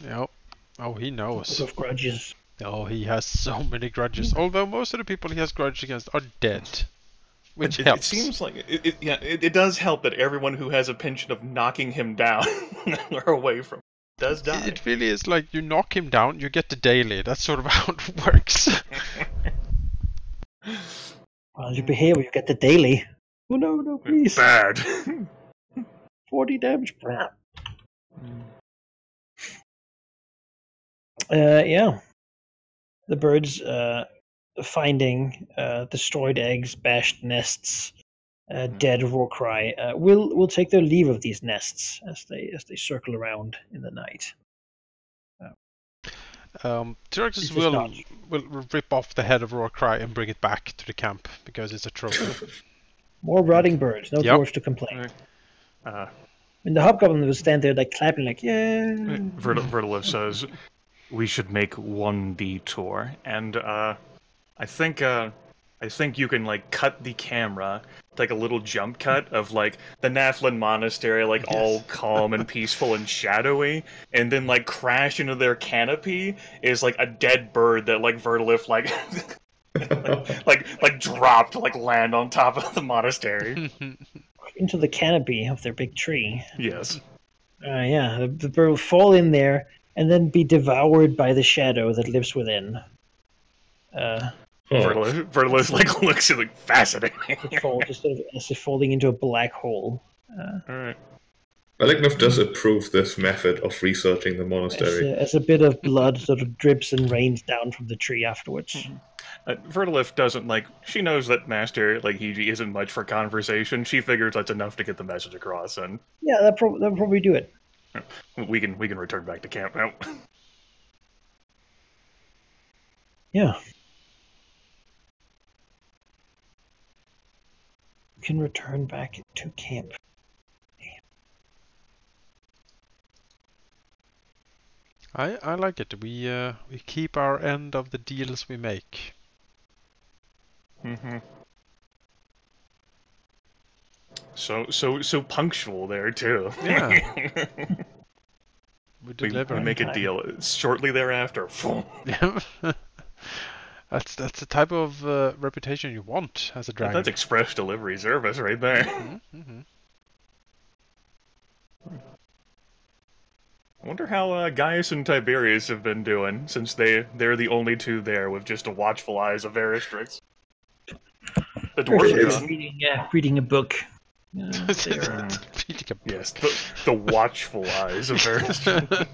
Yep. Oh, he knows. Of grudges. Oh, he has so many grudges. Although most of the people he has grudges against are dead. which It helps. seems like it does help that everyone who has a penchant of knocking him down or away from him does die. It really is like you knock him down, you get the daily. That's sort of how it works. Well, you behave, you get the daily. Oh no, please. Bad. 40 damage. Yeah. The birds finding destroyed eggs, bashed nests, dead Rorcry will take their leave of these nests as they circle around in the night. Tyraxes It is not. will rip off the head of Rorcry and bring it back to the camp because it's a trophy. More rotting birds, no Yep. dwarves to complain. Uh, And the hobgoblin would stand there like clapping, like yeah. Vertiliv says we should make one detour, and I think you can like cut the camera, like a little jump cut of like the Naflin monastery, like all calm and peaceful and shadowy, and then like crash into their canopy is like a dead bird that like Vertiliv like dropped, like land on top of the monastery. Into the canopy of their big tree. Yes. Yeah, the bird will fall in there and then be devoured by the shadow that lives within. Vertiliv like looks at like fascinating. It falls just sort of as if falling into a black hole. Alright. Malignov does approve this method of researching the monastery. As a bit of blood sort of drips and rains down from the tree afterwards. Vertiliv doesn't like. She knows that Master like he isn't much for conversation. She figures that's enough to get the message across, and Yeah, that'll probably do it. we can return back to camp now. Yeah. We can return back to camp. I like it. We keep our end of the deals we make. Mm-hmm. So punctual there too. Yeah. We we deliver. make a deal shortly thereafter. Yeah. That's the type of reputation you want as a dragon. That's express delivery service right there. Mm-hmm. I wonder how Gaius and Tiberius have been doing, since they're the only two there with just the watchful eyes of Veristrix. The dwarf It's- gun. Reading a book. Yes, the watchful eyes of Veristrix.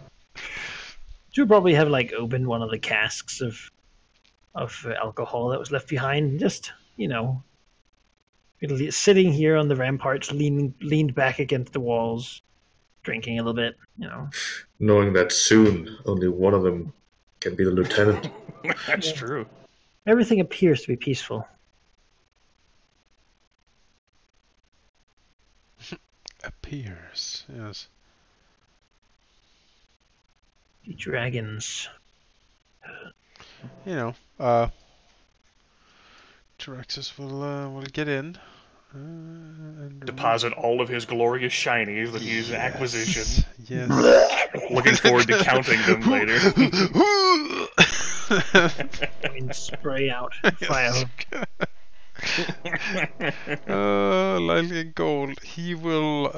You probably have like opened one of the casks of alcohol that was left behind. Just sitting here on the ramparts, leaned back against the walls, drinking a little bit. Knowing that soon only one of them can be the lieutenant. That's true. Everything appears to be peaceful. Appears, yes. The dragons. Tyraxes will get in. And Deposit all of his glorious shinies that he's acquisitioned. Yes. Looking forward to counting them later. I mean, spray out fire. Lilian Gold. He will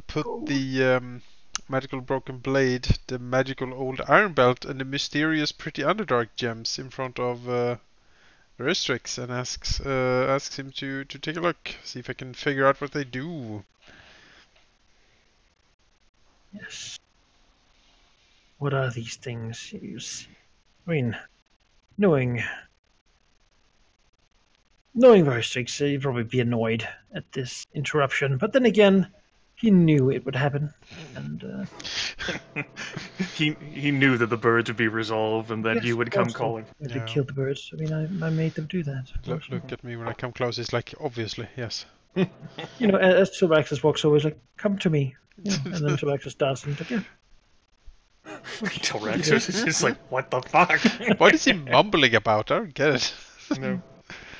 put the magical broken blade, the magical old iron belt, and the mysterious pretty underdark gems in front of Veristrix and asks him to take a look, see if I can figure out what they do. Yes. What are these things? I mean, knowing Veristrix, he'd probably be annoyed at this interruption. But then again, he knew it would happen, and he knew that the birds would be resolved and that yes, you would come also, calling. They Yeah. killed the birds. I mean, I made them do that. Look at me when I come close. It's like, obviously, yes. As Tabaxis walks over, he's like, "Come to me," and then Tabaxis does, and he's like, "Yeah." T-Rex is just like, what the fuck? What is he mumbling about? I don't get it. No.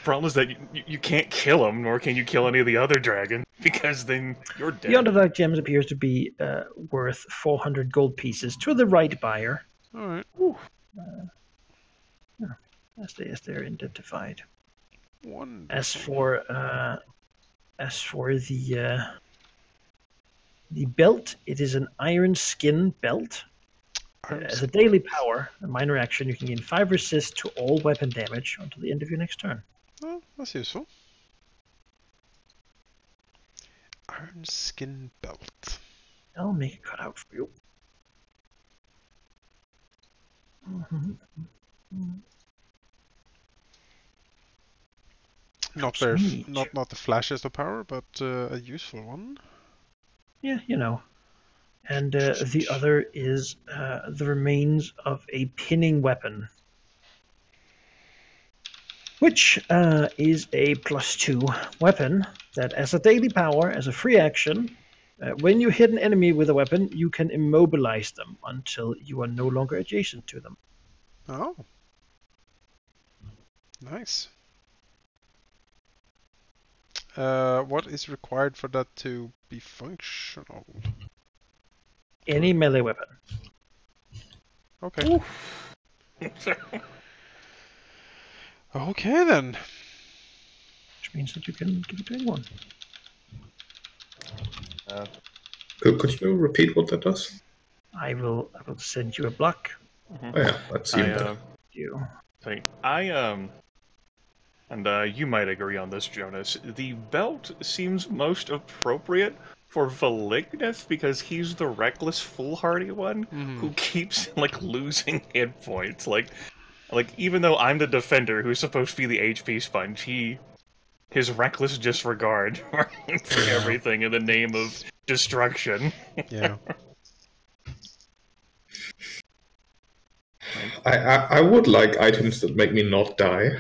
Problem is that you can't kill him, nor can you kill any of the other dragons, because then you're dead. The Underdark Gems appears to be worth 400 gold pieces to the right buyer, Alright. as they're identified. Wonderful. As for the belt, it is an iron skin belt. As a daily power, a minor action, you can gain 5 resist to all weapon damage until the end of your next turn. Oh, that's useful. Iron skin belt. I'll make it cut out for you. Not very, not the flashiest of power, but a useful one. Yeah, you know. And the other is the remains of a pinning weapon, which is a +2 weapon that, as a daily power, as a free action, when you hit an enemy with a weapon, you can immobilize them until you are no longer adjacent to them. Oh. Nice. What is required for that to be functional? Any melee weapon. Okay. Okay then. Which means that you can keep doing one. Could you repeat what that does? I will send you a block. Oh yeah, let's see that. You. And you might agree on this, Jonas. The belt seems most appropriate for Valignus because he's the reckless, foolhardy one who keeps losing hit points. Like even though I'm the defender who's supposed to be the HP sponge, his reckless disregard for everything in the name of destruction. Yeah. I would like items that make me not die.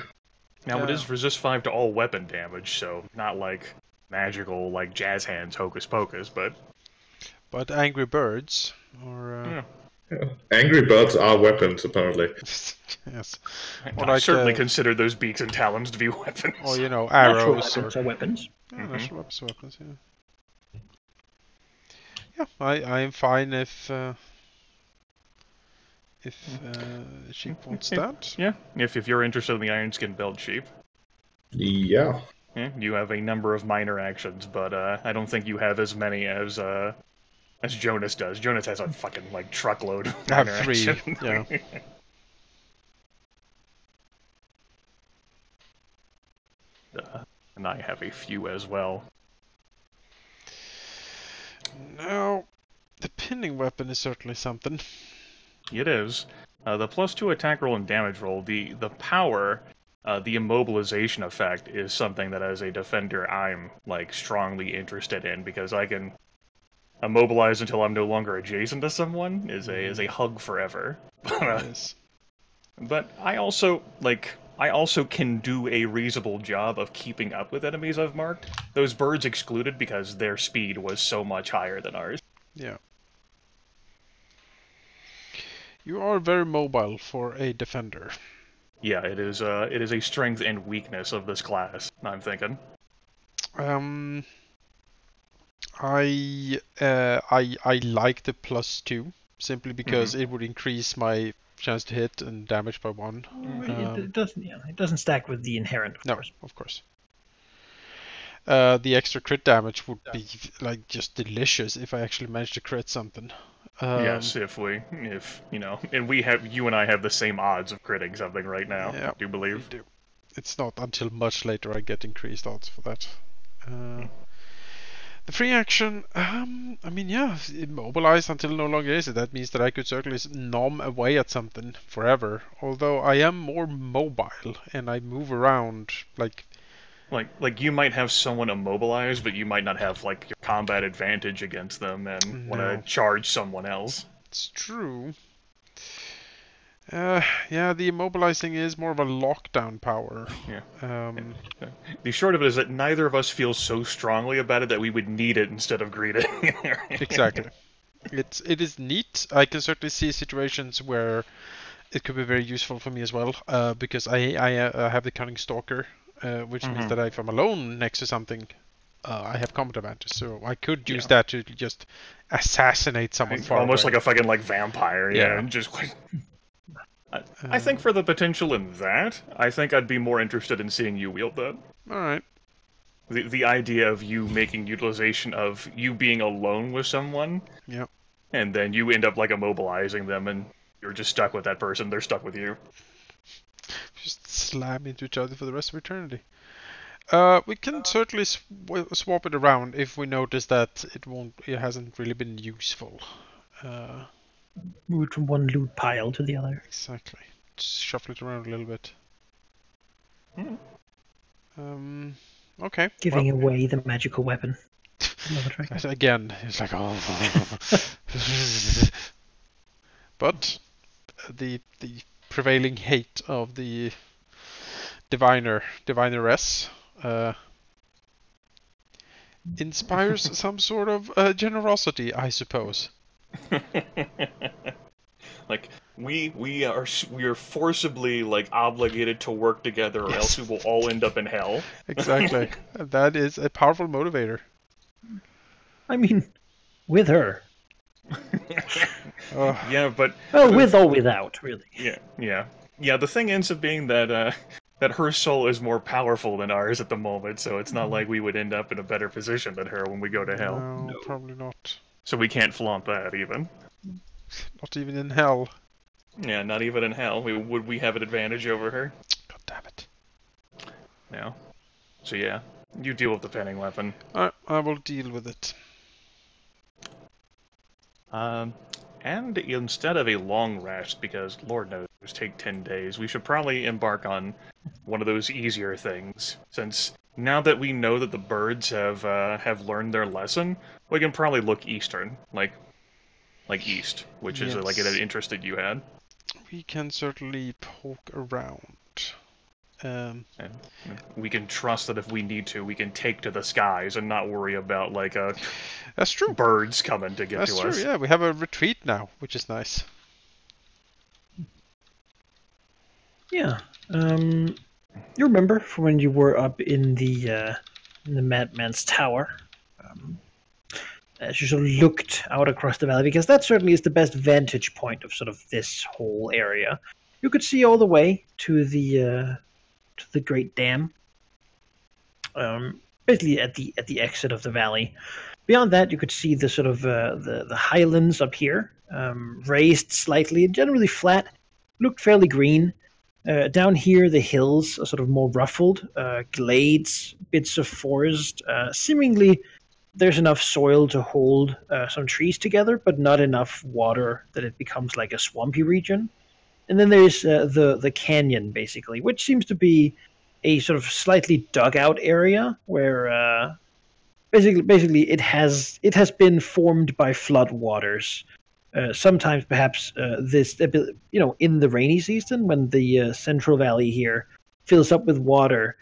Now it is resist 5 to all weapon damage, so not like magical like jazz hands hocus pocus, but Angry Birds or Yeah. Angry birds are weapons, apparently. yes. Or I certainly consider those beaks and talons to be weapons. Or arrows. Natural weapons are weapons. Yeah, natural weapons are weapons. Yeah. Yeah, I am fine if Sheep wants that. Yeah, if you're interested in the Iron Skin belt, Sheep. Yeah. You have a number of minor actions, but I don't think you have as many as Jonas does. Jonas has a fucking truckload of minor I have 3. actions. Yeah. And I have a few as well. Now, the pinning weapon is certainly something. It is. The +2 attack roll and damage roll, the power, the immobilization effect is something that as a defender I'm strongly interested in because I can immobilize until I'm no longer adjacent to someone is a hug forever. Yes. But I also can do a reasonable job of keeping up with enemies I've marked. Those birds excluded because their speed was so much higher than ours. Yeah. You are very mobile for a defender. Yeah, it is a strength and weakness of this class, I'm thinking. I like the +2 simply because it would increase my chance to hit and damage by 1. It doesn't. Yeah, it doesn't stack with the inherent. Of course. The extra crit damage would be just delicious if I actually managed to crit something. Yes, if and you and I have the same odds of critting something right now. Yeah, I do believe. We do. It's not until much later I get increased odds for that. The free action, immobilize until no longer is it. That means that I could certainly nom away at something forever. Although I am more mobile and I move around like you might have someone immobilized, but you might not have your combat advantage against them and want to charge someone else. It's true. Yeah, the immobilizing is more of a lockdown power. Yeah. The short of it is that neither of us feel so strongly about it that we would need it instead of greed it. Exactly. It is neat. I can certainly see situations where it could be very useful for me as well, because I have the Cunning Stalker, which means that if I'm alone next to something, I have combat advantage. So I could use that to just assassinate someone far almost away. like a fucking vampire. Yeah. And just I think for the potential in that, I think I'd be more interested in seeing you wield that. Alright. The idea of you making utilization of you being alone with someone, Yep. and then you end up like immobilizing them, and you're just stuck with that person. They're stuck with you. Just slam into each other for the rest of eternity. We can certainly swap it around if we notice that it hasn't really been useful. Move it from one loot pile to the other. Exactly. Just shuffle it around a little bit. Okay. Giving away the magical weapon. Another trick. Again, it's like, oh. But the prevailing hate of the divineress inspires some sort of generosity, I suppose. Like we are forcibly like obligated to work together, or else we will all end up in hell. Exactly. That is a powerful motivator. I mean, with her. Yeah, but Well, with or without, really. yeah. The thing ends up being that that her soul is more powerful than ours at the moment, so it's not like we would end up in a better position than her when we go to hell. No, probably not. So we can't flaunt that even. Not even in hell. Yeah, not even in hell. Would we have an advantage over her? God damn it. No. So yeah, you deal with the penning weapon. I will deal with it. And instead of a long rest, because Lord knows it take 10 days, we should probably embark on one of those easier things. Since now that we know that the birds have learned their lesson, we can probably look eastern, like east, which is like an interest that you had. We can certainly poke around. And we can trust that if we need to, we can take to the skies and not worry about like That's true. birds coming to get That's to true. us. Yeah, we have a retreat now, which is nice. Yeah. You remember from when you were up in the Madman's Tower, as you sort of looked out across the valley, because that certainly is the best vantage point of sort of this whole area. You could see all the way to the Great Dam. Basically at the exit of the valley. Beyond that, you could see the sort of the highlands up here, raised slightly, generally flat, looked fairly green. Down here, the hills are sort of more ruffled, glades, bits of forest. Seemingly, there's enough soil to hold some trees together, but not enough water that it becomes like a swampy region. And then there's the canyon, basically, which seems to be a sort of slightly dug out area where basically it has been formed by flood waters. Sometimes perhaps in the rainy season when the Central Valley here fills up with water,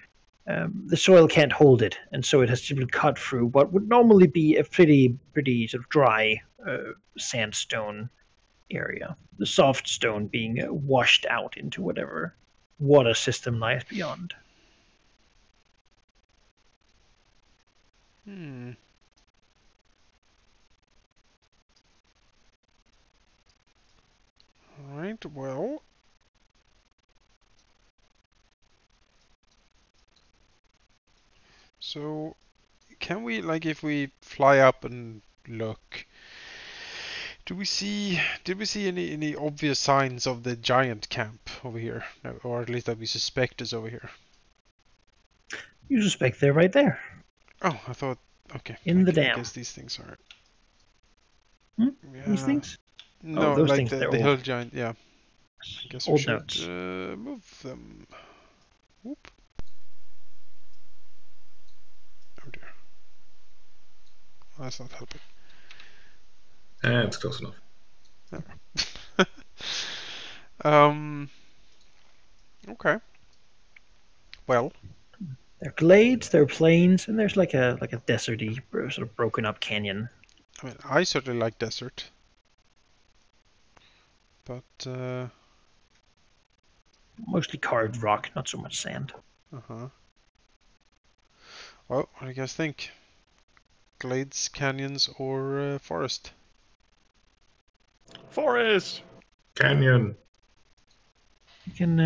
the soil can't hold it, and so it has to be cut through what would normally be a pretty sort of dry sandstone area. The soft stone being washed out into whatever water system lies beyond. Alright, well. So, can we, like, if we fly up and look, did we see any obvious signs of the giant camp over here? No, or at least that we suspect is over here? You suspect they're right there. Oh, I thought, okay. In the I dam. guess these things are... These things? No, those like things, the they're hill old. giant, yeah. I guess we Old should notes. move them. Whoop. Oh dear. That's not helping. It's close enough. Okay. Well, There are glades, there are plains, and there's like a deserty, sort of broken up canyon. I mean, I certainly like desert. But, Mostly carved rock, not so much sand. well, what do you guys think? Glades, canyons, or forest? Forest! Canyon. you can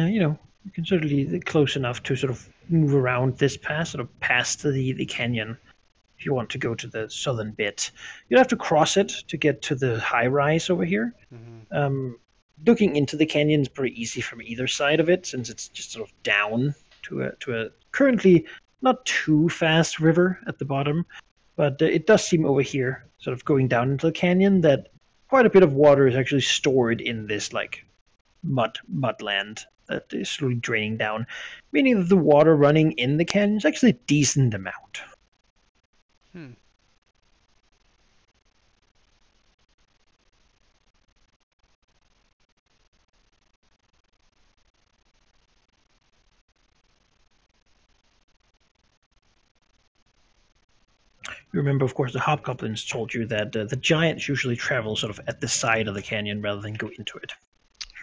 you can certainly close enough to sort of move around this pass, sort of past the canyon. If you want to go to the southern bit, you'd have to cross it to get to the high rise over here. Looking into the canyon is pretty easy from either side of it, since it's just sort of down to a currently not too fast river at the bottom, but it does seem over here, sort of going down into the canyon, that quite a bit of water is actually stored in this like mudland that is slowly draining down, meaning that the water running in the canyon is actually a decent amount. You remember, of course, the hobgoblins told you that the giants usually travel sort of at the side of the canyon rather than go into it.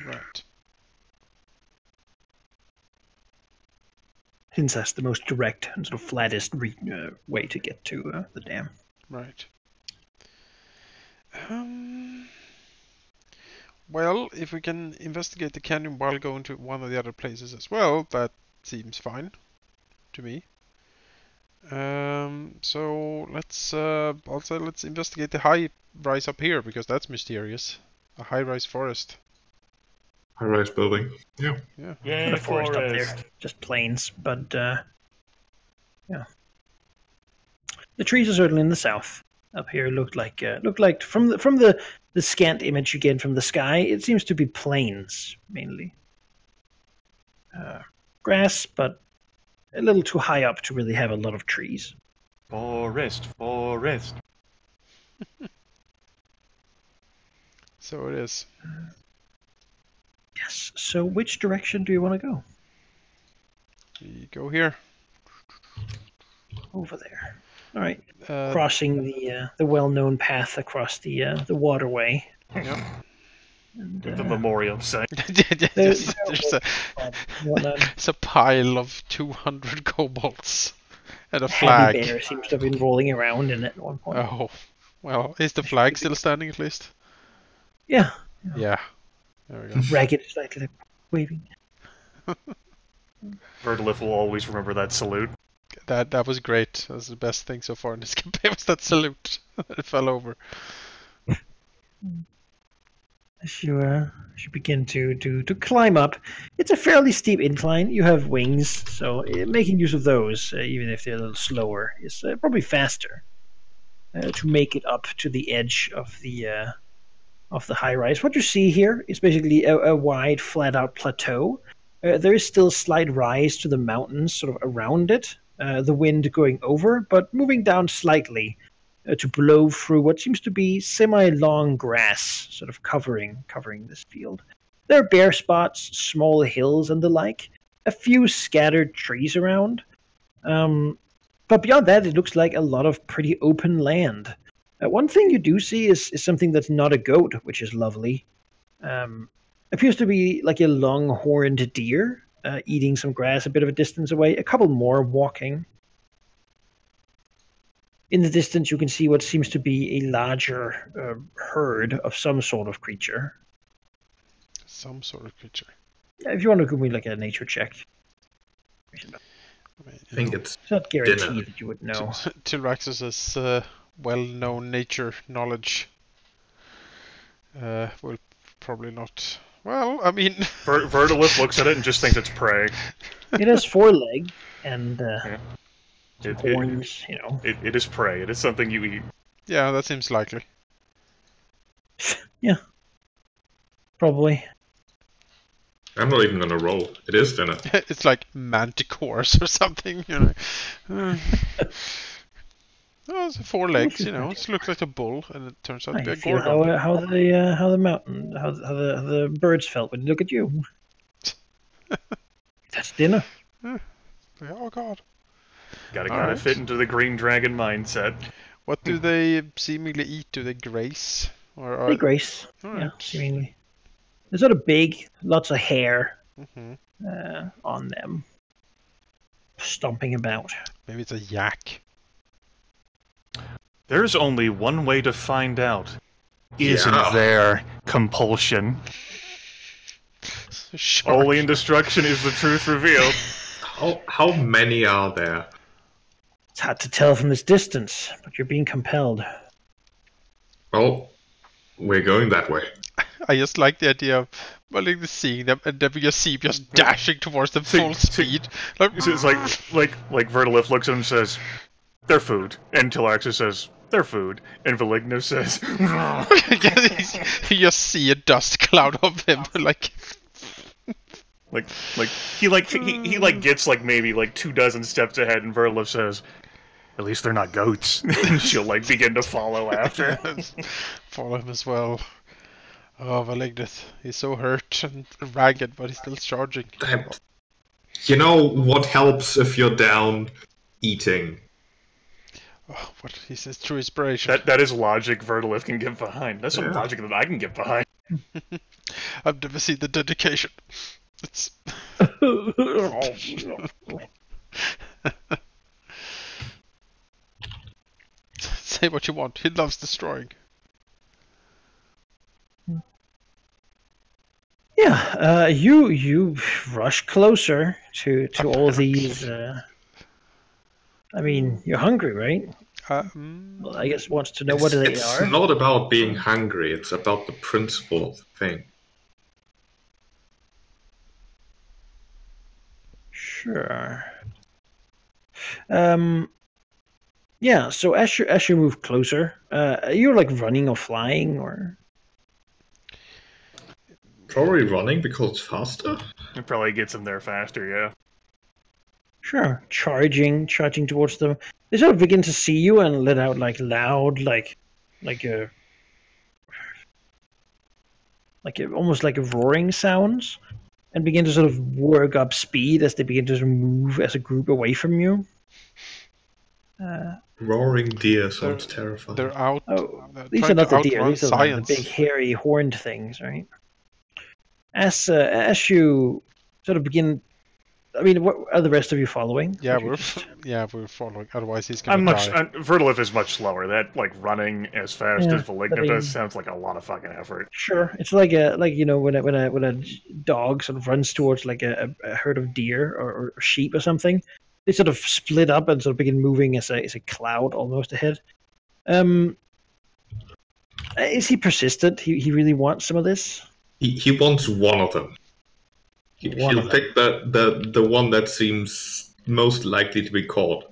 Right. Since that's the most direct and sort of flattest way to get to the dam. Right. Well, if we can investigate the canyon while going to one of the other places as well, that seems fine to me. So let's let's investigate the high rise up here, because that's mysterious. A high-rise forest. High-rise building. Yeah. Yeah. Not a forest up there, just plains. But yeah, the trees are certainly in the south. Up here looked like from the scant image you get from the sky, it seems to be plains mainly. Grass, but a little too high up to really have a lot of trees. Forest. So it is. Yes. So which direction do you want to go? We go here. Over there. All right. Crossing the well-known path across the waterway. Yep. And, The memorial site. there's a pile of 200 kobolds and a flag. Heavy Bear seems to have been rolling around in it at one point. Oh, well, is the flag still standing at least? Yeah. Yeah. There we go. Ragged is like waving. Verdalif will always remember that salute. That was great. That was the best thing so far in this campaign, was that salute. It fell over. As you begin to climb up, it's a fairly steep incline. You have wings, so making use of those, even if they're a little slower, is probably faster to make it up to the edge of the high rise. What you see here is basically a wide, flat-out plateau. There is still a slight rise to the mountains, sort of around it. The wind going over, but moving down slightly. To blow through what seems to be semi-long grass, sort of covering this field. There are bare spots, small hills, and the like. A few scattered trees around. But beyond that, it looks like a lot of pretty open land. One thing you do see is something that's not a goat, which is lovely. Appears to be like a long-horned deer, eating some grass a bit of a distance away. A couple more walking. In the distance, you can see what seems to be a larger herd of some sort of creature. Some sort of creature. Yeah, if you want to give me like a nature check. I think it's not guaranteed dinner. that you would know. Tilraxis' well-known nature knowledge will probably not. Well, I mean, Verdalif looks at it and just thinks it's prey. It has 4 legs and It, horns, you know. It is prey. It is something you eat. Yeah, that seems likely. Yeah. Probably. I'm not even gonna roll. It is dinner. It's like manticores or something, you know. Oh, it's 4 legs, you know. It looks like a bull, and it turns out to be a feel gorgon. how the birds felt when they look at you. That's dinner. Oh god. Gotta Alright. fit into the green dragon mindset. What do they seemingly eat? Do they grace? Or They grace. Alright. Yeah, seemingly. They're sort of big, lots of hair Mm-hmm. on them. Stomping about. Maybe it's a yak. There's only one way to find out. Isn't Yeah. there compulsion? Sure. Only in destruction is the truth revealed. How many are there? It's hard to tell from this distance, but you're being compelled. Well, we're going that way. I just like the idea of seeing them and then we just see him just dashing towards them full speed. Like, It's like Vertolith looks at him and says, "They're food," and Talaxis says, "They're food," and Valigna says, you just see a dust cloud of him, like he gets maybe 24 steps ahead, and Vertolith says, "At least they're not goats," and she'll begin to follow after. follow him as well. Oh, Valignith, he's so hurt and ragged, but he's still charging. Damn. You know what helps if you're down? Eating. Oh, what he says, true inspiration. That is logic Vertolith can get behind. That's some logic that I can get behind. I've never seen the dedication. It's say what you want. He loves destroying. Yeah, you rush closer to all these. I mean, you're hungry, right? Well, I guess wants to know what they It's are. not about being hungry, it's about the principle of the thing. Sure. Yeah. So as you move closer, you're like running or flying, or Probably running because it's faster. It probably gets him there faster, yeah. sure, charging towards them. They sort of begin to see you and let out loud, almost like a roaring sounds, and begin to sort of work up speed as they begin to move as a group away from you. Roaring deer sounds terrifying. They're out. These are trying not to the deer. outrun These are like the science. big hairy horned things, right? As you sort of begin, I mean, what are the rest of you following? Yeah, Or we're just- we're following. Otherwise, he's gonna die. Vertolith is much slower. That running as fast Yeah, as Valigna I mean- does sounds like a lot of fucking effort. Sure, it's like when a dog sort of runs towards a herd of deer or sheep or something. They sort of split up and sort of begin moving as a cloud almost ahead. Is he persistent? He really wants some of this. He wants one of them. One He'll of them. pick the one that seems most likely to be caught.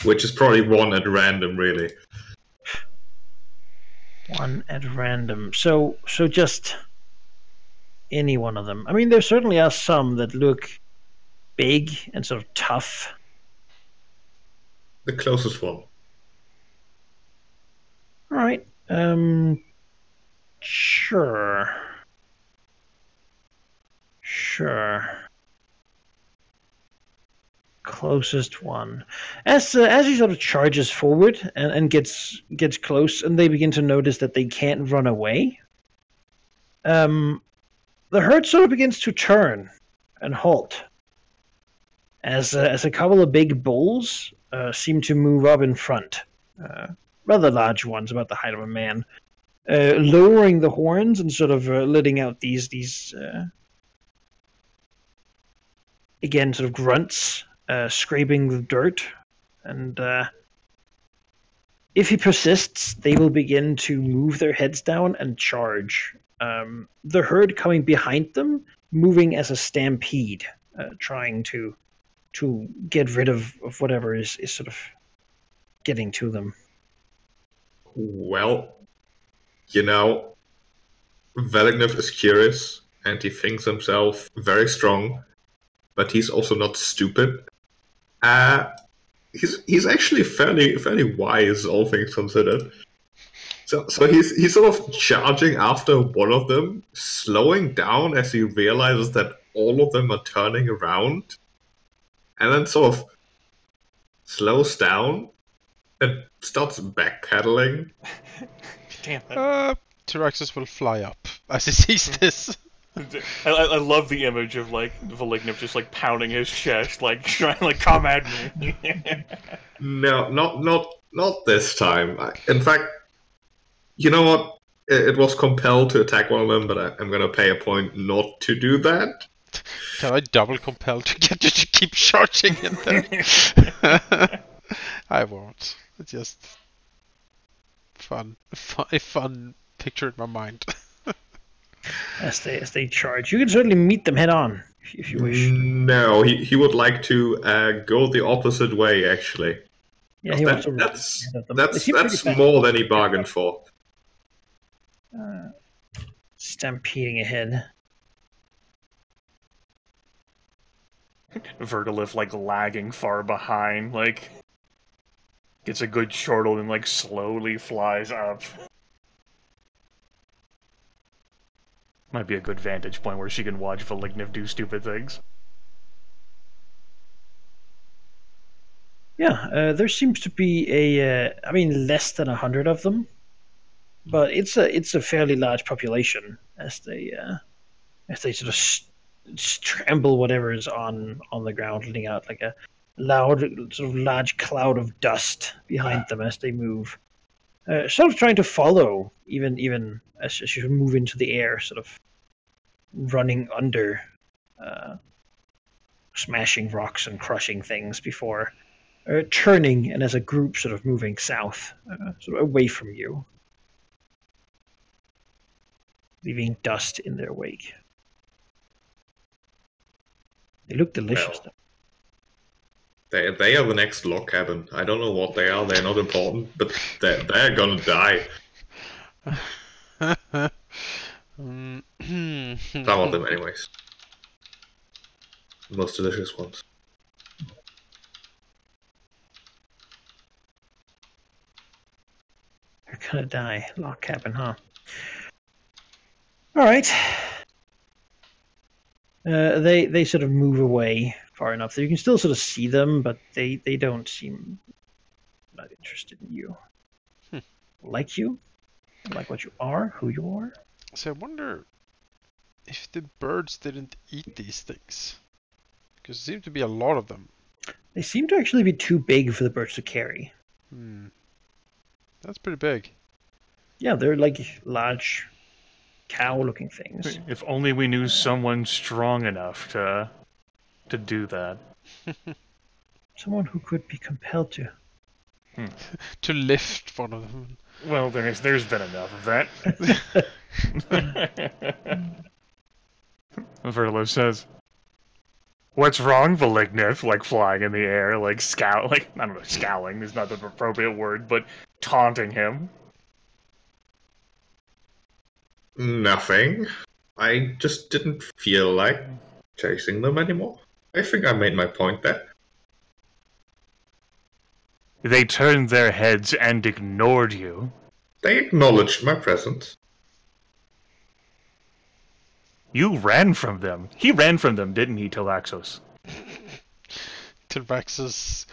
Which is probably one at random, really. One at random. So just any one of them. I mean, there certainly are some that look big and sort of tough. The closest one. All right. Sure. Closest one. As he sort of charges forward and gets close, and they begin to notice that they can't run away. The herd sort of begins to turn and halt. As a couple of big bulls seem to move up in front. Rather large ones, about the height of a man. Lowering the horns and sort of letting out these again, sort of grunts, scraping the dirt. And if he persists, they will begin to move their heads down and charge. The herd coming behind them, moving as a stampede, trying to get rid of whatever is sort of getting to them. Well, Velignov is curious, and he thinks himself very strong, but he's also not stupid. He's actually fairly wise, all things considered. So he's sort of charging after one of them, slowing down as he realizes that all of them are turning around, and then sort of slows down and starts backpedaling. Damn it. Tyraxis will fly up as he sees this. I love the image of Valigna just pounding his chest, trying come at me. No, not this time. In fact, you know what? it was compelled to attack one of them, but I'm gonna pay a point not to do that. Can I double compel to get you to keep charging in there? I won't. It's just a fun picture in my mind. As they charge, you can certainly meet them head on if you wish. No, he would like to go the opposite way, actually. Yeah, he wants to run That's ahead of them. They that's seem pretty that's fast. more than he bargained for. Stampeding ahead. Vergalith like lagging far behind, like gets a good chortle and like slowly flies up. Might be a good vantage point where she can watch Valigniv do stupid things. Yeah, there seems to be I mean, less than 100 of them, but it's a fairly large population as they sort of tremble whatever is on the ground, letting out like a loud, sort of large cloud of dust behind them as they move. Sort of trying to follow, even as you move into the air, sort of running under, smashing rocks and crushing things before turning, and as a group sort of moving south, sort of away from you, leaving dust in their wake. They look delicious. Well, they are the next log cabin. I don't know what they are. They're not important, but they're gonna die. Some of them, anyways. The most delicious ones. They're gonna die. Log cabin, huh? All right. They sort of move away far enough that you can still sort of see them, but they don't seem not interested in you. Like you, like what you are, who you are. So I wonder if the birds didn't eat these things, because there seem to be a lot of them. They seem to actually be too big for the birds to carry. That's pretty big. Yeah, they're like large cow-looking things. If only we knew someone strong enough to do that. Someone who could be compelled to. To lift one of them. Well, there's been enough of that. Verlo says, "What's wrong, Valigniv?" Like flying in the air, like like I don't know, scowling is not the appropriate word, but taunting him. Nothing. I just didn't feel like chasing them anymore. I think I made my point there. They turned their heads and ignored you. They acknowledged my presence. You ran from them. He ran from them, didn't he, Talaxos? Tilraxus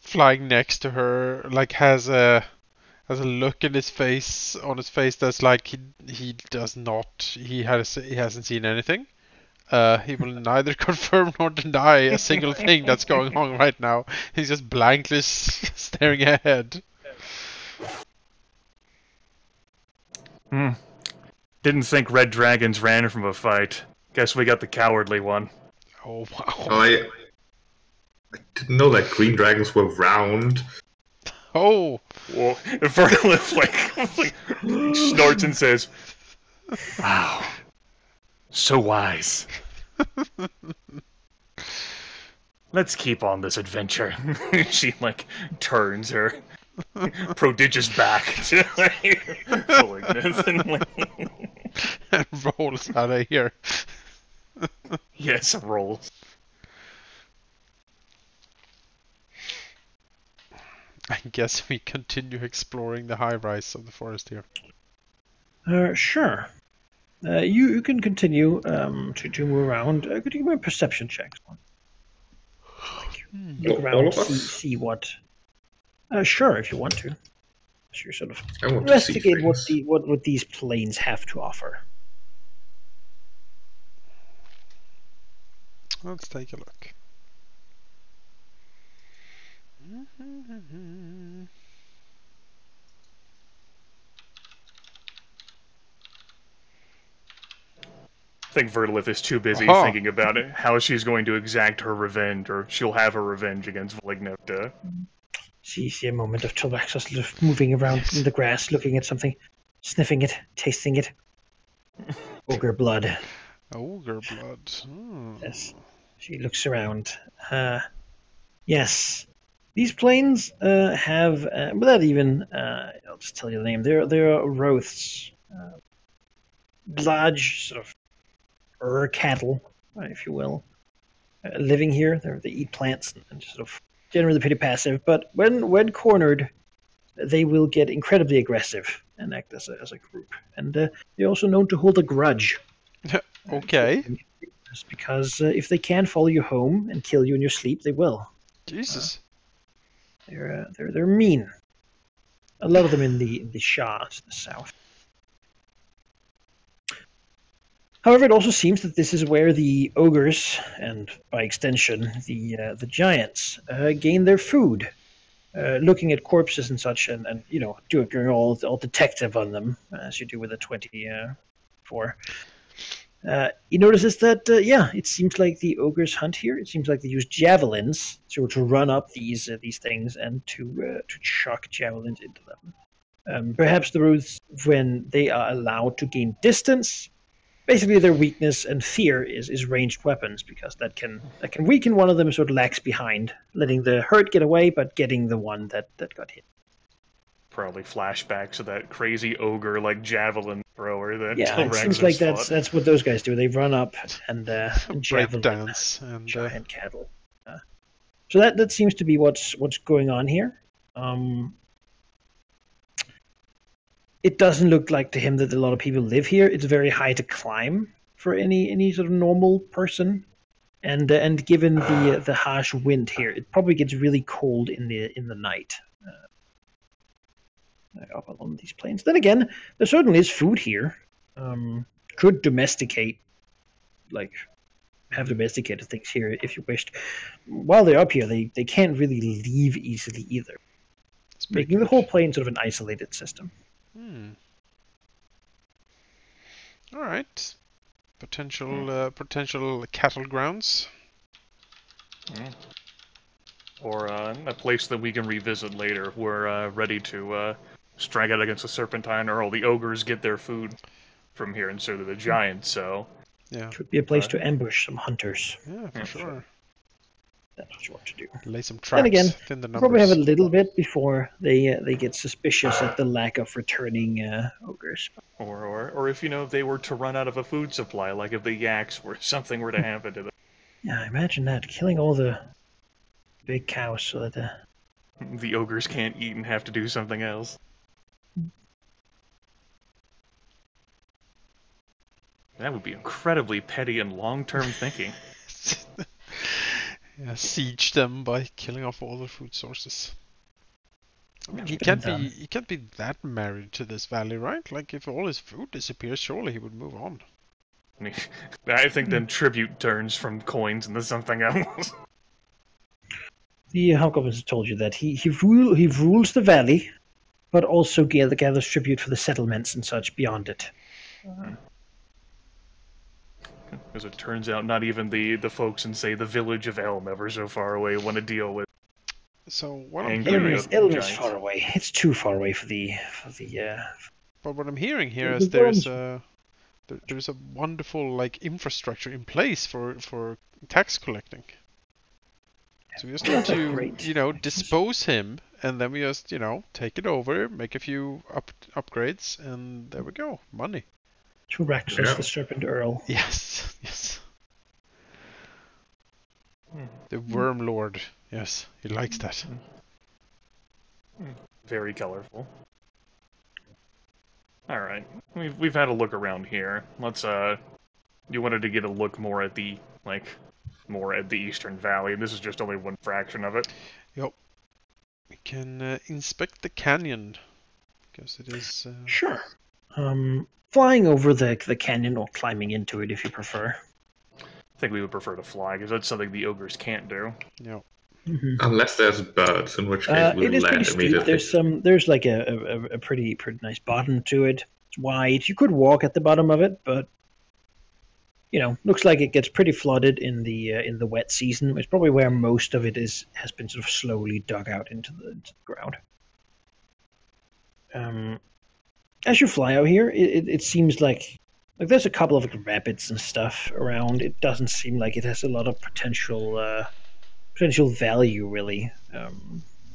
flying next to her, like has a look in his face, that's like he hasn't seen anything. He will neither confirm nor deny a single thing that's going on right now. He's just blankly staring ahead. Didn't think red dragons ran from a fight. Guess we got the cowardly one. Oh wow. I didn't know that green dragons were round. Oh. Well, Verlith like snorts and says, "Wow, so wise. Let's keep on this adventure." She like turns her prodigious back to Valigniv And rolls out of here. yes, rolls. I guess we continue exploring the high rise of the forest here. Sure. You can continue to move around. Could you give me a perception check? Look All around, of us? see what. Sure, if you want to. So you're sort of I want to see investigate things. what these planes have to offer. Let's take a look. think Vertilith is too busy Aha. thinking about it, how she's going to exact her revenge, or she'll have her revenge against Valignota. See a moment of Tilraxos sort of moving around in the grass, looking at something, sniffing it, tasting it. Ogre blood. Ogre blood. Hmm. Yes. She looks around. Yes. These plains have, without even, I'll just tell you the name, they're Roths. Large, sort of, cattle, if you will, living here. They eat plants and just sort of generally pretty passive, but when cornered, they will get incredibly aggressive and act as a group. And they're also known to hold a grudge. Okay. Just because if they can follow you home and kill you in your sleep, they will. Jesus. They're mean. A lot of them in the Shah to the south. However, it also seems that this is where the ogres, and by extension the giants, gain their food. Looking at corpses and such, and doing all detective on them, as you do with a 24. He notices that, it seems like the ogres hunt here. It seems like they use javelins to run up these things and to chuck javelins into them. Perhaps the Ruths, when they are allowed to gain distance, basically their weakness and fear is ranged weapons, because that can weaken one of them, so it lags behind, letting the hurt get away, but getting the one that got hit. Probably flashbacks of that crazy ogre like javelin thrower that Yeah, it Tilraxos seems like fought. that's what those guys do. They run up and javelin Breakdance and giant cattle. So that seems to be what's going on here. It doesn't look like to him that a lot of people live here. It's very high to climb for any sort of normal person, and given the harsh wind here, it probably gets really cold in the night. Up along these plains. Then again, there certainly is food here. Could domesticate, have domesticated things here if you wished. While they're up here, they can't really leave easily either, making the whole plain sort of an isolated system. All right. Potential cattle grounds. Or a place that we can revisit later if we're ready to strike out against the Serpentine, or all the ogres get their food from here instead of the giants, so... Yeah. Could be a place to ambush some hunters. Yeah, for sure. That's what you want to do. Lay some traps. And again, thin the probably have a numbers. little bit before they get suspicious at the lack of returning ogres. Or if, they were to run out of a food supply, like if the yaks were something were to happen to them. Yeah, imagine that. Killing all the big cows so that... The ogres can't eat and have to do something else. That would be incredibly petty and long-term thinking. Yeah, siege them by killing off all the food sources. I mean, he been can't be that married to this valley, right? Like, if all his food disappears, surely he would move on. I think then tribute turns from coins into something else. The Hobgoblins told you that he rules the valley, but also gathers tribute for the settlements and such beyond it. As it turns out, not even the folks in, say, the village of Elm, ever so far away, want to deal with. So what I'm Angry hearing, at- Elm is giants. far away. It's too far away for the. but what I'm hearing here The is Gorms- there's a wonderful infrastructure in place for tax collecting. So we just need That's a to great- dispose him, and then we just take it over, make a few upgrades, and there we go, money. Tilraxos, Yeah. the Serpent Earl. Yes, yes. The Worm Lord. Yes, he likes that. Very colorful. Alright, we've had a look around here. Let's, you wanted to get a look more at the, Eastern Valley. This is just only one fraction of it. Yep. We can inspect the canyon, because it is... Sure. Flying over the canyon or climbing into it if you prefer. I think we would prefer to fly, because that's something the ogres can't do. Yep. Mm-hmm. Unless there's birds, in which case It we'll is pretty land steep. immediately. There's like a pretty nice bottom to it. It's wide. You could walk at the bottom of it, but looks like it gets pretty flooded in the wet season. It's probably where most of it has been sort of slowly dug out into the ground. As you fly out here, it seems like there's a couple of rapids and stuff around. It doesn't seem like it has a lot of potential value, really,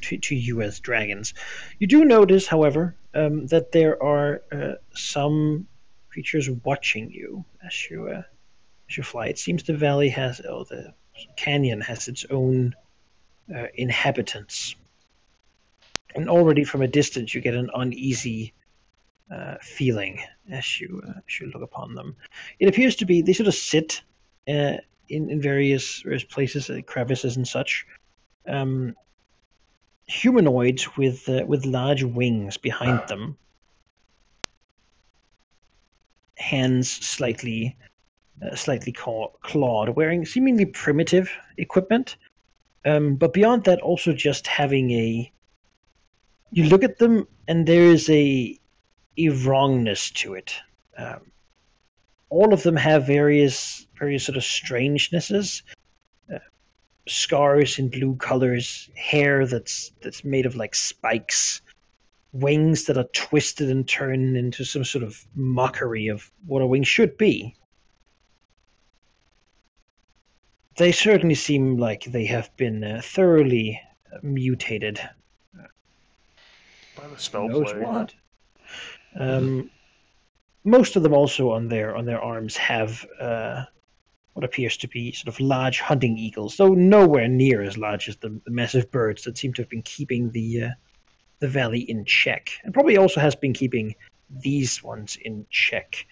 to you as dragons. You do notice, however, that there are some creatures watching you as you fly. It seems the canyon has its own inhabitants, and already from a distance you get an uneasy feeling as you look upon them. It appears to be they sort of sit in various places, crevices and such. Humanoids with large wings behind them, hands slightly clawed, wearing seemingly primitive equipment. But beyond that, also just having you look at them and there is a wrongness to it. All of them have various sort of strangenesses. Scars in blue colors, hair that's made of like spikes, wings that are twisted and turned into some sort of mockery of what a wing should be. They certainly seem like they have been thoroughly mutated. By the spell Knows plague. what? Most of them also on their arms have what appears to be sort of large hunting eagles, though nowhere near as large as the massive birds that seem to have been keeping the valley in check, and probably also has been keeping these ones in check.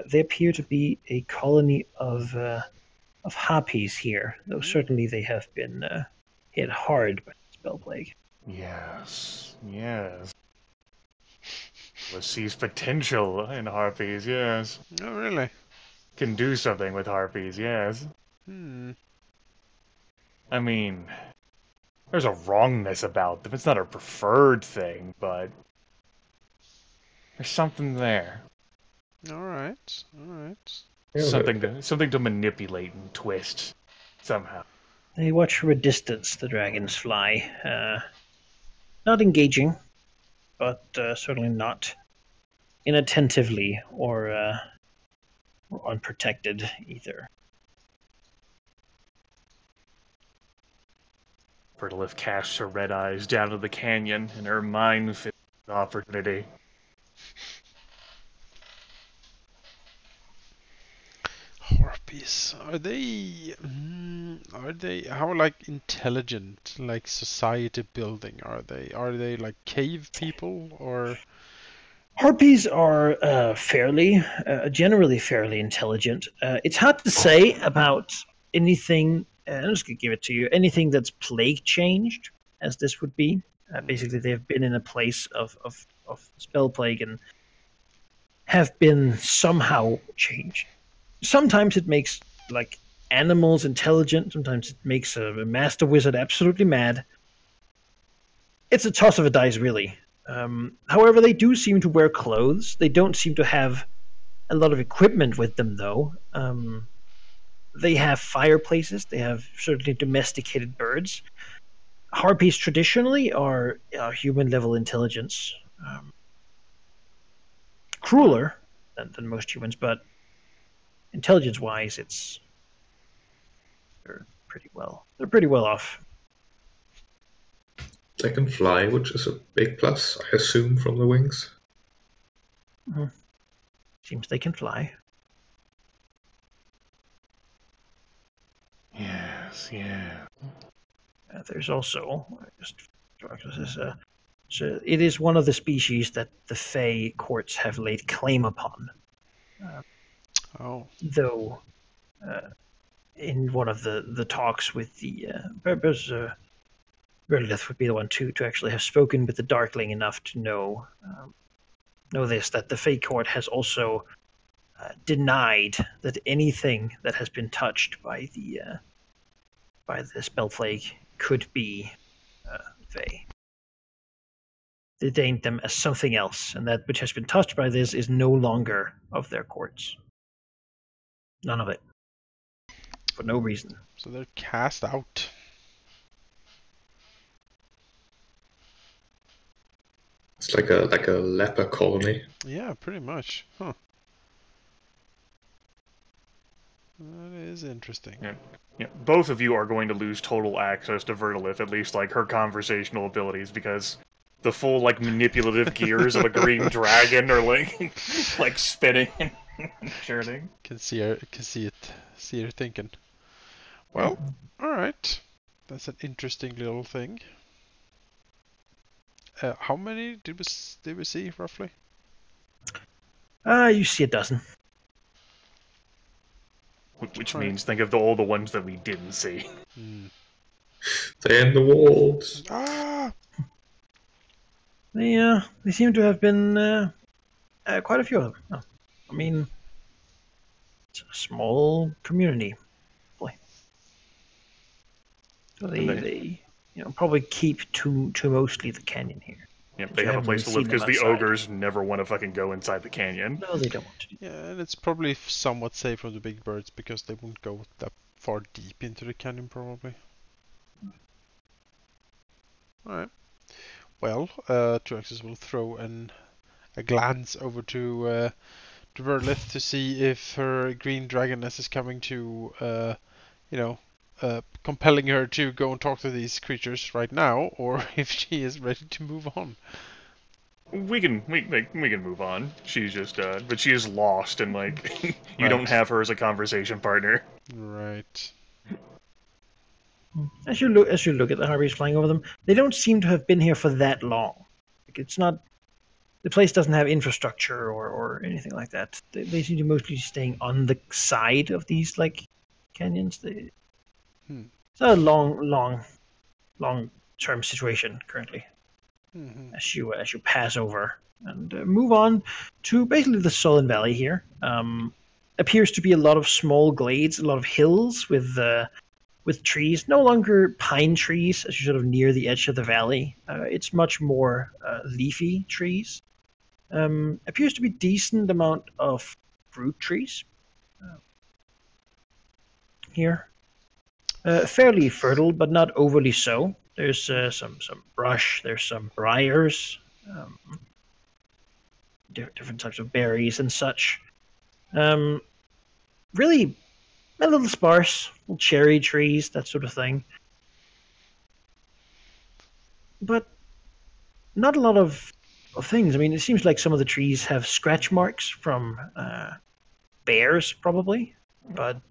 They appear to be a colony of harpies here, though certainly they have been hit hard by the spell plague. Yes. Well, sees potential in harpies, yes. Oh, really? Can do something with harpies, yes. I mean, there's a wrongness about them. It's not a preferred thing, but there's something there. Alright. Yeah, Something to manipulate and twist somehow. They watch from a distance the dragons fly. Not engaging, but certainly not inattentively or unprotected either. Fertilif casts her red eyes down to the canyon, and her mind fits the opportunity. Harpies. Are they how like intelligent, like society building are they? Are they like cave people or? Harpies are generally fairly intelligent. It's hard to say about anything. I'm just gonna give it to you. Anything that's plague changed, as this would be. Basically, they have been in a place of spell plague and have been somehow changed. Sometimes it makes like animals intelligent. Sometimes it makes a master wizard absolutely mad. It's a toss of a dice, really. However, they do seem to wear clothes. They don't seem to have a lot of equipment with them, though. They have fireplaces. They have certainly domesticated birds. Harpies traditionally are human-level intelligence. Crueler than most humans, but intelligence-wise, they're pretty well off. they can fly, which is a big plus, I assume, from the wings. Mm-hmm. Seems they can fly. Yes, yeah. There's also it is one of the species that the Fae courts have laid claim upon. Though, in one of the talks with the Berlith would be the one to actually have spoken with the Darkling enough to know this, that the Fae court has also denied that anything that has been touched by the spell plague could be Fae. They deemed them as something else, and that which has been touched by this is no longer of their courts. None of it. For no reason. So they're cast out. It's like a leper colony. Yeah, pretty much. Huh. That is interesting. Yeah. Yeah, both of you are going to lose total access to Vertilith, at least like her conversational abilities, because the full like manipulative gears of a green dragon are like spinning and churning. Can see her thinking. Well, all right. That's an interesting little thing. How many did we see roughly? You see a dozen. Which means think of all the ones that we didn't see. They're in the walls. Ah! They seem to have been quite a few of them. Oh, I mean, it's a small community. Boy. So they probably keep to mostly the canyon here. Yep, they have a place to live because the ogres never want to fucking go inside the canyon. No, they don't want to. Yeah, and it's probably somewhat safe from the big birds because they won't go that far deep into the canyon, probably. Alright. Well, Truaxis will throw a glance over to Vertilith to see if her green dragoness is coming to, compelling her to go and talk to these creatures right now, or if she is ready to move on. We can move on. She's just but she is lost and like you don't have her as a conversation partner. Right. As you look at the harpies flying over them, they don't seem to have been here for that long. Like it's not. The place doesn't have infrastructure or anything like that. They seem to mostly be staying on the side of these like canyons. It's a long term situation currently. As you pass over and move on to basically the Sullen Valley here. Appears to be a lot of small glades, a lot of hills with trees. No longer pine trees as you're sort of near the edge of the valley. It's much more leafy trees. Appears to be decent amount of fruit trees here. Fairly fertile, but not overly so. There's some brush. There's some briars, different types of berries and such. Really, a little sparse. Little cherry trees, that sort of thing. But not a lot of things. I mean, it seems like some of the trees have scratch marks from bears, probably. But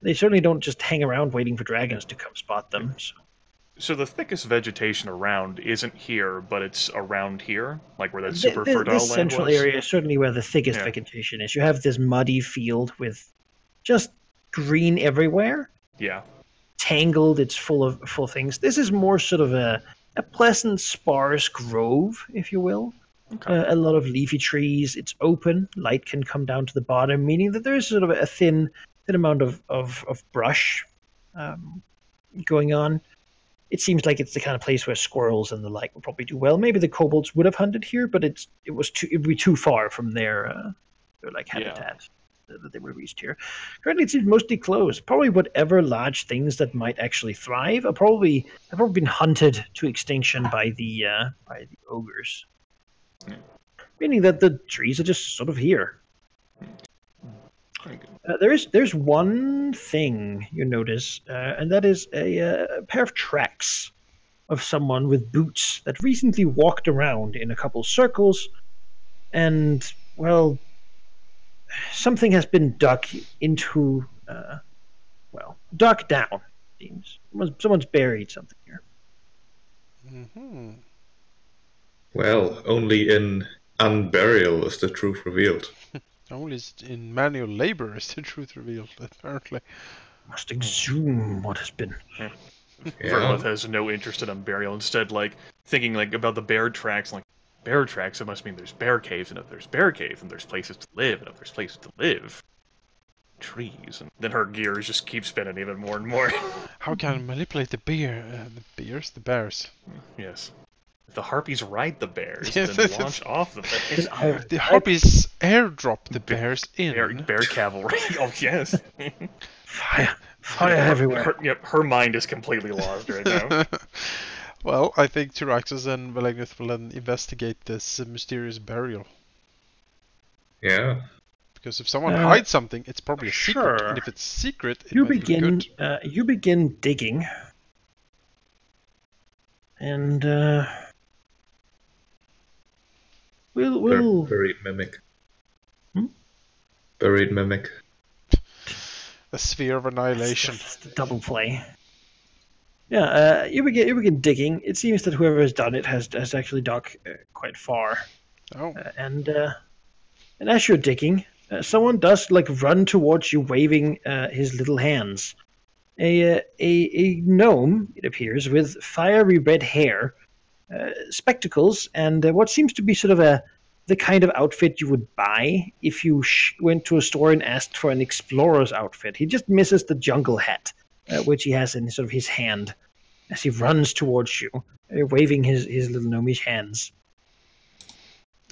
they certainly don't just hang around waiting for dragons to come spot them. So the thickest vegetation around isn't here, but it's around here, like where that super fertile land was? This central area is certainly where the thickest vegetation is. You have this muddy field with just green everywhere. Yeah. Tangled, it's full of things. This is more sort of a pleasant, sparse grove, if you will. Okay. A lot of leafy trees. It's open. Light can come down to the bottom, meaning that there is sort of a thin amount of brush going on. It seems like it's the kind of place where squirrels and the like would probably do well. Maybe the kobolds would have hunted here, but it would be too far from their habitat that they would have reached here. Currently, it seems mostly closed. Probably whatever large things that might actually thrive have probably been hunted to extinction by the ogres. Meaning that the trees are just sort of here. There's one thing you notice, and that is a pair of tracks of someone with boots that recently walked around in a couple circles, and, well, something has been dug into, dug down, it seems. Someone's buried something here. Mm-hmm. Well, only in unburial is the truth revealed. Only in manual labor is the truth revealed, apparently. Must exhume what has been. Vertilith has no interest in burial. Instead, like, thinking like about the bear tracks, like, bear tracks, it must mean there's bear caves, and if there's bear caves, then there's places to live, and if there's places to live, trees. And then her gears just keep spinning even more and more. How can I manipulate the bears? Yes. The harpies ride the bears, Yeah, then launch off the bears. The harpies airdrop the bears in. Bear cavalry. Oh yes. Fire everywhere. Her mind is completely lost right now. Well, I think Tyraxus and Velagnith will then investigate this mysterious burial. Yeah. Because if someone hides something, it's probably a secret. Sure. And if it's secret, it You might be good. you begin digging, and we'll Buried mimic. Hmm? Buried mimic. A sphere of annihilation. It's the double play. Yeah, you begin digging. It seems that whoever has done it has actually dug quite far, Oh. and as you're digging, someone does like run towards you, waving his little hands. A gnome, it appears, with fiery red hair, spectacles, and what seems to be sort of the kind of outfit you would buy if you went to a store and asked for an explorer's outfit. He just misses the jungle hat, which he has in sort of his hand, as he runs towards you, waving his little gnomish hands.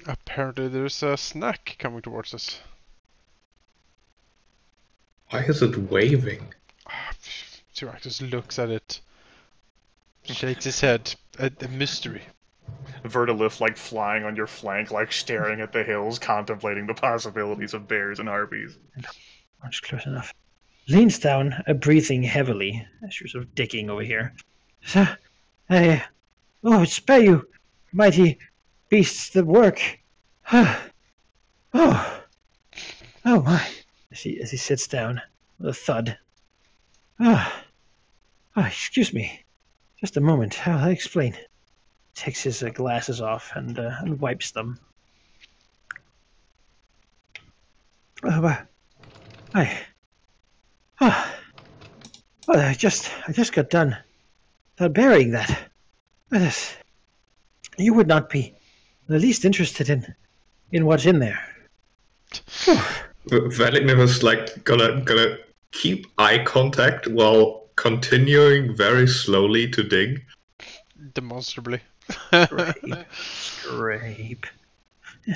Apparently there's a snack coming towards us. Why is it waving? Tyraxus looks at it, shakes his head. A mystery. Vertilith like flying on your flank, like staring at the hills, contemplating the possibilities of bears and harpies. Much close enough. Leans down, breathing heavily as you're sort of digging over here. So, spare you, mighty beasts that work. Oh my! As he sits down with a thud. Excuse me, just a moment. I'll explain. Takes his glasses off and wipes them. I just got done burying that. You would not be the least interested in what's in there. Velagnith is like gonna keep eye contact while continuing very slowly to dig. Demonstrably. Scrape. He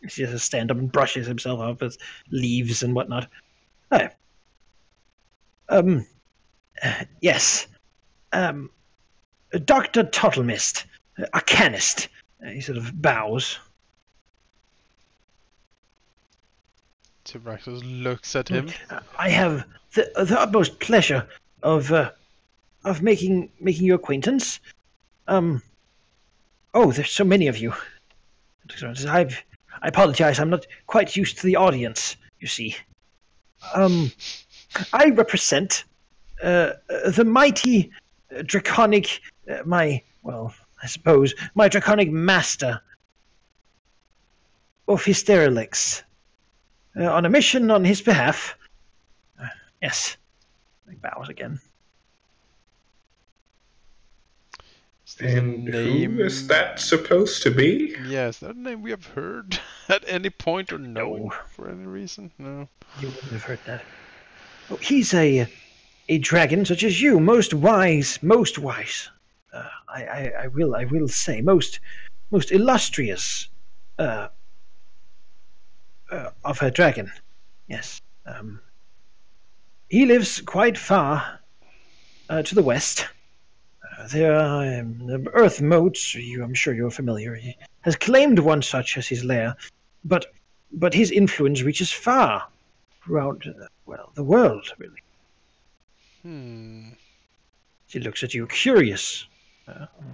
just stand up and brushes himself up with leaves and whatnot. Yes. Dr. Tottlemist, arcanist. He sort of bows. Tyraxus looks at him. I have the utmost pleasure of making your acquaintance. There's so many of you. I apologize. I'm not quite used to the audience. You see, I represent the mighty draconic, my draconic master, Ophisterelix, on a mission on his behalf. Yes, he bows again. And who is that supposed to be? Yeah, is that a name we have heard at any point or no for any reason? No. You wouldn't have heard that. Oh, he's a dragon such as you, most wise. I will say most illustrious of a dragon. Yes. He lives quite far to the west. There are earth moats. I'm sure you're familiar. He has claimed one such as his lair, but his influence reaches far throughout, the world, really. He looks at you, curious,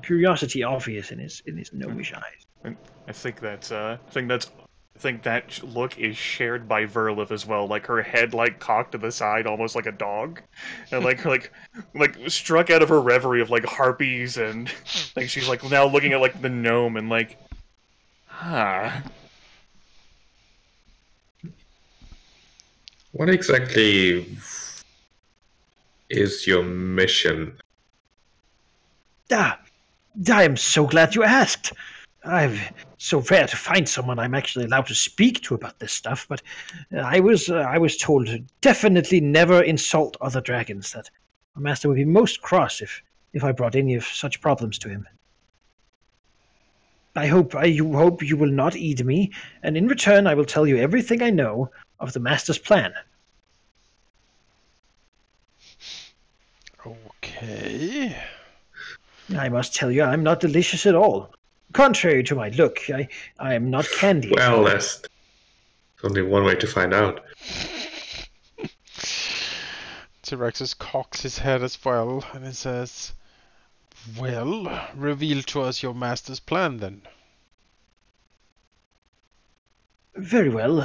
curiosity obvious in his gnomish eyes. I think that look is shared by Verlith as well. Like her head, like cocked to the side, almost like a dog, and like struck out of her reverie of like harpies, and like she's like now looking at like the gnome and like, What exactly is your mission? I am so glad you asked. So rare to find someone I'm actually allowed to speak to about this stuff, but I was told to definitely never insult other dragons, that my master would be most cross if if I brought any of such problems to him. I hope you will not eat me, and in return I will tell you everything I know of the Master's plan. Okay. I must tell you, I'm not delicious at all. Contrary to my look, I am not candy. Well, there's only one way to find out. Tyraxus cocks his head as well, and he says, "Well, reveal to us your master's plan, then." Very well.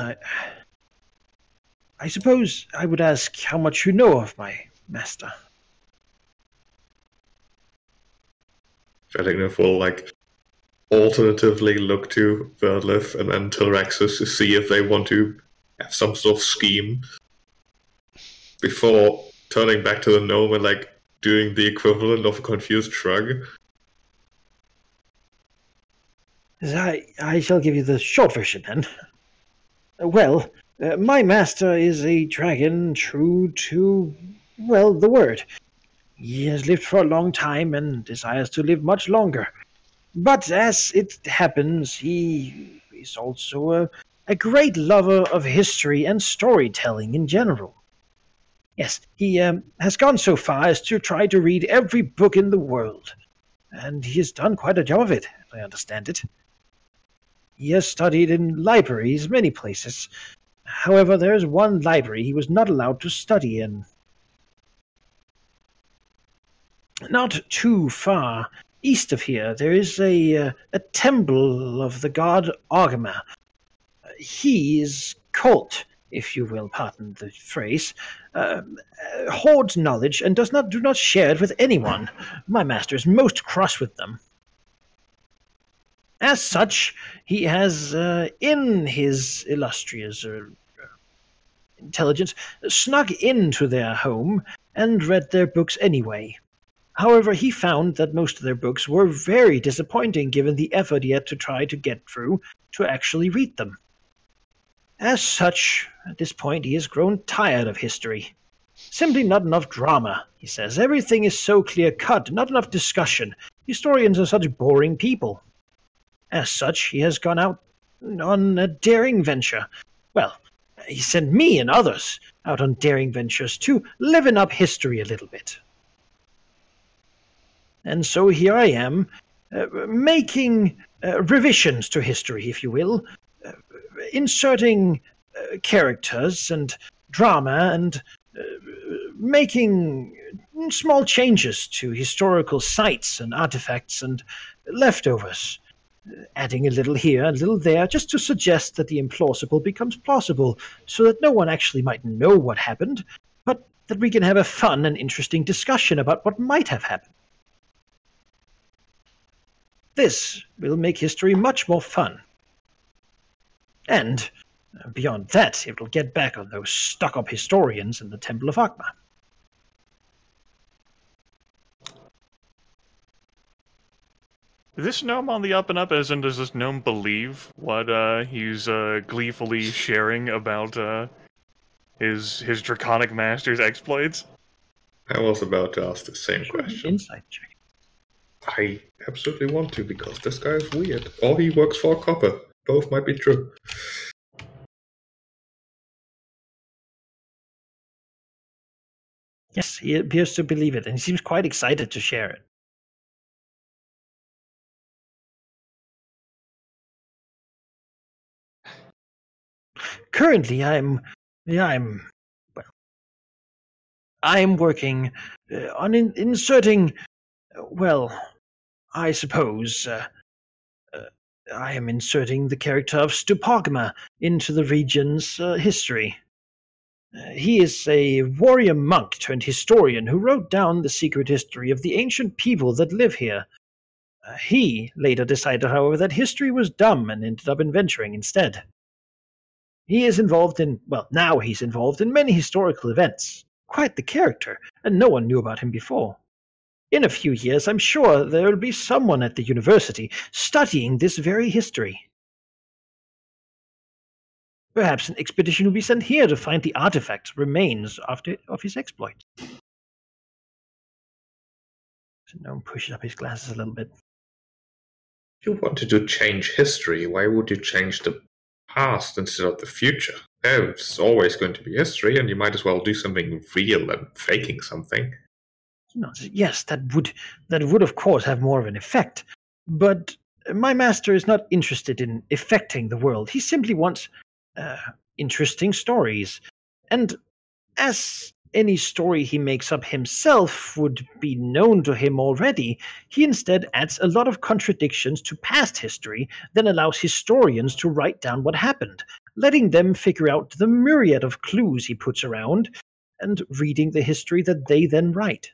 I suppose I would ask how much you know of my master. Shadowgniff will, alternatively look to Verdlith and then Tyraxus to see if they want to have some sort of scheme before turning back to the gnome and, doing the equivalent of a confused shrug. I shall give you the short version, then. Well, my master is a dragon true to, well, the word. He has lived for a long time and desires to live much longer. But as it happens, he is also a great lover of history and storytelling in general. Yes, he has gone so far as to try to read every book in the world, and he has done quite a job of it, as I understand it. He has studied in libraries many places. However, there is one library he was not allowed to study in. Not too far east of here, there is a temple of the god Orgrimmar. His cult, if you will pardon the phrase, hoards knowledge and do not share it with anyone. My master is most cross with them. As such, he has, in his illustrious intelligence, snuck into their home and read their books anyway. However, he found that most of their books were very disappointing given the effort he had to try to get through to actually read them. As such, at this point, he has grown tired of history. Simply not enough drama, he says. Everything is so clear-cut, not enough discussion. Historians are such boring people. As such, he has gone out on a daring venture. Well, he sent me and others out on daring ventures to liven up history a little bit. And so here I am, making revisions to history, if you will, inserting characters and drama and making small changes to historical sites and artifacts and leftovers, adding a little here, a little there, just to suggest that the implausible becomes plausible, so that no one actually might know what happened, but that we can have a fun and interesting discussion about what might have happened. This will make history much more fun. And, beyond that, it will get back on those stuck-up historians in the Temple of Orgrimmar. Is this gnome on the up and up, as in does this gnome believe what he's gleefully sharing about his draconic master's exploits? I was about to ask the same question. Insight check. I absolutely want to, because this guy is weird. Or he works for copper. Both might be true. Yes, he appears to believe it, and he seems quite excited to share it. Currently, I'm working on inserting, well, I suppose, I am inserting the character of Stupogma into the region's history. He is a warrior monk turned historian who wrote down the secret history of the ancient people that live here. He later decided, however, that history was dumb and ended up adventuring instead. He is involved in, well, now he's involved in many historical events. Quite the character, and no one knew about him before. In a few years, I'm sure there will be someone at the university studying this very history. Perhaps an expedition will be sent here to find the artifacts remains of his exploit. The gnome pushes up his glasses a little bit. If you wanted to change history, why would you change the past instead of the future? There's always going to be history, and you might as well do something real than faking something. Yes, that would of course have more of an effect. But my master is not interested in affecting the world. He simply wants interesting stories. And as any story he makes up himself would be known to him already, he instead adds a lot of contradictions to past history, then allows historians to write down what happened, letting them figure out the myriad of clues he puts around, and reading the history that they then write.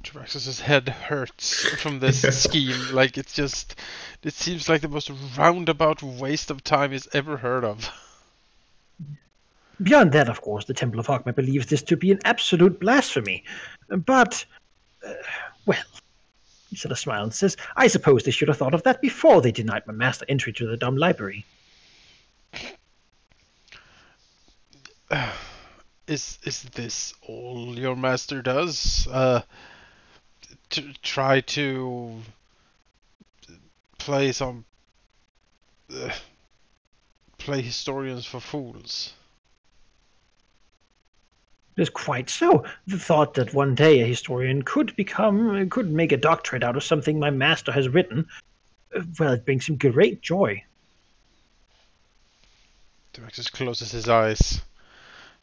Tyrax's head hurts from this scheme. Like, it seems like the most roundabout waste of time he's ever heard of. Beyond that, of course, the Temple of Hogma believes this to be an absolute blasphemy. But, well, he sort of smiles and says, I suppose they should have thought of that before they denied my master entry to the dumb library. Is this all your master does? To try to play play historians for fools? It is quite so. The thought that one day a historian could make a doctorate out of something my master has written, well, it brings him great joy. Tyraxus closes his eyes,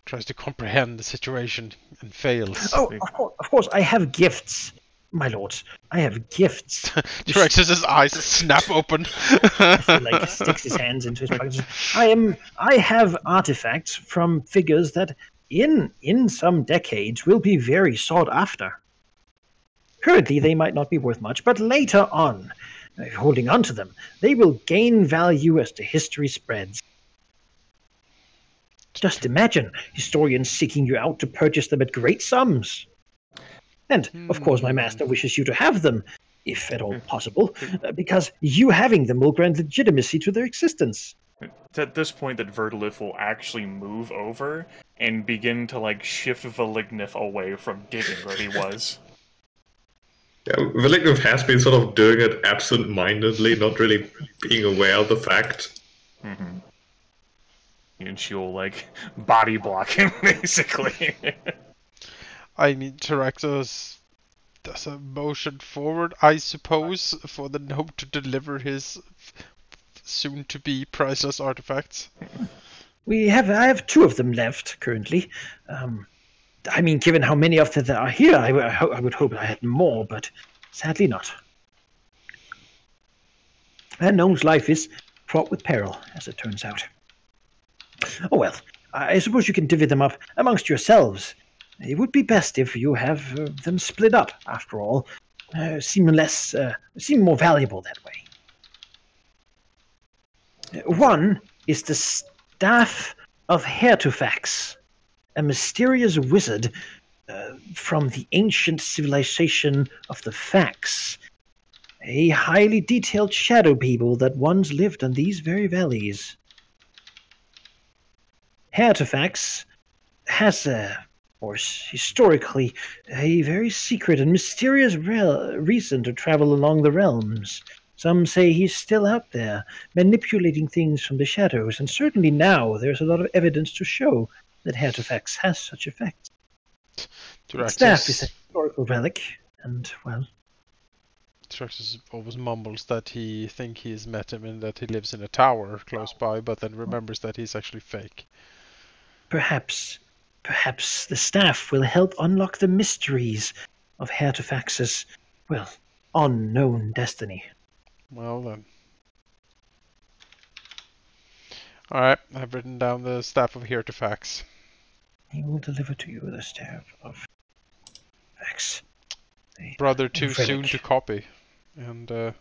tries to comprehend the situation, and fails. Oh, of course, I have gifts, my lords. I have gifts. Tyraxus's eyes snap open. He sticks his hands into his pockets. I have artifacts from figures that in some decades will be very sought after. Currently, they might not be worth much, but later on, holding on to them, they will gain value as the history spreads. Just imagine historians seeking you out to purchase them at great sums. And, of course, my master wishes you to have them, if at all possible, because you having them will grant legitimacy to their existence. It's at this point that Verdalith will actually move over and begin to, shift Valignif away from digging where he was. Yeah, Valignif has been sort of doing it absent-mindedly, not really being aware of the fact. Mm-hmm. And she'll, body block him, basically. I mean, Tyraxus does a motion forward, I suppose, for the gnome to deliver his soon-to-be priceless artifacts. I have 2 of them left, currently. I mean, given how many of them there are here, I would hope I had more, but sadly not. A gnome's life is fraught with peril, as it turns out. Oh well, I suppose you can divvy them up amongst yourselves. It would be best if you have them split up, after all. Seem more valuable that way. One is the Staff of Hertufax, a mysterious wizard from the ancient civilization of the Fax, a highly detailed shadow people that once lived on these very valleys. Hertufax has, of course, historically, a very secret and mysterious reason to travel along the realms. Some say he's still out there, manipulating things from the shadows, and certainly now there's a lot of evidence to show that Hertufax has such effects. The staff is a historical relic, and, well... Tyraxus always mumbles that he thinks he's met him and that he lives in a tower close by, but then remembers that he's actually fake. Perhaps the staff will help unlock the mysteries of Hertufax's, well, unknown destiny. Well then. Alright, I've written down the Staff of Hertufax. He will deliver to you the Staff of Fax. Brother too soon to copy. And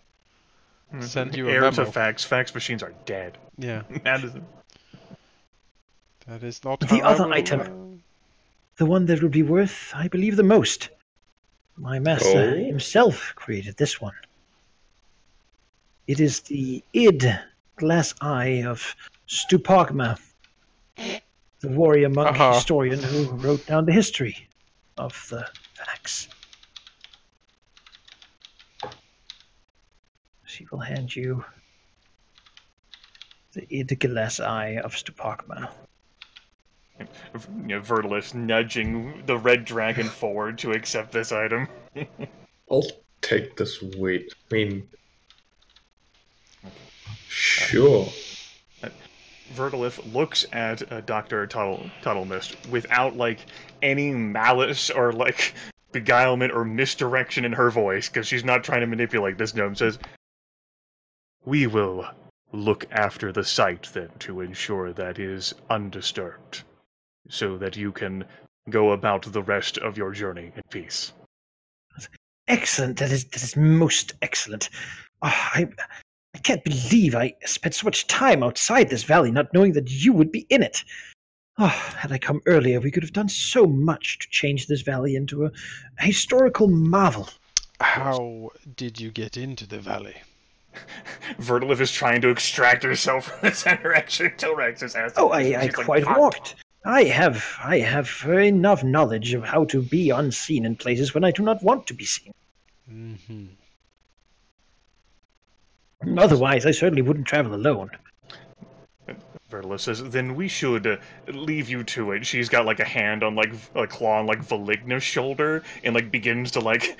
send you a Heir memo. to fax. Fax machines are dead. Yeah. That is not the other item. The one that would be worth, I believe, the most. My master himself created this one. It is the Id Glass Eye of Stupogma, the warrior monk historian who wrote down the history. of the facts. She will hand you the Idgiless Eye of Stupakma. Vertilus nudging the red dragon forward to accept this item. I'll take this weight. I mean, sure. Vertilith looks at Dr. Tuttlemist without, like, any malice or, like, beguilement or misdirection in her voice, because she's not trying to manipulate this gnome, says, "We will look after the site, then, to ensure that is undisturbed, so that you can go about the rest of your journey in peace." Excellent. That is most excellent. Oh, I can't believe I spent so much time outside this valley not knowing that you would be in it. Oh, had I come earlier, we could have done so much to change this valley into a historical marvel. How did you get into the valley? Vertilith is trying to extract herself from this interaction until Rex is asked. Oh, I quite walked. I have enough knowledge of how to be unseen in places when I do not want to be seen. Mm-hmm. Otherwise, I certainly wouldn't travel alone. Vertilus says, "Then we should leave you to it." She's got like a hand on like a claw on like Valigna's shoulder and like begins to like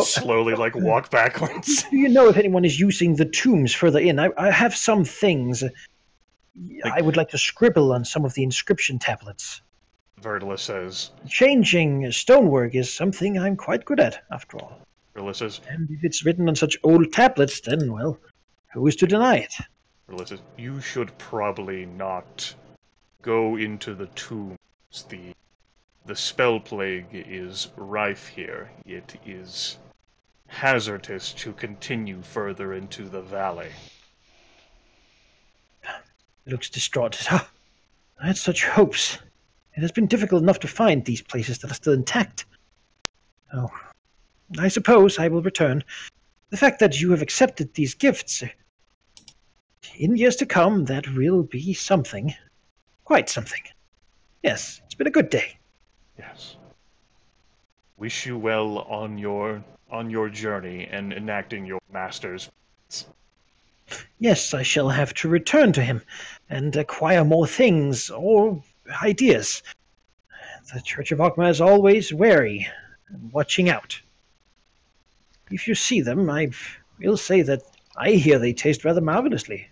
slowly like walk backwards. Do you know if anyone is using the tombs further in? I have some things I would like to scribble on some of the inscription tablets. Vertilus says, "Changing stonework is something I'm quite good at, after all. Vertilus says, And if it's written on such old tablets, then, well, who is to deny it?" Vertilus says, "You should probably not go into the tombs. The spell plague is rife here. It is hazardous to continue further into the valley." Looks distraught. Ah, I had such hopes. It has been difficult enough to find these places that are still intact. Oh, I suppose I will return. The fact that you have accepted these gifts, in years to come, that will be something. Quite something. Yes, it's been a good day. Yes. Wish you well on your journey and enacting your master's. Yes, I shall have to return to him and acquire more things or ideas. The Church of Ogma is always wary and watching out. If you see them, I will say that I hear they taste rather marvelously.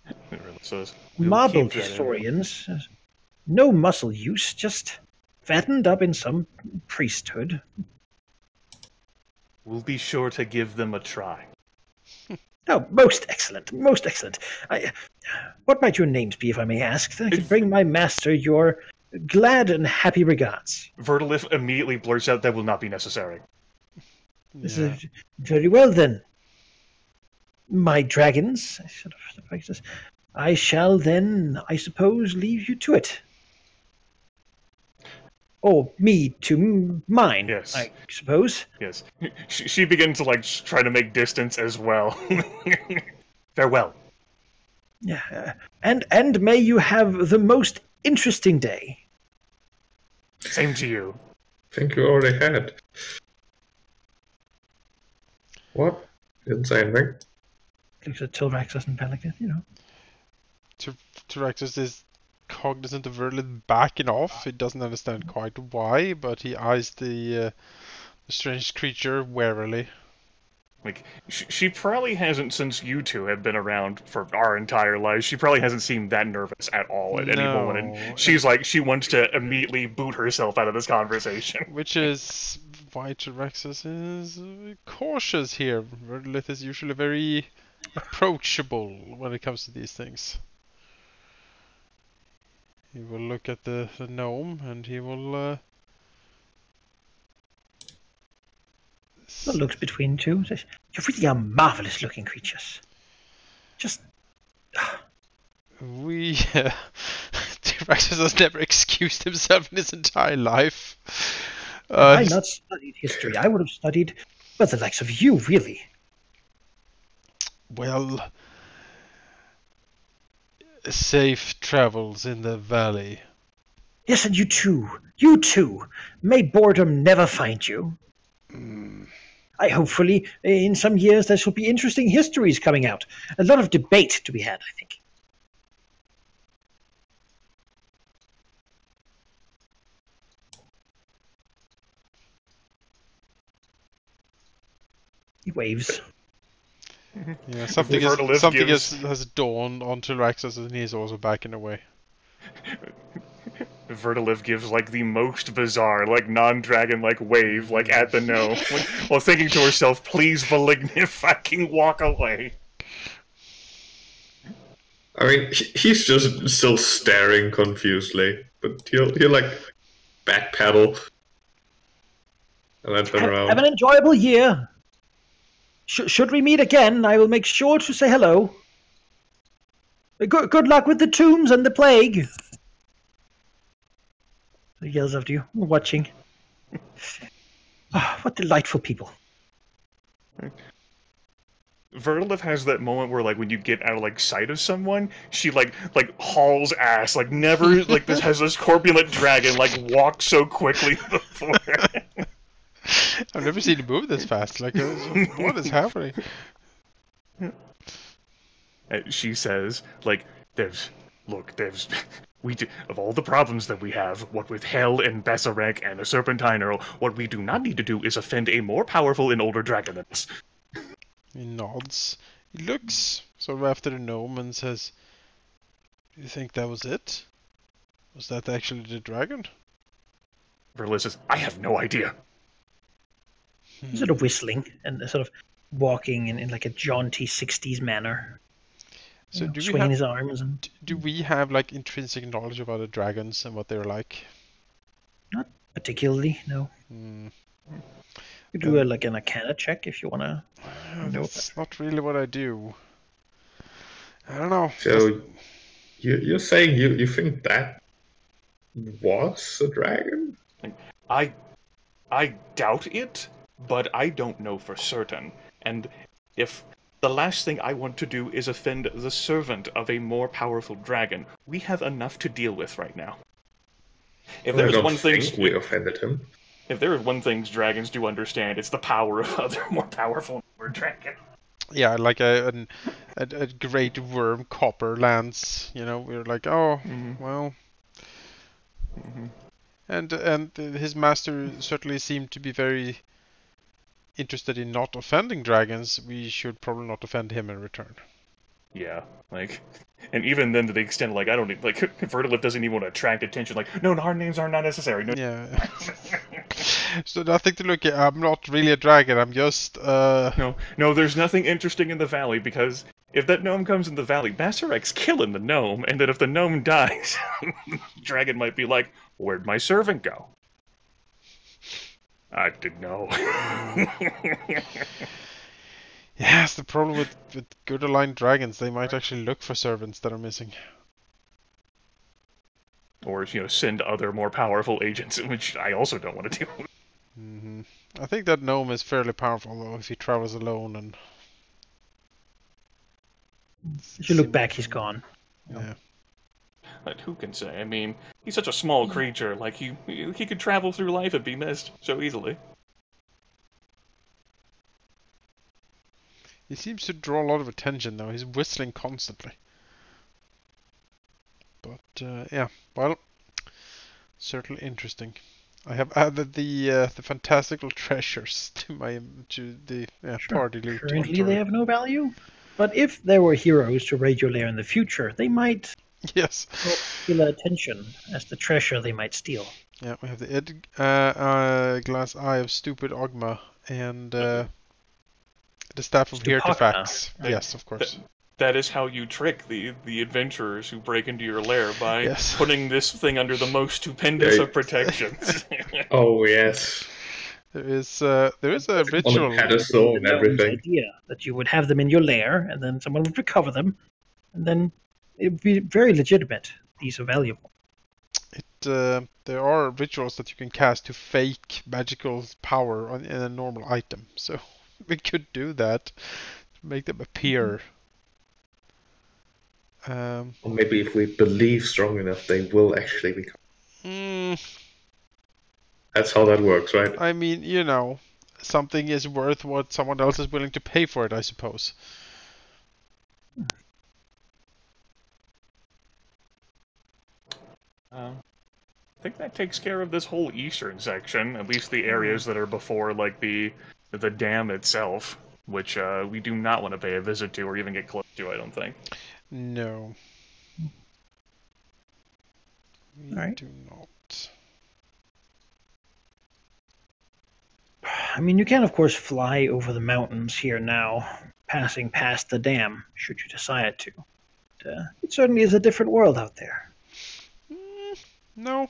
It really says, "We'll Marbled keep that in historians, no muscle use, just fattened up in some priesthood. We'll be sure to give them a try." Oh, most excellent, most excellent. What might your names be, if I may ask? I could bring my master your glad and happy regards. Vertilith immediately blurts out, "That will not be necessary." This is very well, then. My dragons, I shall then, I suppose, leave you to it. Or me to mine, Yes. I suppose. Yes. She begins to like try to make distance as well. Farewell. Yeah, and may you have the most interesting day. Same to you. I think you already had. What? Didn't say anything. Looks at Tilraxus and Pelican, you know. Tyraxus is cognizant of Vertilith backing off. He doesn't understand quite why, but he eyes the strange creature warily. Like, she probably hasn't, since you two have been around for our entire lives, she probably hasn't seemed that nervous at all at any moment. And she's like, she wants to immediately boot herself out of this conversation. Which is why Tyraxus is cautious here. Vertilith is usually very approachable when it comes to these things. He will look at the gnome and he will Looks between two. Says, "You really are marvelous looking creatures. Just Tyraxus has never excused himself in his entire life. Had I not studied history, I would have studied, well, the likes of you, really." Well, safe travels in the valley. Yes, and you too. You too. May boredom never find you. Hopefully, in some years, there shall be interesting histories coming out. A lot of debate to be had, I think. He waves. Yeah, something has dawned on Tyraxus, and he's also backing away. Vertiliv gives like the most bizarre, like non-dragon like wave, like at the gnome, while thinking to herself, "Please, Malignant, fucking walk away." I mean, he's just still staring confusedly, but he'll like backpedal and then turn around. Have an enjoyable year. Should we meet again, I will make sure to say hello. Good luck with the tombs and the plague. He yells after you, watching. Oh, what delightful people. Vertiliv has that moment where, like, when you get out of like sight of someone, she like hauls ass, like never like this has this corpulent dragon like walk so quickly before. I've never seen him move this fast. Like, what is happening? She says, like, of all the problems that we have, what with Hell and Besarek and a Serpentine Earl, what we do not need to do is offend a more powerful and older dragon than us. He nods. He looks sort of after the gnome and says, "Do you think that was it? Was that actually the dragon?" Vertiliv says, "I have no idea." He's sort of whistling and sort of walking in like a jaunty 60s manner. So do swinging his arms. And... do we have like intrinsic knowledge about the dragons and what they're like? Not particularly, no. You do like an Arcana check if you want to know. That's not really what I do. I don't know. So you're saying you think that was a dragon? I doubt it, but I don't know for certain. And if the last thing I want to do is offend the servant of a more powerful dragon, we have enough to deal with right now. If there's one thing we offended him. If there is one thing dragons do understand, it's the power of other more powerful dragons. Yeah, like a great worm copper lands. You know, we're like, oh, well. And his master certainly seemed to be very interested in not offending dragons. We should probably not offend him in return. Yeah, like, and even then to the extent, like, I don't need, like, Vertiliv doesn't even want to attract attention, like, no, our names are not necessary. No. Yeah. So nothing to look at. I'm not really a dragon, I'm just, No, there's nothing interesting in the valley, because if that gnome comes in the valley, Basarek's killing the gnome, and then if the gnome dies, the dragon might be like, where'd my servant go? I didn't know. Yes, the problem with good aligned dragons, they might actually look for servants that are missing. Or, send other more powerful agents, which I also don't want to do. I think that gnome is fairly powerful, though, if he travels alone and... If you look back, he's gone. Yeah. But who can say? I mean, he's such a small creature, like, he could travel through life and be missed so easily. He seems to draw a lot of attention, though. He's whistling constantly. But, yeah, well, certainly interesting. I have added the fantastical treasures to the party loot. Currently they have no value, but if there were heroes to raid your lair in the future, they might feel attention as the treasure they might steal. Yeah, we have the glass eye of stupid Ogma and the staff of Artifacts. Yes, of course. That is how you trick the adventurers who break into your lair, by putting this thing under the most stupendous of protections. Oh yes. There is a ritual. On a pedestal and everything. Idea that you would have them in your lair, and then someone would recover them, and then it would be very legitimate. These are valuable. There are rituals that you can cast to fake magical power in a normal item, so we could do that to make them appear. Or maybe if we believe strong enough, they will actually become. That's how that works, right? I mean, you know, something is worth what someone else is willing to pay for it, I suppose. I think that takes care of this whole eastern section, at least the areas that are before, like, the dam itself, which we do not want to pay a visit to or even get close to, I don't think. No. We Alright. do not. I mean, you can, of course, fly over the mountains here now, passing past the dam, should you decide to. But, it certainly is a different world out there. No.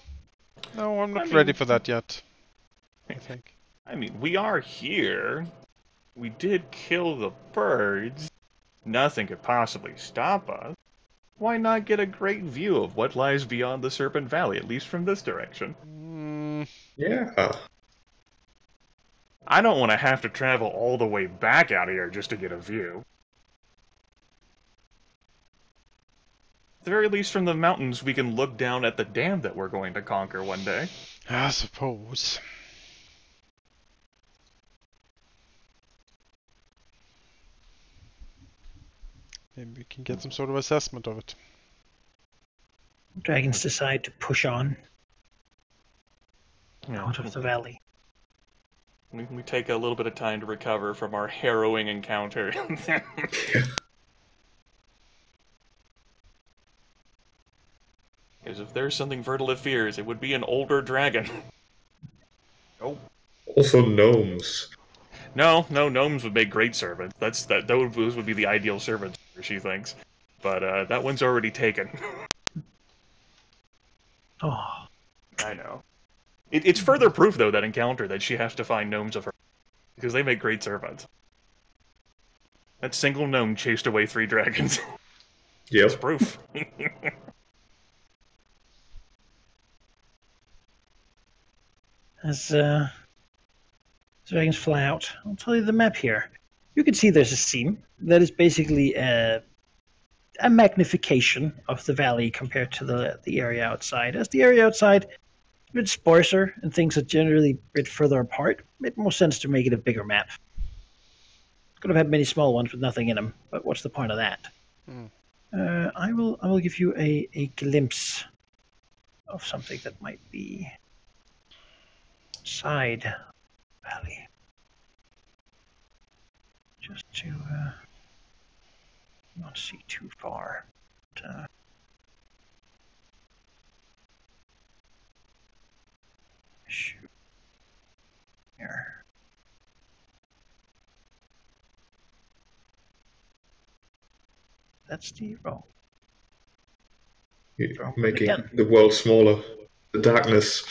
No, I'm not I ready mean- for that yet. I think. I mean, we are here. We did kill the birds. Nothing could possibly stop us. Why not get a great view of what lies beyond the Serpent Valley, at least from this direction? Yeah. I don't want to have to travel all the way back out here just to get a view. At the very least, from the mountains, we can look down at the dam that we're going to conquer one day. I suppose. Maybe we can get some sort of assessment of it. Dragons decide to push on Yeah. out of the valley. We take a little bit of time to recover from our harrowing encounter. Because if there's something Vertila fears, it would be an older dragon. Oh. Also gnomes. No, gnomes would make great servants. Those would be the ideal servants, she thinks. But that one's already taken. Oh, I know. It's further proof, though, that encounter that she has to find gnomes of her, because they make great servants. That single gnome chased away 3 dragons. It's Yep. proof. as dragons fly out, I'll tell you the map here. You can see there's a seam that is basically a magnification of the valley compared to the area outside. As the area outside is a bit sparser and things are generally a bit further apart, it made more sense to make it a bigger map. Could have had many small ones with nothing in them, but what's the point of that? I will give you a glimpse of something that might be side valley. Just to not see too far. But, shoot. Here. That's the roll. You're Oh, making again. the world smaller. The darkness.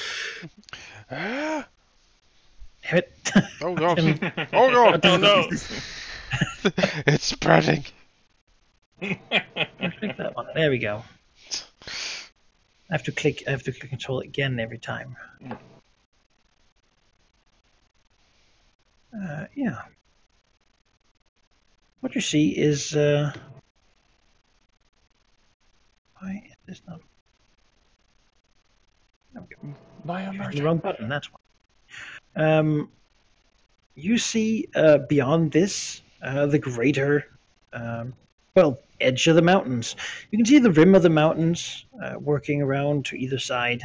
Ah! Damn it. Oh god. Can- Oh god. Oh no! It's spreading. Click that one. There we go. I have to click control again every time. Yeah. What you see is why is this not? There we go. The wrong button. That's why. You see beyond this the greater, edge of the mountains. You can see the rim of the mountains working around to either side.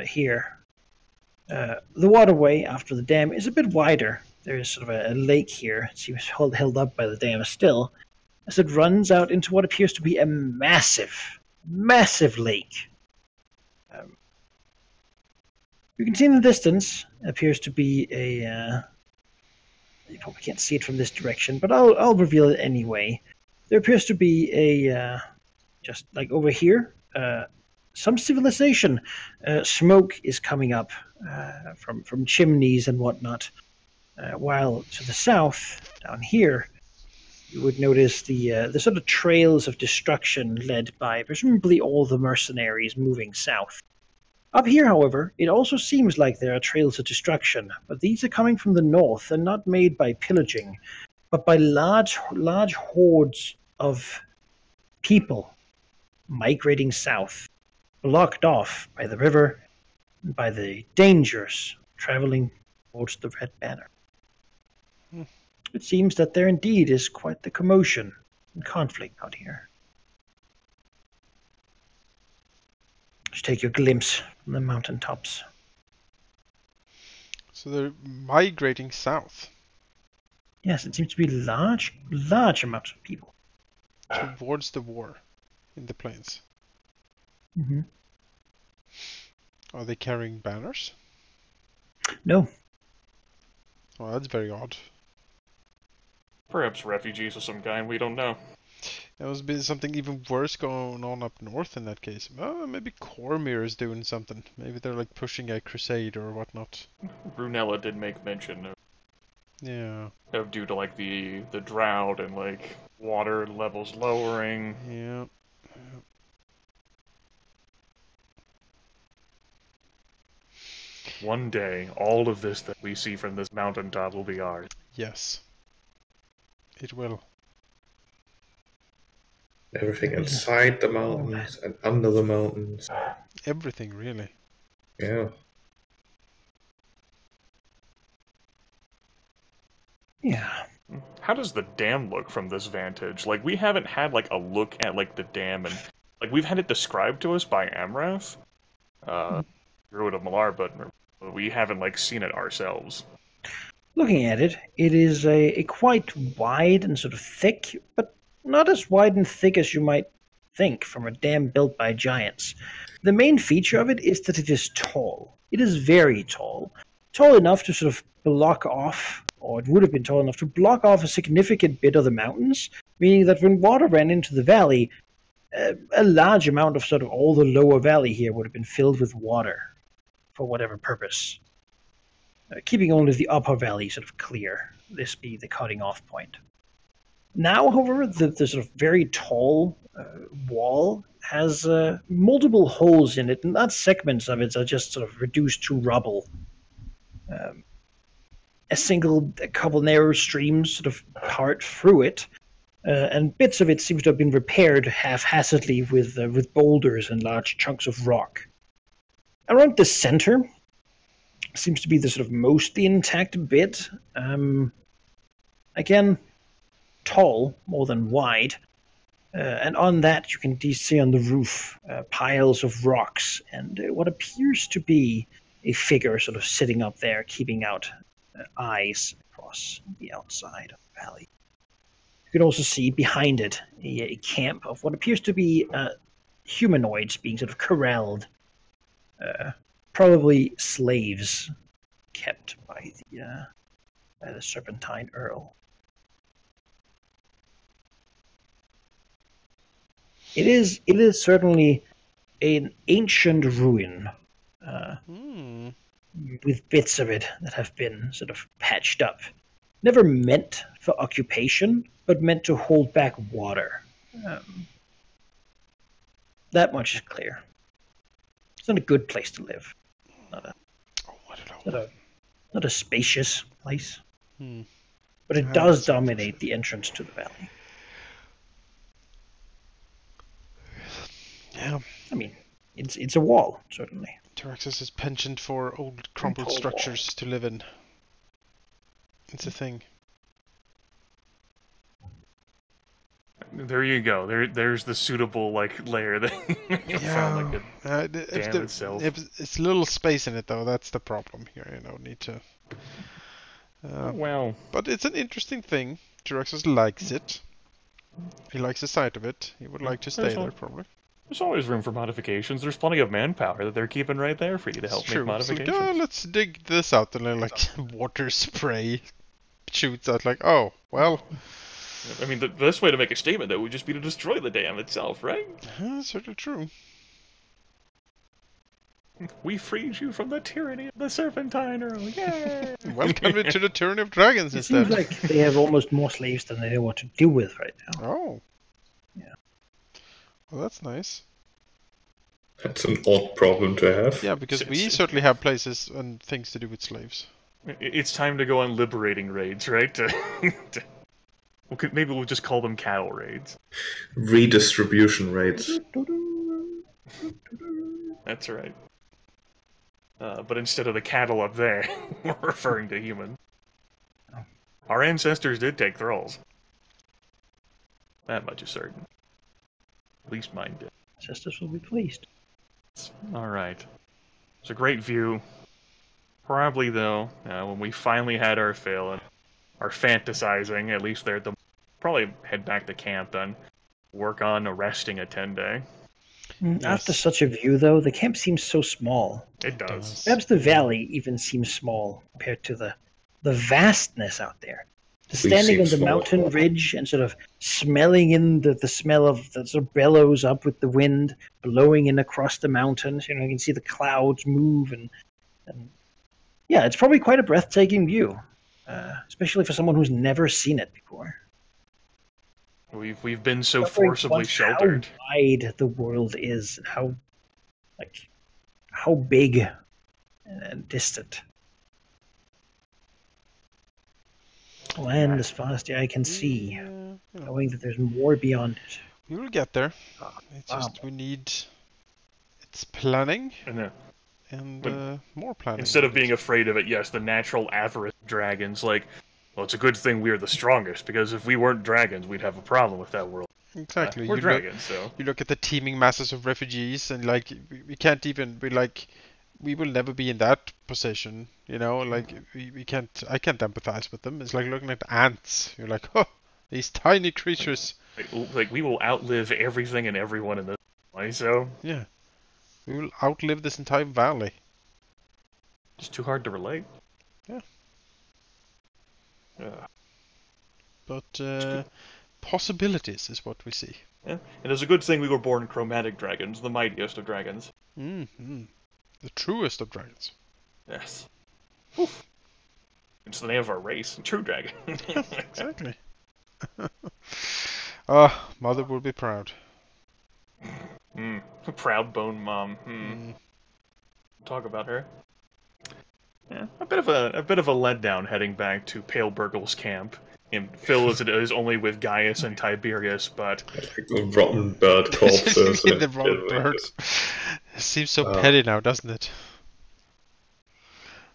Here, the waterway after the dam is a bit wider. There is sort of a lake here. It seems held up by the dam still, as it runs out into what appears to be a massive lake. You can see in the distance appears to be a. You probably can't see it from this direction, but I'll reveal it anyway. There appears to be a just like over here, some civilization. Smoke is coming up from chimneys and whatnot. While to the south, down here, you would notice the sort of trails of destruction led by presumably all the mercenaries moving south. Up here, however, it also seems like there are trails of destruction, but these are coming from the north and not made by pillaging, but by large hordes of people migrating south blocked off by the river and by the dangers traveling towards the Red Banner. It seems that there indeed is quite the commotion and conflict out here. Just take your glimpse from the mountaintops. So they're migrating south Yes, it seems to be large amounts of people. towards the war in the plains. Mm-hmm. Are they carrying banners? No, Oh, that's very odd. Perhaps refugees of some kind, we don't know. There must be something even worse going on up north in that case. Oh, maybe Cormyr is doing something. Maybe they're like pushing a crusade or whatnot. Brunella did make mention Yeah. of due to like the drought and like water levels lowering. Yeah. One day, all of this that we see from this mountaintop will be ours. Yes. It will. Everything inside the mountains and under the mountains. Everything, really. Yeah. yeah. How does the dam look from this vantage? Like, we haven't had like a look at like the dam, and like we've had it described to us by Amrath, Druid of Malar, but we haven't like seen it ourselves. Looking at it, it is a quite wide and sort of thick, but not as wide and thick as you might think from a dam built by giants. The main feature of it is that it is tall. It is very tall. Tall enough to sort of block off, or it would have been tall enough to block off a significant bit of the mountains, meaning that when water ran into the valley, a large amount of sort of all the lower valley here would have been filled with water for whatever purpose. Keeping only the upper valley sort of clear, this be the cutting off point. Now, however, the sort of very tall wall has multiple holes in it, and not segments of it are just sort of reduced to rubble. A couple narrow streams sort of part through it, and bits of it seems to have been repaired haphazardly with boulders and large chunks of rock. Around the center seems to be the sort of mostly intact bit. Again, tall more than wide, and on that you can see on the roof piles of rocks and what appears to be a figure sort of sitting up there, keeping out eyes across the outside of the valley. You can also see behind it a camp of what appears to be humanoids being sort of corralled, probably slaves kept by the Serpentine Earl. It is certainly an ancient ruin, with bits of it that have been sort of patched up. Never meant for occupation, but meant to hold back water. That much is clear. It's not a good place to live. Not a spacious place. But it does dominate the entrance to the valley. Yeah. I mean, it's a wall, certainly. Tyraxis is penchant for old crumpled structures to live in. It's a thing. There you go. There's the suitable like layer that found like a dam itself. If it's a little space in it though, that's the problem here. Need to. Well, but it's an interesting thing. Tyraxis likes it. He likes the sight of it. He would like to stay there probably. There's always room for modifications. There's plenty of manpower that they're keeping right there for you to help make modifications. So, let's dig this out, and then like water spray shoots out. Like, oh well. I mean, the best way to make a statement though would just be to destroy the dam itself, right? Certainly true. We freed you from the tyranny of the Serpentine Earl. Yay! Welcome to the tyranny of dragons instead. Seems like they have almost more slaves than they know what to deal with right now. Oh. Yeah. Well, that's nice. That's an odd problem to have. Yeah, because we certainly have places and things to do with slaves. It's time to go on liberating raids, right? Maybe we'll just call them cattle raids. Redistribution raids. That's right. But instead of the cattle up there, we're referring to human. Our ancestors did take thralls. That much is certain. At least mine did. Sisters will be pleased. Alright. It's a great view. Probably, though, when we finally had our fill and our fantasizing, at least there at the... Probably head back to camp then. Work on arresting a 10-day. After such a view, though, the camp seems so small. It does. Perhaps the valley even seems small compared to the vastness out there. Standing on the mountain ridge and sort of smelling in the smell of that sort of bellows up with the wind blowing in across the mountains. You know, you can see the clouds move and yeah, it's probably quite a breathtaking view, especially for someone who's never seen it before. We've been so forcibly sheltered. How wide the world is, and how big and distant. Land as far as the eye can see, knowing that there's more beyond it. We will get there. It's just we need it's planning and more planning. Instead of being afraid of it, yes, the natural avarice of dragons, like, well, it's a good thing we're the strongest, because if we weren't dragons, we'd have a problem with that world. Exactly. We're dragons, so... You look at the teeming masses of refugees, and, like, we can't even be, like... We will never be in that position, you know, like, we can't... I can't empathize with them. It's like looking at ants. You're like, oh, these tiny creatures. Like, we will outlive everything and everyone in this way, so... Yeah. We will outlive this entire valley. It's too hard to relate. Yeah. But possibilities is what we see. Yeah, and it's a good thing we were born chromatic dragons, the mightiest of dragons. Mm-hmm. The truest of dragons. Yes. Oof. It's the name of our race, True Dragon. Exactly. Ah, mother will be proud. Proud bone mom. Talk about her. Yeah, a bit of a letdown heading back to Pale Burgle's camp. And Phil is only with Gaius and Tiberius, but rotten bird corpses. The rotten birds. It seems so petty now, doesn't it?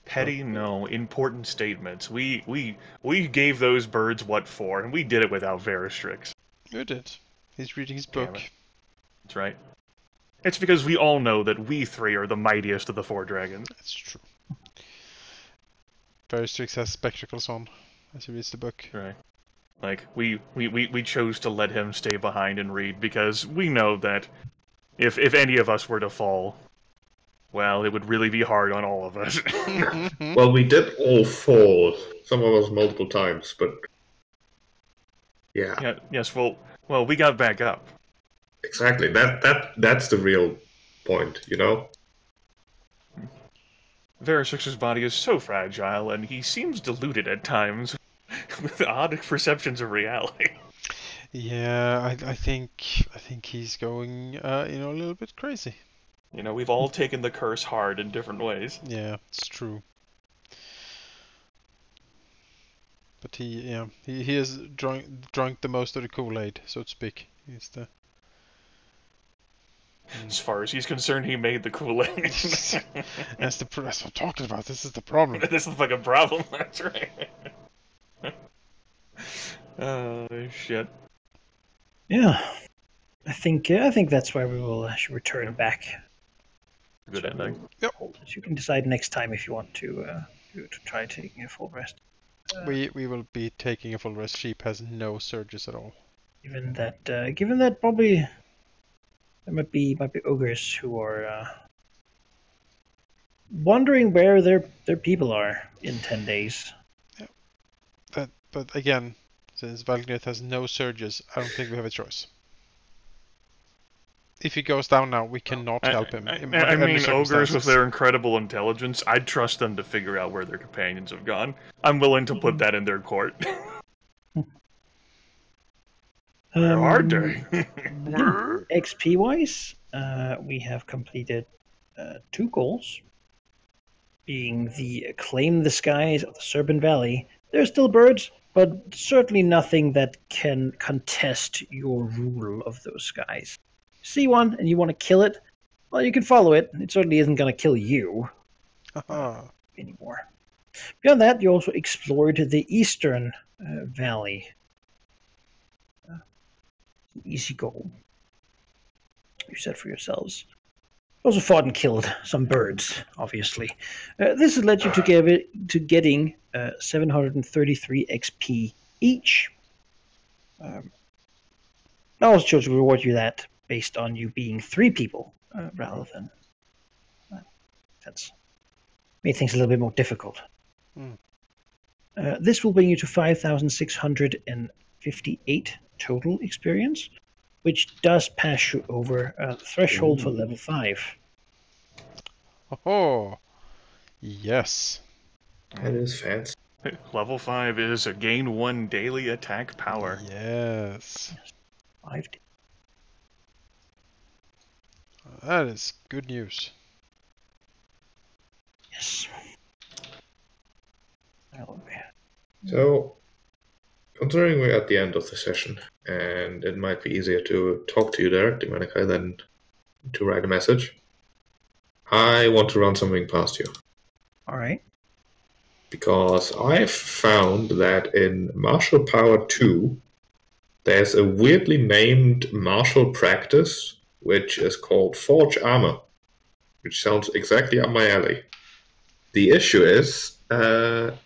Petty? No. Important statements. We gave those birds what for, and we did it without Veristrix. You did. He's reading his book. That's right. It's because we all know that we three are the mightiest of the four dragons. That's true. Veristrix has spectacles on as he reads the book. Right. Like, we chose to let him stay behind and read because we know that if any of us were to fall, well, it would really be hard on all of us. Well, we did all fall. Some of us multiple times, but... Yeah. Yes, well, we got back up. Exactly. That's the real point, you know? Veristrix's body is so fragile, and he seems deluded at times, with odd perceptions of reality. Yeah, I think he's going, a little bit crazy. You know, we've all taken the curse hard in different ways. Yeah, it's true. But he has drunk the most of the Kool-Aid, so to speak. He's the... As far as he's concerned, he made the Kool-Aid. That's what I'm talking about. This is the problem. This is the fucking problem. That's right. Oh shit. Yeah, I think that's why we will should return back. Good ending. Yep. You can decide next time if you want to try taking a full rest. We will be taking a full rest. Sheep has no surges at all. Given that probably there might be ogres who are wondering where their people are in 10 days. Yeah. But again, since Valgnir has no surges, I don't think we have a choice. If he goes down now, we cannot help him. I mean, ogres with their incredible intelligence, I'd trust them to figure out where their companions have gone. I'm willing to put that in their court. Where are they? XP wise, we have completed 2 goals, being the claim the skies of the Serpent Valley. They're still birds, but certainly nothing that can contest your rule of those skies. See one and you want to kill it, Well, you can follow it. It certainly isn't going to kill you Haha. anymore. Beyond that, you also explored the eastern valley. Easy goal, you set for yourselves. You also fought and killed some birds, obviously. This has led you to getting 733 XP each. I also chose to reward you that based on you being 3 people rather than... that's made things a little bit more difficult. This will bring you to 5,658 total experience, which does pass you over the threshold for level 5. Oh, yes. That is fancy. Level 5 is a gain 1 daily attack power. Yes. 5. That is good news. Yes. So, considering we're at the end of the session, and it might be easier to talk to you directly, Monica, than to write a message, I want to run something past you. All right. Because I've found that in Martial Power 2, there's a weirdly named martial practice, which is called Forge Armor, which sounds exactly up my alley. The issue is, to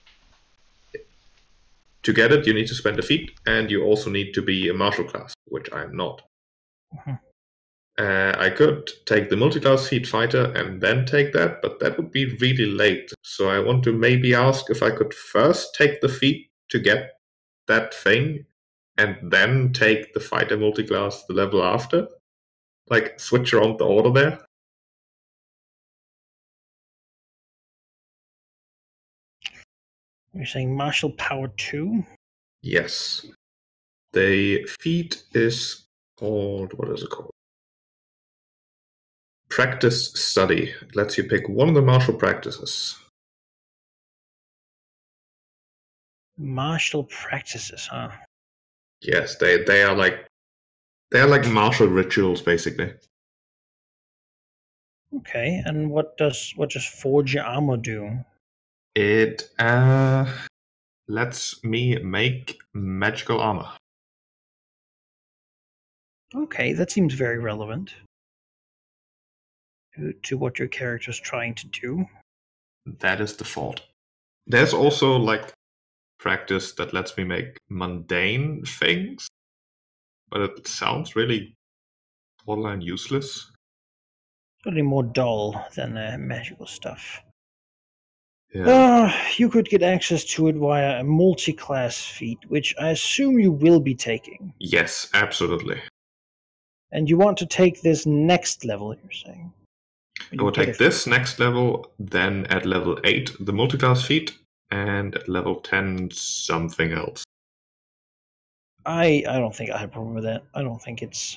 get it, you need to spend a feat, and you also need to be a martial class, which I am not. I could take the multi-class feat fighter and then take that, but that would be really late. So I want to maybe ask if I could first take the feat to get that thing, and then take the fighter multi-class the level after. Like, switch around the order there. You're saying Martial Power 2? Yes. The feat is called... what is it called? Practice Study. It lets you pick one of the martial practices. Martial practices, huh? Yes, they are like martial rituals, basically. Okay, and what does Forge Armor do? It lets me make magical armor. Okay, that seems very relevant to what your character's trying to do. That is the fault. There's also like practice that lets me make mundane things, but it sounds really borderline useless. Certainly more dull than magical stuff. Yeah. You could get access to it via a multi-class feat, which I assume you will be taking. Yes, absolutely. And you want to take this next level, you're saying? I will take this next level, then at level 8 the multi-class feat, and at level 10 something else. I don't think I have a problem with that. I don't think it's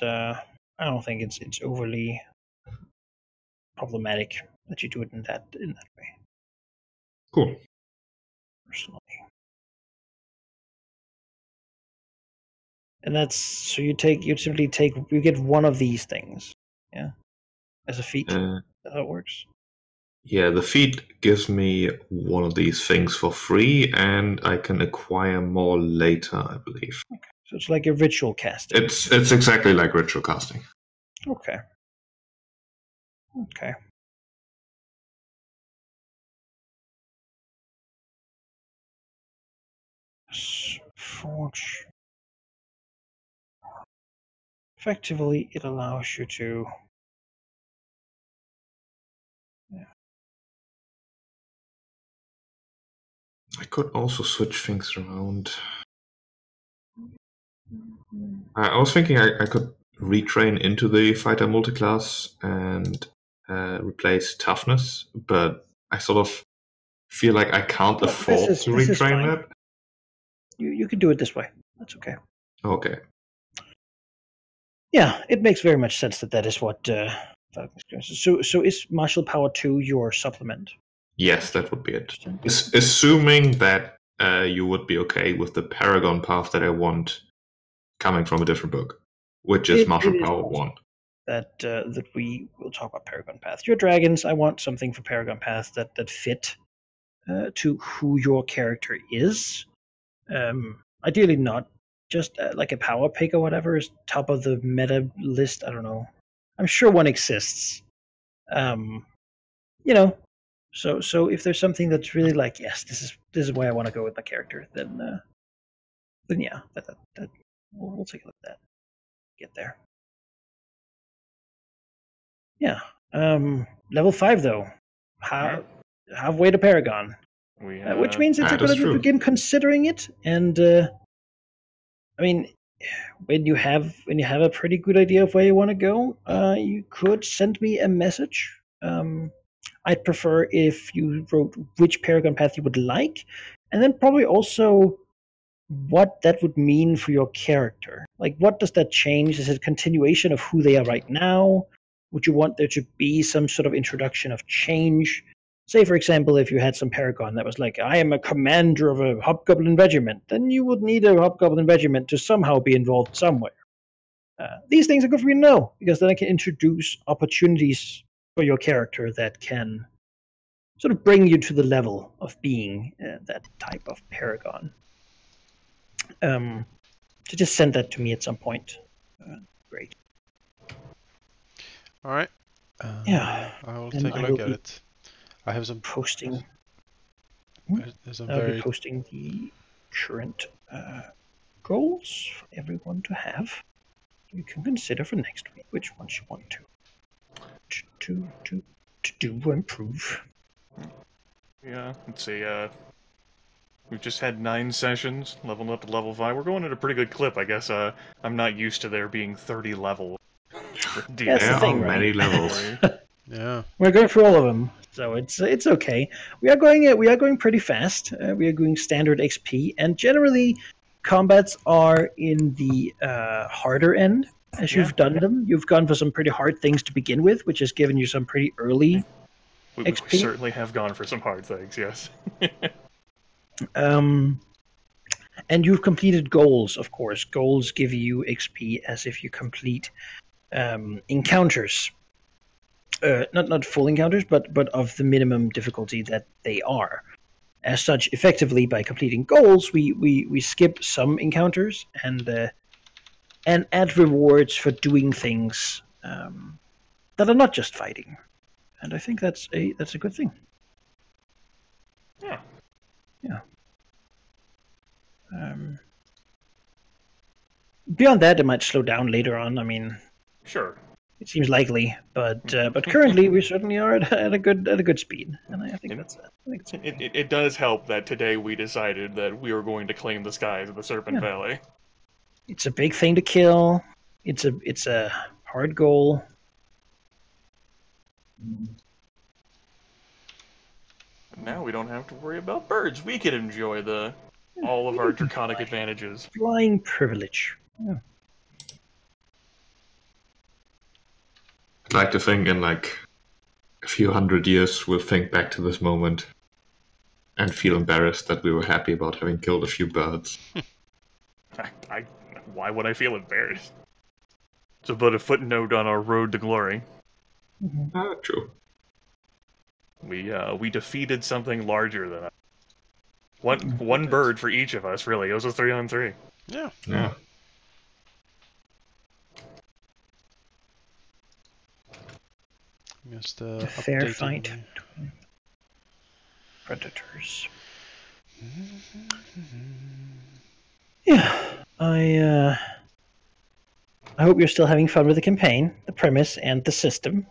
overly problematic that you do it in that way. Cool. Personally. And that's so you get one of these things, yeah, as a feat. That's how it works. Yeah, the feat gives me one of these things for free, and I can acquire more later, I believe. Okay, so it's like a ritual casting. It's exactly like ritual casting. Okay. Okay. Forge. Effectively, it allows you to. Yeah. I could also switch things around. I was thinking I could retrain into the fighter multiclass and replace toughness, but I sort of feel like I can't afford to retrain that. You can do it this way. That's okay. Okay. Yeah, it makes very much sense that is what So is Martial Power 2 your supplement? Yes, that would be it. Assuming that you would be okay with the Paragon path that I want coming from a different book, which is Martial Power 1. that we will talk about Paragon Path. Your dragons, I want something for Paragon Path that fit to who your character is. Ideally, not just like a power pick or whatever is top of the meta list. I don't know. I'm sure one exists. You know, so if there's something that's really like, yes, this is where I want to go with my character, then yeah, that we'll take a look at that. Get there. Yeah. Level 5 though. Halfway to Paragon. Which means it's a good idea to begin considering it. And I mean, when you have a pretty good idea of where you want to go, you could send me a message. I'd prefer if you wrote which Paragon Path you would like, and then probably also what that would mean for your character. Like, what does that change? Is it a continuation of who they are right now? Would you want there to be some sort of introduction of change? Say, for example, if you had some Paragon that was like, I am a commander of a Hobgoblin regiment, then you would need a Hobgoblin regiment to somehow be involved somewhere. These things are good for you to know, because then I can introduce opportunities for your character that can sort of bring you to the level of being that type of Paragon. So just send that to me at some point. Great. All right. Yeah. I will take a look at it. I have some posting. I'll be posting the current goals for everyone to have. You can consider for next week which ones you want to do or improve. Yeah, let's see. We've just had 9 sessions, leveled up to level 5. We're going at a pretty good clip, I guess. I'm not used to there being 30 levels. That's the thing, right? Many levels. Yeah, we're going through all of them, so it's okay. We are going pretty fast. We are going standard XP, and generally, combats are in the harder end. As you've done them, you've gone for some pretty hard things to begin with, which has given you some pretty early XP. We certainly have gone for some hard things, yes. And you've completed goals, of course. Goals give you XP as if you complete encounters. Not full encounters, but of the minimum difficulty that they are. As such, effectively, by completing goals, we skip some encounters and add rewards for doing things that are not just fighting. And I think that's a good thing. Yeah. Yeah. Beyond that, it might slow down later on. I mean, sure. It seems likely, but currently we certainly are at a good speed, and I think that's it does help that today we decided that we were going to claim the skies of the Serpent Valley. It's a big thing to kill. It's a hard goal. Now we don't have to worry about birds. We can enjoy all of our draconic advantages. Flying privilege. Yeah. I'd like to think in like a few 100 years we'll think back to this moment and feel embarrassed that we were happy about having killed a few birds. Why would I feel embarrassed? It's about a footnote on our road to glory. Mm-hmm. True. We defeated something larger than us. One bird for each of us, really. It was a 3-on-3. Yeah. Yeah. Just a fair fight. Predators. Yeah, I hope you're still having fun with the campaign, the premise, and the system.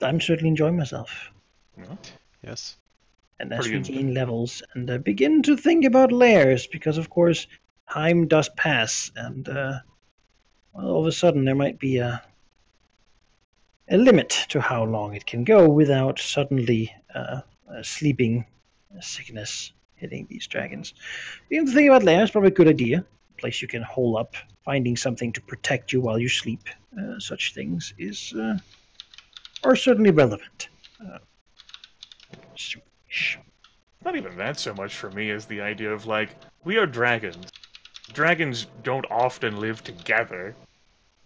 I'm certainly enjoying myself. Yes. And as we gain levels and begin to think about lairs, because of course time does pass, and all of a sudden there might be a limit to how long it can go without suddenly sleeping sickness hitting these dragons. Beginning to think about lairs is probably a good idea. A place you can hole up, finding something to protect you while you sleep. Such things are certainly relevant. Not even that so much for me as the idea of, like, we are dragons. Dragons don't often live together.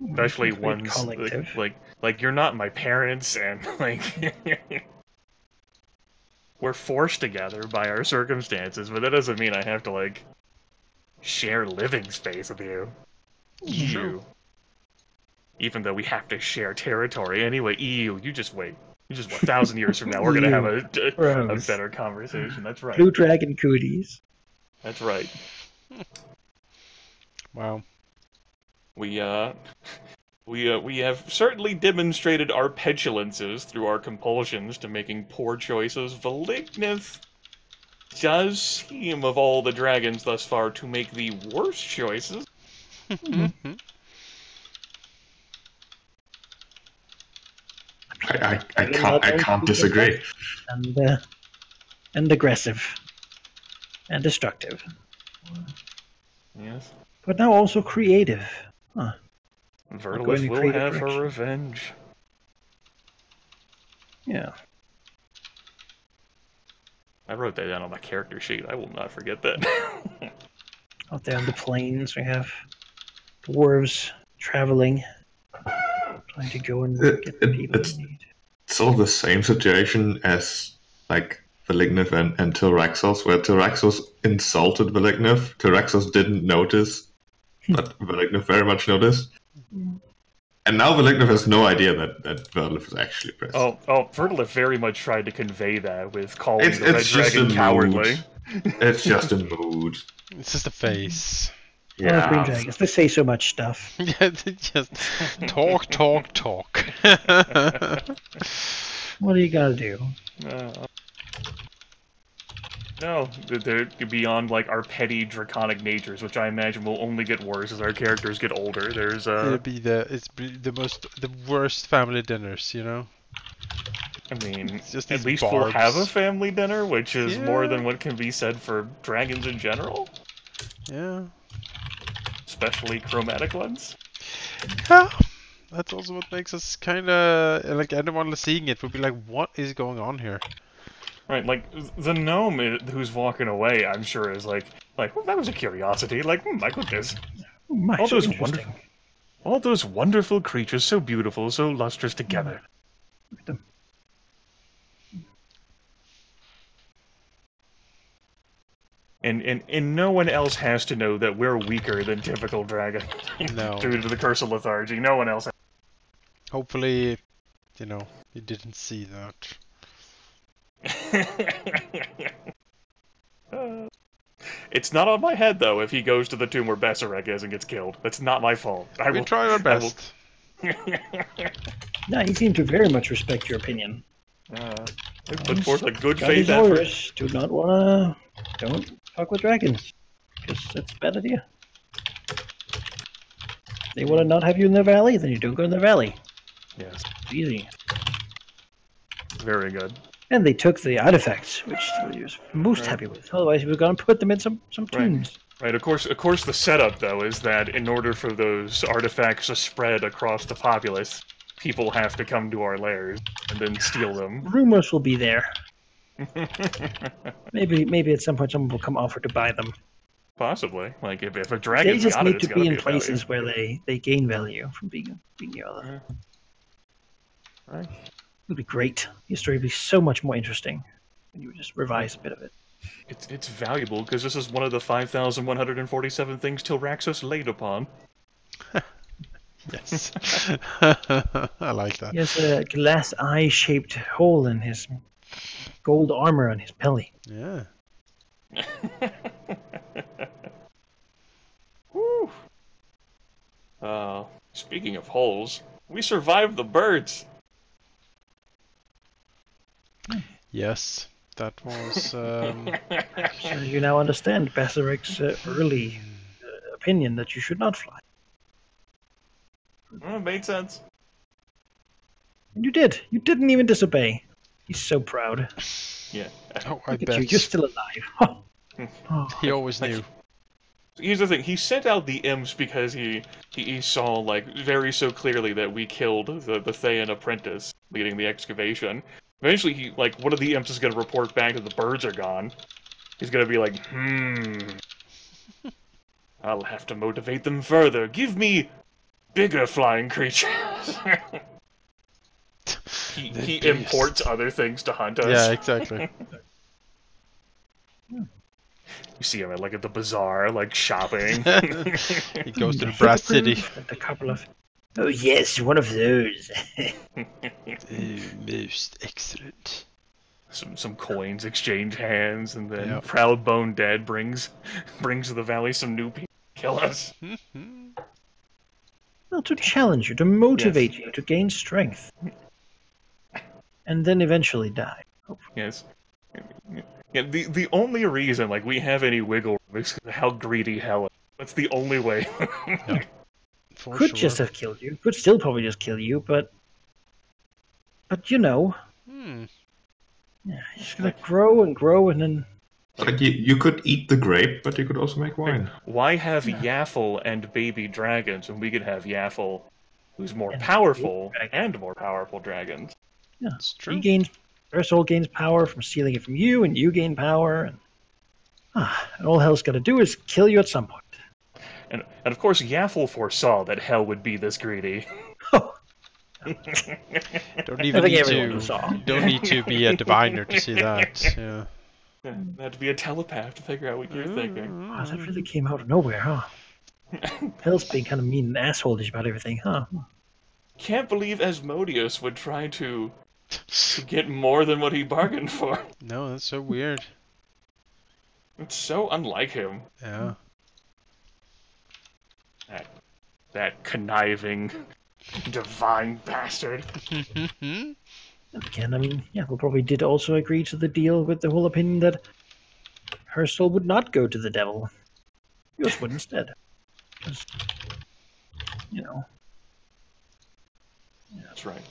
especially That's very ones collective. like you're not my parents, and like we're forced together by our circumstances, but that doesn't mean I have to like share living space with you. True. Even though we have to share territory anyway. EU, you just wait. You just 1,000 years from now, we're gonna have a Gross. better conversation. That's right. Blue Dragon cooties. That's right. Wow. We have certainly demonstrated our petulances through our compulsions to making poor choices. Valignith does seem, of all the dragons thus far, to make the worst choices. I can't disagree. And aggressive. And destructive. Yes. But now also creative. Huh. Vertilith in will creative have her direction. revenge. Yeah. I wrote that down on my character sheet. I will not forget that. Out there on the plains, we have dwarves traveling, trying to go and get the people It's they need. sort of the same situation as like Valignith and Tyraxos, where Tyraxos insulted Valignith. Tyraxos didn't notice, but Valignith very much noticed. And now Valignith has no idea that Vertilith is actually pissed. Oh, Vertilith very much tried to convey that with calling It's the Red just Dragon a cowardly. mood. It's just a mood. It's just a face. Oh, Green Dragons, they say so much stuff. Yeah, they just talk. What are you gonna do? No, they're beyond like our petty draconic natures, which I imagine will only get worse as our characters get older. There's It'll be the worst family dinners, you know. I mean, It's just at these least we'll barbs. have a family dinner, which is more Yeah. than what can be said for dragons in general, Yeah. especially chromatic ones. Yeah. That's also what makes us kind of like anyone seeing it would be like, what is going on here? Right, like the gnome who's walking away, I'm sure is like, well, that was a curiosity. Like, my goodness, My, all so those interesting. all those wonderful creatures, so beautiful, so lustrous together. Look at them. And no one else has to know that we're weaker than typical dragon. No. Due to the curse of lethargy, no one else. Hopefully, you know, you didn't see that. It's not on my head though. If he goes to the tomb where Basarek is and gets killed, that's not my fault. We tried our best. No, he seemed to very much respect your opinion. I put forth a good Got faith his effort. orders. Do not wanna. Don't fuck with dragons. Because that's a bad idea. They wanna not have you in their valley, then you don't go in their valley. Yes, It's easy. very good. And they took the artifacts, which he was most happy with. Otherwise, he was going to put them in some tombs. Right. Of course. The setup though is that in order for those artifacts to spread across the populace, people have to come to our lairs and then steal them. Rumors will be there. Maybe at some point someone will come offer to buy them. Possibly. Like if a They dragon's just got it, need it's to gotta be in of value. places where they gain value from being near other. Right. It would be great. History would be so much more interesting. And you would just revise a bit of it. It's valuable because this is one of the 5,147 things Tilraxos laid upon. Yes. I like that. He has a glass eye-shaped hole in his gold armor on his belly. Yeah. Whew. Speaking of holes, we survived the birds. Yes. That was. So you now understand Basarek's early opinion that you should not fly. Made sense. And you did. You didn't even disobey. He's so proud. Yeah. Oh, I Look at bet. you. You're still alive. Oh. He always knew. Here's the thing. He sent out the imps because he saw like very so clearly that we killed the Thayan apprentice leading the excavation. Eventually, he like one of the imps is going to report back that the birds are gone. He's going to be like, I'll have to motivate them further. Give me bigger flying creatures. he imports other things to hunt us. Yeah, exactly. You see him at the bazaar, shopping. He goes to the Brass City. And a couple of. Oh yes, one of those. Most excellent. Some coins exchange hands, and then Yep. Proud Bone Dead brings to the valley some new people to kill us. Well, to challenge you, to motivate you, to gain strength, and then eventually die. Yes. Yeah, the only reason we have any wiggle room is how greedy Hell is. That's the only way. For Could sure. just have killed you. Could still probably just kill you, but you know, yeah, he's gonna grow and grow, and then Like you could eat the grape, but you could also make wine. Why have Yaffle and baby dragons when we could have Yaffle, who's more And powerful, baby and more powerful dragons? It's true. he gains. Soul gains power from stealing it from you, and you gain power, and all Hell's gonna do is kill you at some point. And of course, Yaffle foresaw that Hell would be this greedy. Don't I even think need everyone saw. don't need to be a diviner to see that. Yeah. Had to be a telepath to figure out what you're thinking. Wow, that really came out of nowhere, huh? Hell's being kind of mean and assholeish about everything, huh? Can't believe Asmodeus would try to get more than what he bargained for. No, that's so weird. It's so unlike him. Yeah. That conniving, divine bastard. Again, I mean, we probably did also agree to the deal with the whole opinion that her soul would not go to the devil. Yours would instead. 'Cause, you know. That's right.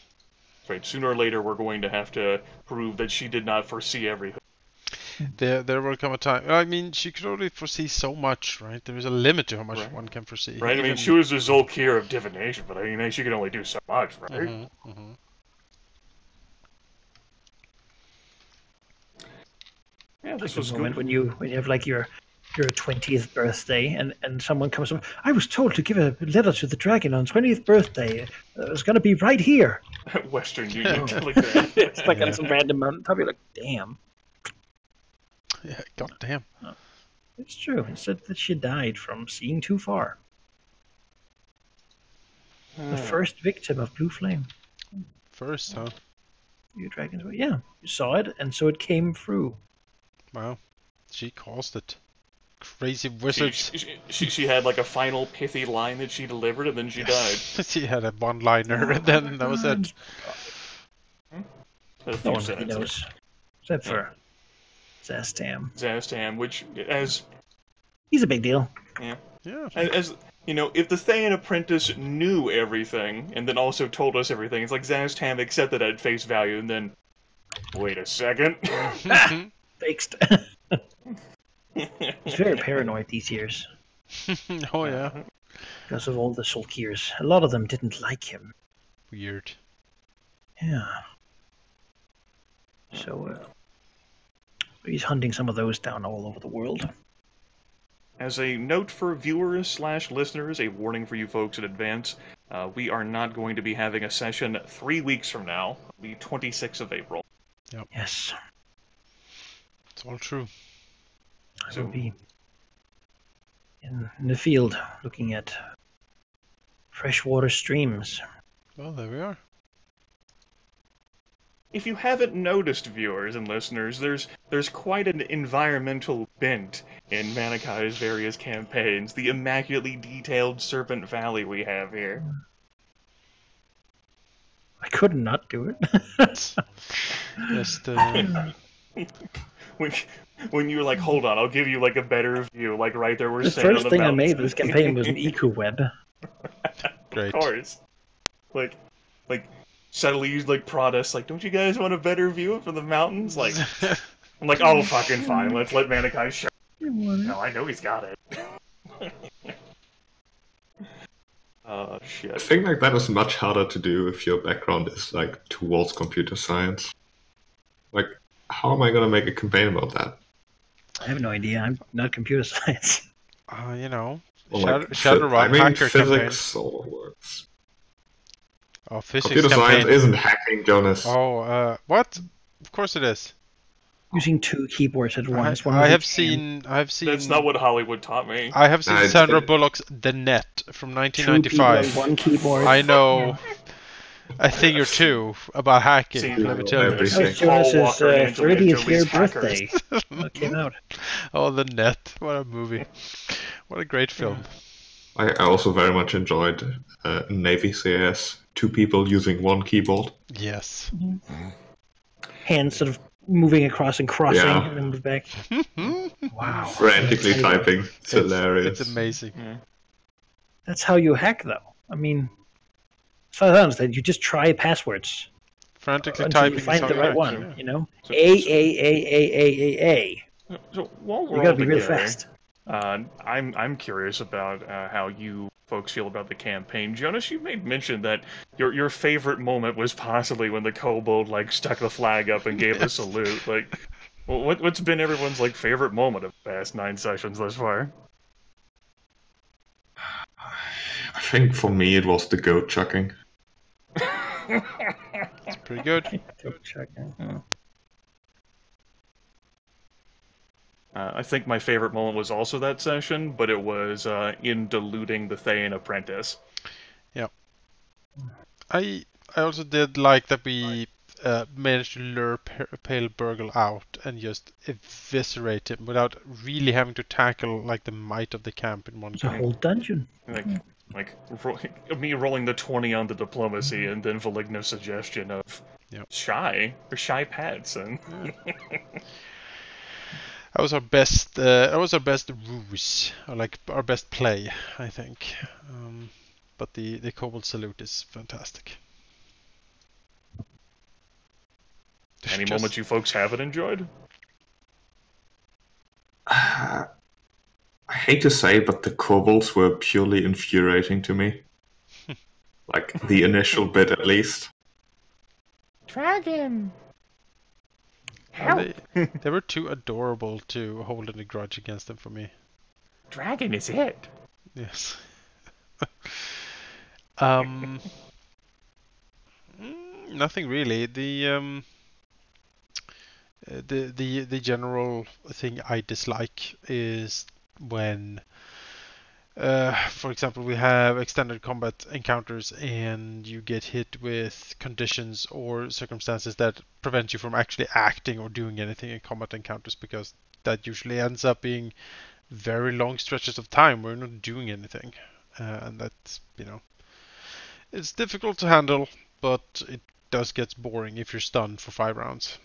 That's right. Sooner or later, we're going to have to prove that she did not foresee everything. There will come a time. I mean, she could only foresee so much, right? There is a limit to how much one can foresee. Right? I mean, she was a Zolkir of divination, but I mean, she could only do so much, right? Yeah, this was Moment good. when you have like your 20th birthday and someone comes up, I was told to give a letter to the dragon on 20th birthday. It's going to be right here. Western Union Telegram. It's like on some random mountain. Probably like, damn. Yeah, goddamn. It's true. It said that she died from seeing too far. The first victim of Blue Flame. First, huh? Your dragon's way. Yeah, you saw it, and so it came through. Wow. She caused it. Crazy wizards. She had like a final pithy line that she delivered, and then she died. She had a one-liner, and then that was it. A No few one really sentences. knows, except for Zastam. Zastam, which, as He's a big deal. Yeah. as you know, if the Thayan apprentice knew everything and then also told us everything, it's like Zastam accepted at face value, and then wait a second. Fixed. He's very paranoid these years Oh yeah. because of all the Solkirs. A lot of them didn't like him. Weird. Yeah. So he's hunting some of those down all over the world. As a note for viewers / listeners, a warning for you folks in advance, we are not going to be having a session 3 weeks from now, the 26th of April. Yes. It's all true. I will be in the field looking at freshwater streams. Well, there we are. If you haven't noticed, viewers and listeners, there's quite an environmental bent in Manakai's various campaigns. The immaculately detailed Serpent Valley we have here. I could not do it. Just When you were like, hold on, I'll give you like a better view, like right there we're The standing on first the thing I mountains. made this campaign was an Iku web. great. Of course. Like subtly use like prod us, like, don't you guys want a better view from the mountains? Like, I'm like, oh, fucking fine, let's let Manakai show. No, I know he's got it. Oh, I shit. think like that is much harder to do if your background is like towards computer science. Like, how am I gonna make a campaign about that? I have no idea. I'm not computer science. You know, Shadowrun hacker physics sort of works. Oh, physics Computer campaign. science isn't hacking, Jonas. Oh, what? Of course it is. Using 2 keyboards at once. I have seen. That's not what Hollywood taught me. I have seen No, Sandra Bullock's The Net from 1995. 1 keyboard. I know a thing or two about hacking. See, let me tell you. every- That was Jonas's Paul Walker and Angelina 30th year Jolie's Hackers. birthday. That came out. Oh, The Net. What a movie. What a great film. I also very much enjoyed Navy CIS. 2 people using 1 keyboard. Yes. Hands sort of moving across and crossing Yeah. and then move back. Wow. Frantically That's- typing. It's hilarious. It's amazing. That's how you hack, though. I mean, as far as I understand, you just try passwords Frantically until typing you find is the how right hack, one. yeah. You know, So- A. So while we're You all gotta be really together, fast. I'm curious about how you folks feel about the campaign. Jonas, you made mention that your favorite moment was possibly when the kobold like stuck the flag up and gave a salute. Like, what's been everyone's like favorite moment of the past 9 sessions thus far? I think for me it was the goat chucking. It's pretty good. Go check. I think my favorite moment was also that session, but it was in diluting the Thayan apprentice. I also did like that we managed to lure Pale Burgle out and just eviscerate him without really having to tackle like the might of the camp in one It's a go. whole dungeon. Me rolling the 20 on the diplomacy and then Valigna's suggestion of Yep. shy pets and That was our best. That was our best ruse, or like our best play, I think. But the Kobold salute is fantastic. any Just- moments you folks haven't enjoyed? I hate to say it, but the kobolds were purely infuriating to me. Like, the initial bit at least. Dragon. They were too adorable to hold any grudge against them for me. Dragon is it. Yes. Nothing really. The general thing I dislike is when, for example, we have extended combat encounters and you get hit with conditions or circumstances that prevent you from actually acting or doing anything in combat encounters, because that usually ends up being very long stretches of time where you're not doing anything, and that's, it's difficult to handle, but it does get boring if you're stunned for 5 rounds.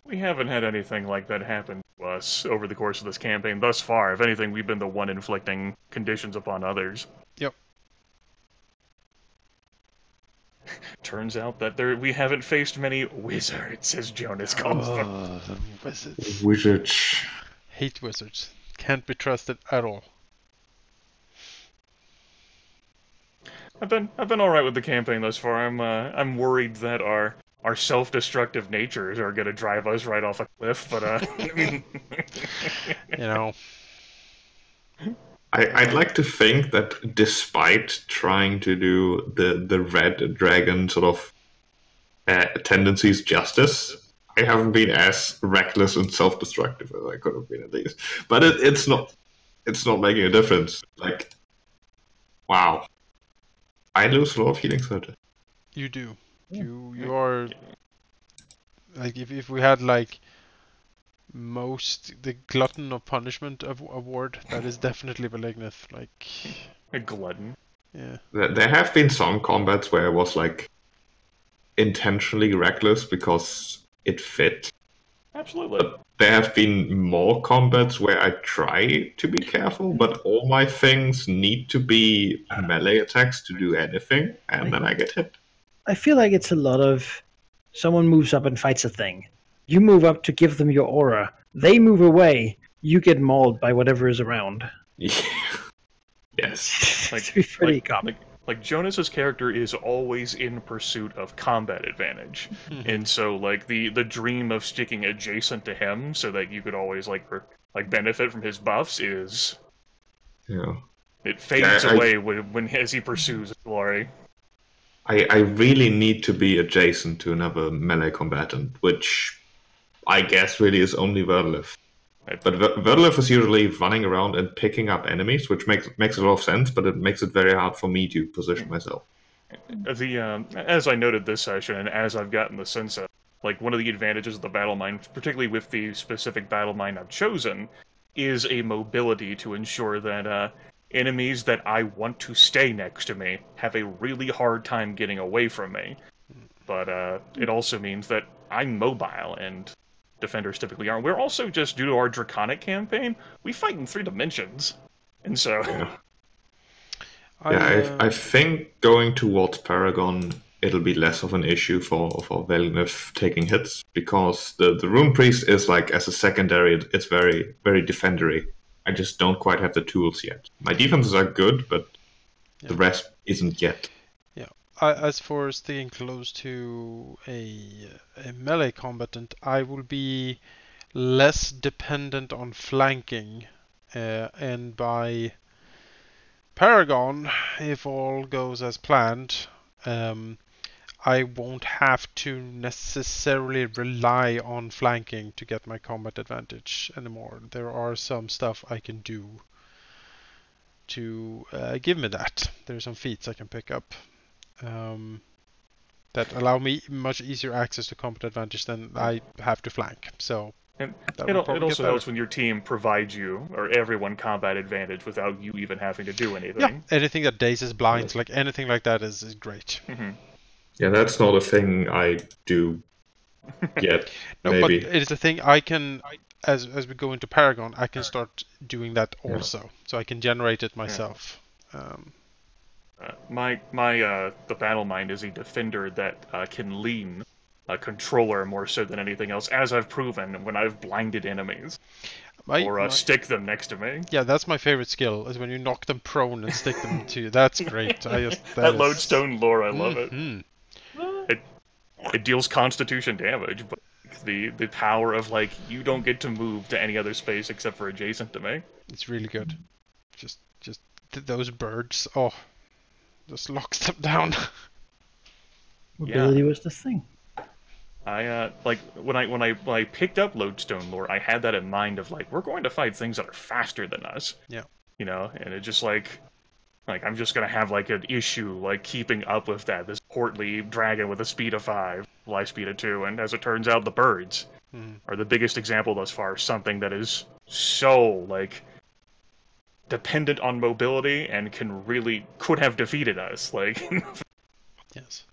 We haven't had anything like that happen to us over the course of this campaign thus far. If anything, we've been the one inflicting conditions upon others. Yep. Turns out that we haven't faced many wizards, as Jonas calls them. Oh, the wizards. Wizards. Hate wizards. Can't be trusted at all. I've been all right with the campaign thus far. I'm worried that our self-destructive natures are gonna drive us right off a cliff, but I'd like to think that despite trying to do the red dragon sort of tendencies justice, I haven't been as reckless and self-destructive as I could have been at least. But it's not making a difference. Like, wow, I lose a lot of healing surges. You do. You are like, if we had like the glutton of punishment award, that is definitely Valignith. Like, a glutton. Yeah. There have been some combats where I was like intentionally reckless because it fit. Absolutely. But there have been more combats where I try to be careful, but all my things need to be melee attacks to do anything, and then I get hit. I feel like it's a lot of someone moves up and fights a thing. You move up to give them your aura. They move away. You get mauled by whatever is around. Yes. It's pretty common. Like Jonas's character is always in pursuit of combat advantage, and so like the dream of sticking adjacent to him so that you could always like benefit from his buffs is Yeah. It fades Yeah, away when as he pursues glory. I really need to be adjacent to another melee combatant, which I guess really is only Verlif. But Verlif is usually running around and picking up enemies, which makes a lot of sense, but it makes it very hard for me to position myself. As I noted this session, and as I've gotten the sense of, like, one of the advantages of the battle mind, particularly with the specific battle mind I've chosen, is a mobility to ensure that enemies that I want to stay next to me have a really hard time getting away from me. But it also means that I'm mobile, and defenders typically aren't. We're also, just due to our Draconic campaign, we fight in 3 dimensions. And so... Yeah. I think going towards Paragon, it'll be less of an issue for Velnif taking hits, because the Rune Priest is, like, as a secondary, it's very, very defendery. I just don't quite have the tools yet. My defenses are good, but the rest isn't yet. Yeah. As for staying close to a melee combatant, I will be less dependent on flanking, and by Paragon, if all goes as planned, I won't have to necessarily rely on flanking to get my combat advantage anymore. There are some stuff I can do to give me that. There are some feats I can pick up that allow me much easier access to combat advantage than I have to flank. So and it also helps when your team provides you, or everyone, combat advantage without you even having to do anything. Yeah, anything that dazes blinds, like anything like that is great. Mm-hmm. Yeah, that's not a thing I do yet. No, maybe. But it is a thing I can, as we go into Paragon, I can start doing that also. So I can generate it myself. The battle mind is a defender that can lean a controller more so than anything else, as I've proven when I've blinded enemies. Or stick them next to me. Yeah, that's my favorite skill, is when you knock them prone and stick them to you. That's great. That lodestone lore, I love it. It deals constitution damage, but the power of, like, you don't get to move to any other space except for adjacent to me. It's really good. Just those birds, just locks them down. Mobility was the thing. I like when I picked up lodestone lore, I had that in mind of, like, we're going to fight things that are faster than us. Yeah. You know, and it just like I'm just gonna have, like, an issue, like, keeping up with that. This portly dragon with a speed of 5, life speed of 2, and as it turns out, the birds are the biggest example thus far. Something that is so, like, dependent on mobility and could have defeated us, like, yes,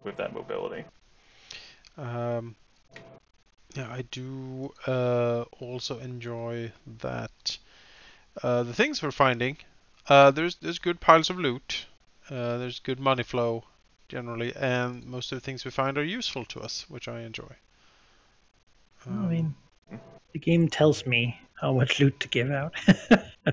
with that mobility. Yeah, I do also enjoy that. The things we're finding, there's good piles of loot, there's good money flow generally, and most of the things we find are useful to us, which I enjoy. I mean, the game tells me how much loot to give out.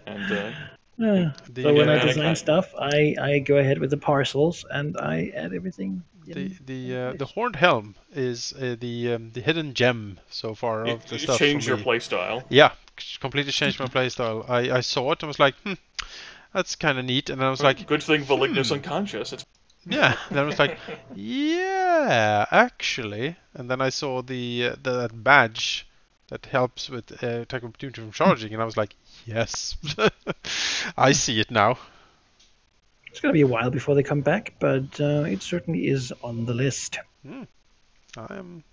And so when I design stuff, I go ahead with the parcels and I add everything. The Horned Helm is the hidden gem so far of the stuff. Change your playstyle. Yeah, completely changed my playstyle. I saw it and was like, that's kind of neat. And then I was like, good thing Valignus unconscious. Yeah. And then I was like, yeah, actually. And then I saw that badge that helps with attack opportunity from charging, and I was like, yes, I see it now. It's going to be a while before they come back, but it certainly is on the list. I am.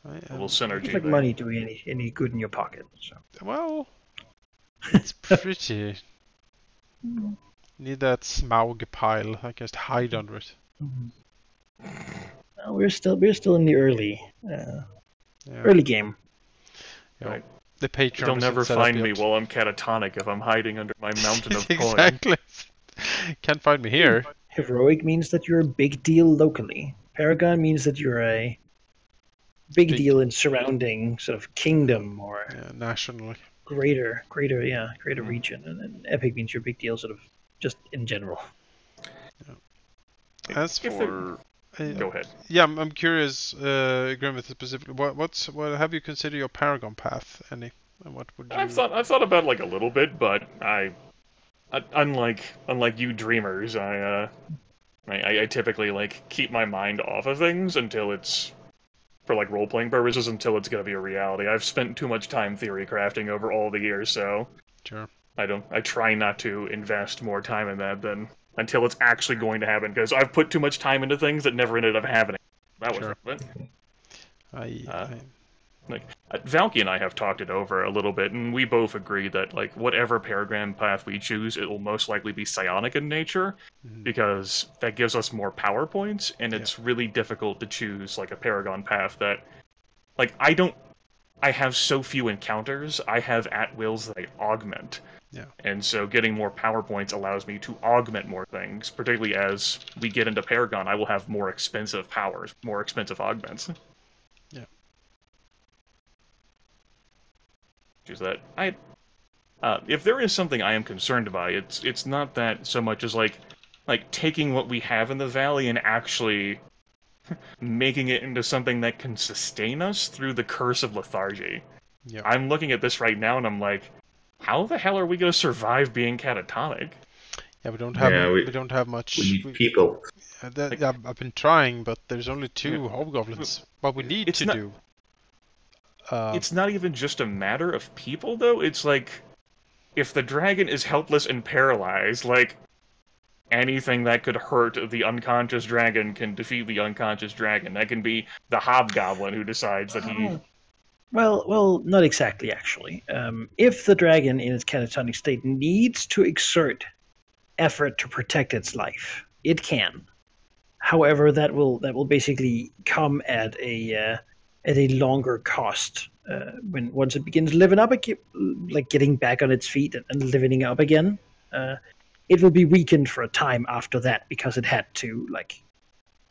A little synergy. It's like money doing any good in your pocket. So. Well, it's pretty. Need that Smaug pile. I just hide under it. Well, we're still in the early game. Yeah. Right. The Patreon. They'll never find me while I'm catatonic if I'm hiding under my mountain of coin. Exactly. Can't find me here. Heroic means that you're a big deal locally. Paragon means that you're a big deal in surrounding sort of kingdom or nationally. Greater region. And then Epic means you're a big deal sort of just in general. Yeah. As for go ahead. Yeah, I'm curious, Grimmith specifically. What have you considered your Paragon path? Any? And what would you? I've thought about it like a little bit, but unlike you dreamers, I typically like keep my mind off of things until it's for like role playing purposes until it's gonna be a reality. I've spent too much time theory crafting over all the years, so Sure. I try not to invest more time in that than until it's actually going to happen because I've put too much time into things that never ended up happening. That was Sure. relevant. I Like Valky and I have talked it over a little bit, and we both agree that like whatever paragram path we choose, it will most likely be psionic in nature, because that gives us more power points, and it's really difficult to choose like a paragon path that, like I have so few encounters. I have at wills that I augment. Yeah. And so getting more power points allows me to augment more things, particularly as we get into Paragon, I will have more expensive powers, more expensive augments. Yeah. Is that if there is something I am concerned by, it's not that so much as like taking what we have in the valley and actually making it into something that can sustain us through the curse of lethargy. Yeah. I'm looking at this right now and I'm like, how the hell are we going to survive being catatonic? Yeah, we don't have Yeah, we don't have much. We need people. I've been trying, but there's only 2 hobgoblins. What we need It's to not- do. It's not even just a matter of people, though. It's like, if the dragon is helpless and paralyzed, like, anything that could hurt the unconscious dragon can defeat the unconscious dragon. That can be the hobgoblin who decides that he... Well, not exactly, actually. If the dragon in its catatonic state needs to exert effort to protect its life, it can. However, that will basically come at a longer cost when once it begins living up, like getting back on its feet and living up again. It will be weakened for a time after that because it had to like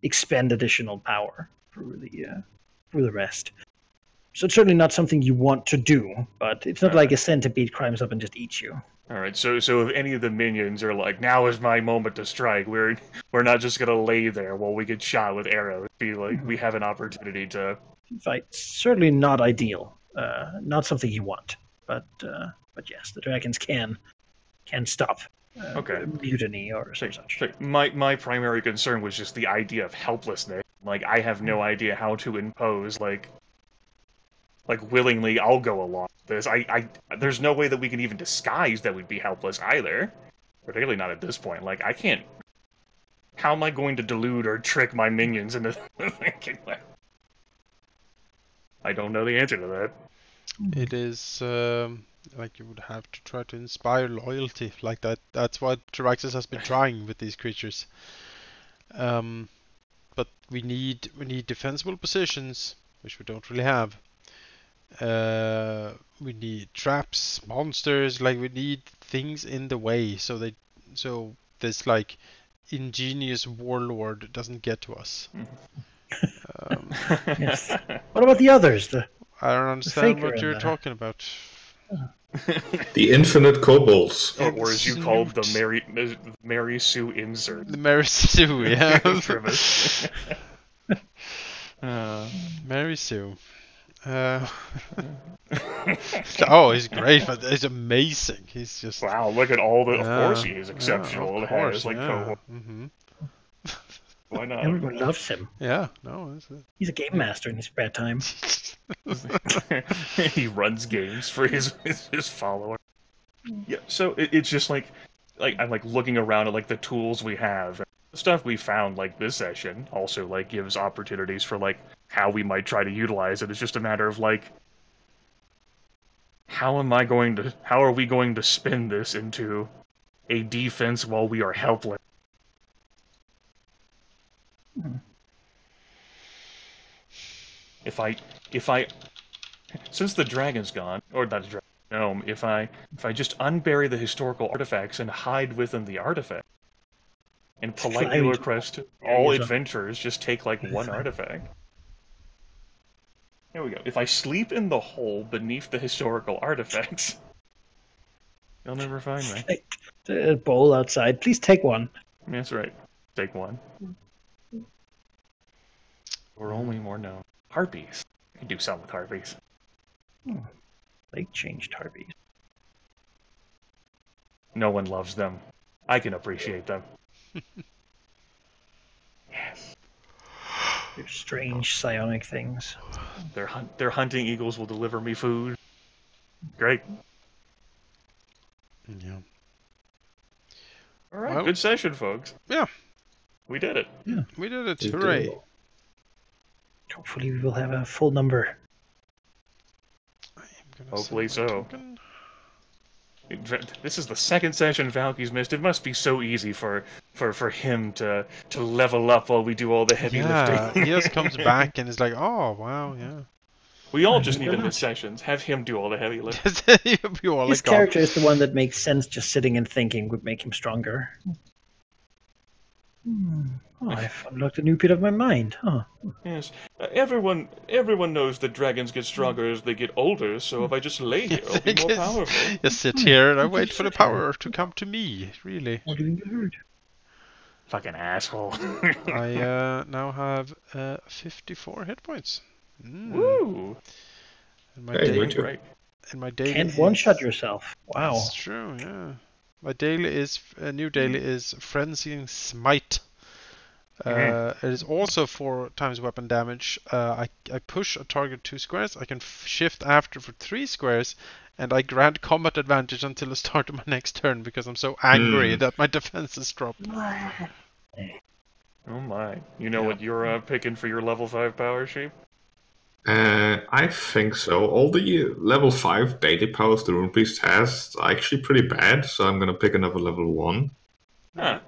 expend additional power through the rest. So it's certainly not something you want to do, but it's not like a centipede climbs up and just eats you. Alright, so if any of the minions are like, now is my moment to strike, we're not just gonna lay there while we get shot with arrows. Be like, we have an opportunity to... Fight. Certainly not ideal. Not something you want. But yes, the dragons can stop Okay. mutiny or such. My primary concern was just the idea of helplessness. Like, I have no idea how to impose, like willingly, I'll go along with this. There's no way that we can even disguise that we'd be helpless either. Particularly not at this point. Like, I can't... How am I going to delude or trick my minions into thinking that? I don't know the answer to that. It is like you would have to try to inspire loyalty like that. That's what Jaraxxus has been trying with these creatures. But we need defensible positions, which we don't really have. We need traps, monsters, like we need things in the way so this like ingenious warlord doesn't get to us. Yes. What about the others? I don't understand faker what in you're there. talking about. The infinite kobolds. Or as you called the Mary Sue insert. The Mary Sue, yeah. Grimace. Mary Sue. Oh, he's great, but he's amazing. He's just Wow, look at all the... Of Yeah, course he is exceptional. Yeah, It of course, has, like, yeah. cohort. Mm-hmm. Why not? Everyone loves him. Yeah, no, that's it. He's a game master in his spare time. He runs games for his followers. Yeah, so it's just like I'm like looking around at like the tools we have. The stuff we found like this session also like gives opportunities for like how we might try to utilize it. It's just a matter of like how are we going to spin this into a defense while we are helpless? If I since the dragon's gone, or not the dragon, gnome, if I just unbury the historical artifacts and hide within the artifact, and politely Fine. request all Yeah. adventurers just take like one artifact. Here we go. If I sleep in the hole beneath the historical artifacts, you'll never find me. A bowl outside. Please take one. That's right. Take one. Or only more known. Harpies. I can do something with harpies. They changed Harpies. No one loves them. I can appreciate them. Yes. They're strange psionic things. Their hunting eagles will deliver me food. Great. Yeah. All right, Well, good session, folks. Yeah. We did it. We did it. We Hooray. do. Hopefully we will have a full number. I am gonna Hopefully send my so. token. This is the second session Valky's missed. It must be so easy for him to level up while we do all the heavy lifting. He just comes back and is like, oh, wow, yeah. We all Thank just you need very to miss much. sessions. Have him do all the heavy lifting. You all His like, oh. character is the one that makes sense. Just sitting and thinking would make him stronger. Oh, I've unlocked a new bit of my mind. Huh. Yes, everyone knows that dragons get stronger as they get older. So if I just lay here, I'll be more powerful. Just sit here and I wait for the power to come to me, really. What doing you heard? Fucking asshole. I now have 54 hit points. Woo! And my Hey, daily, me too. Great. and my daily Can't is- one-shot yourself. Wow. That's true, yeah. My daily is new daily is Frenzying Smite. It is also 4 times weapon damage. I push a target 2 squares. I can shift after for 3 squares, and I grant combat advantage until the start of my next turn because I'm so angry that my defenses drop. Oh my! You know what you're picking for your level 5 power sheep? I think so. All the level 5 daily powers the Rune Priest has are actually pretty bad, so I'm gonna pick another level 1. Huh.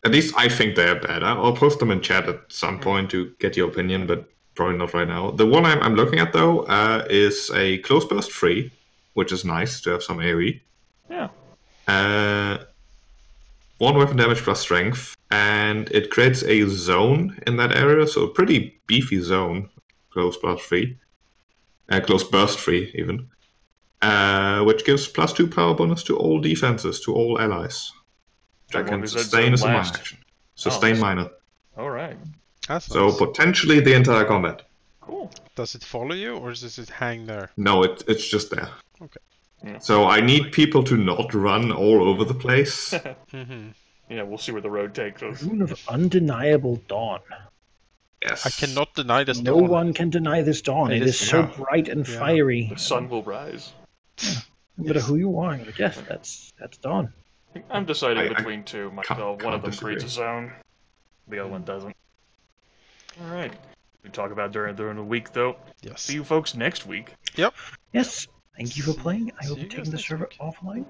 At least I think they're better. I'll post them in chat at some point to get your opinion, but probably not right now. The one I'm looking at, though, is a Close Burst 3, which is nice to have some AoE. Yeah. 1 weapon damage plus strength, and it creates a zone in that area, so a pretty beefy zone. Close Burst 3. Close Burst 3, even. Which gives plus 2 power bonus to all defenses, to all allies. Which I How long can does that sustain zone as a minor last? action. Sustain that's- minor. All right. That's So nice. potentially the entire combat. Cool. Does it follow you or does it hang there? No, it's just there. Okay. Yeah. So I need people to not run all over the place. Mm-hmm. Yeah, we'll see where the road takes us. Rune of Undeniable Dawn. Yes. I cannot deny this No dawn. one can deny this dawn. It It is is- so yeah. bright and Yeah. fiery. The sun will rise. No matter who you are, like, yes, that's dawn. I'm deciding I between two myself. One of them can't creates a disagree. zone. The other one doesn't. All right. We talk about during the week, though. Yes. See you folks next week. Yes. Thank you for playing. I See will be you guys taking the next server week. offline.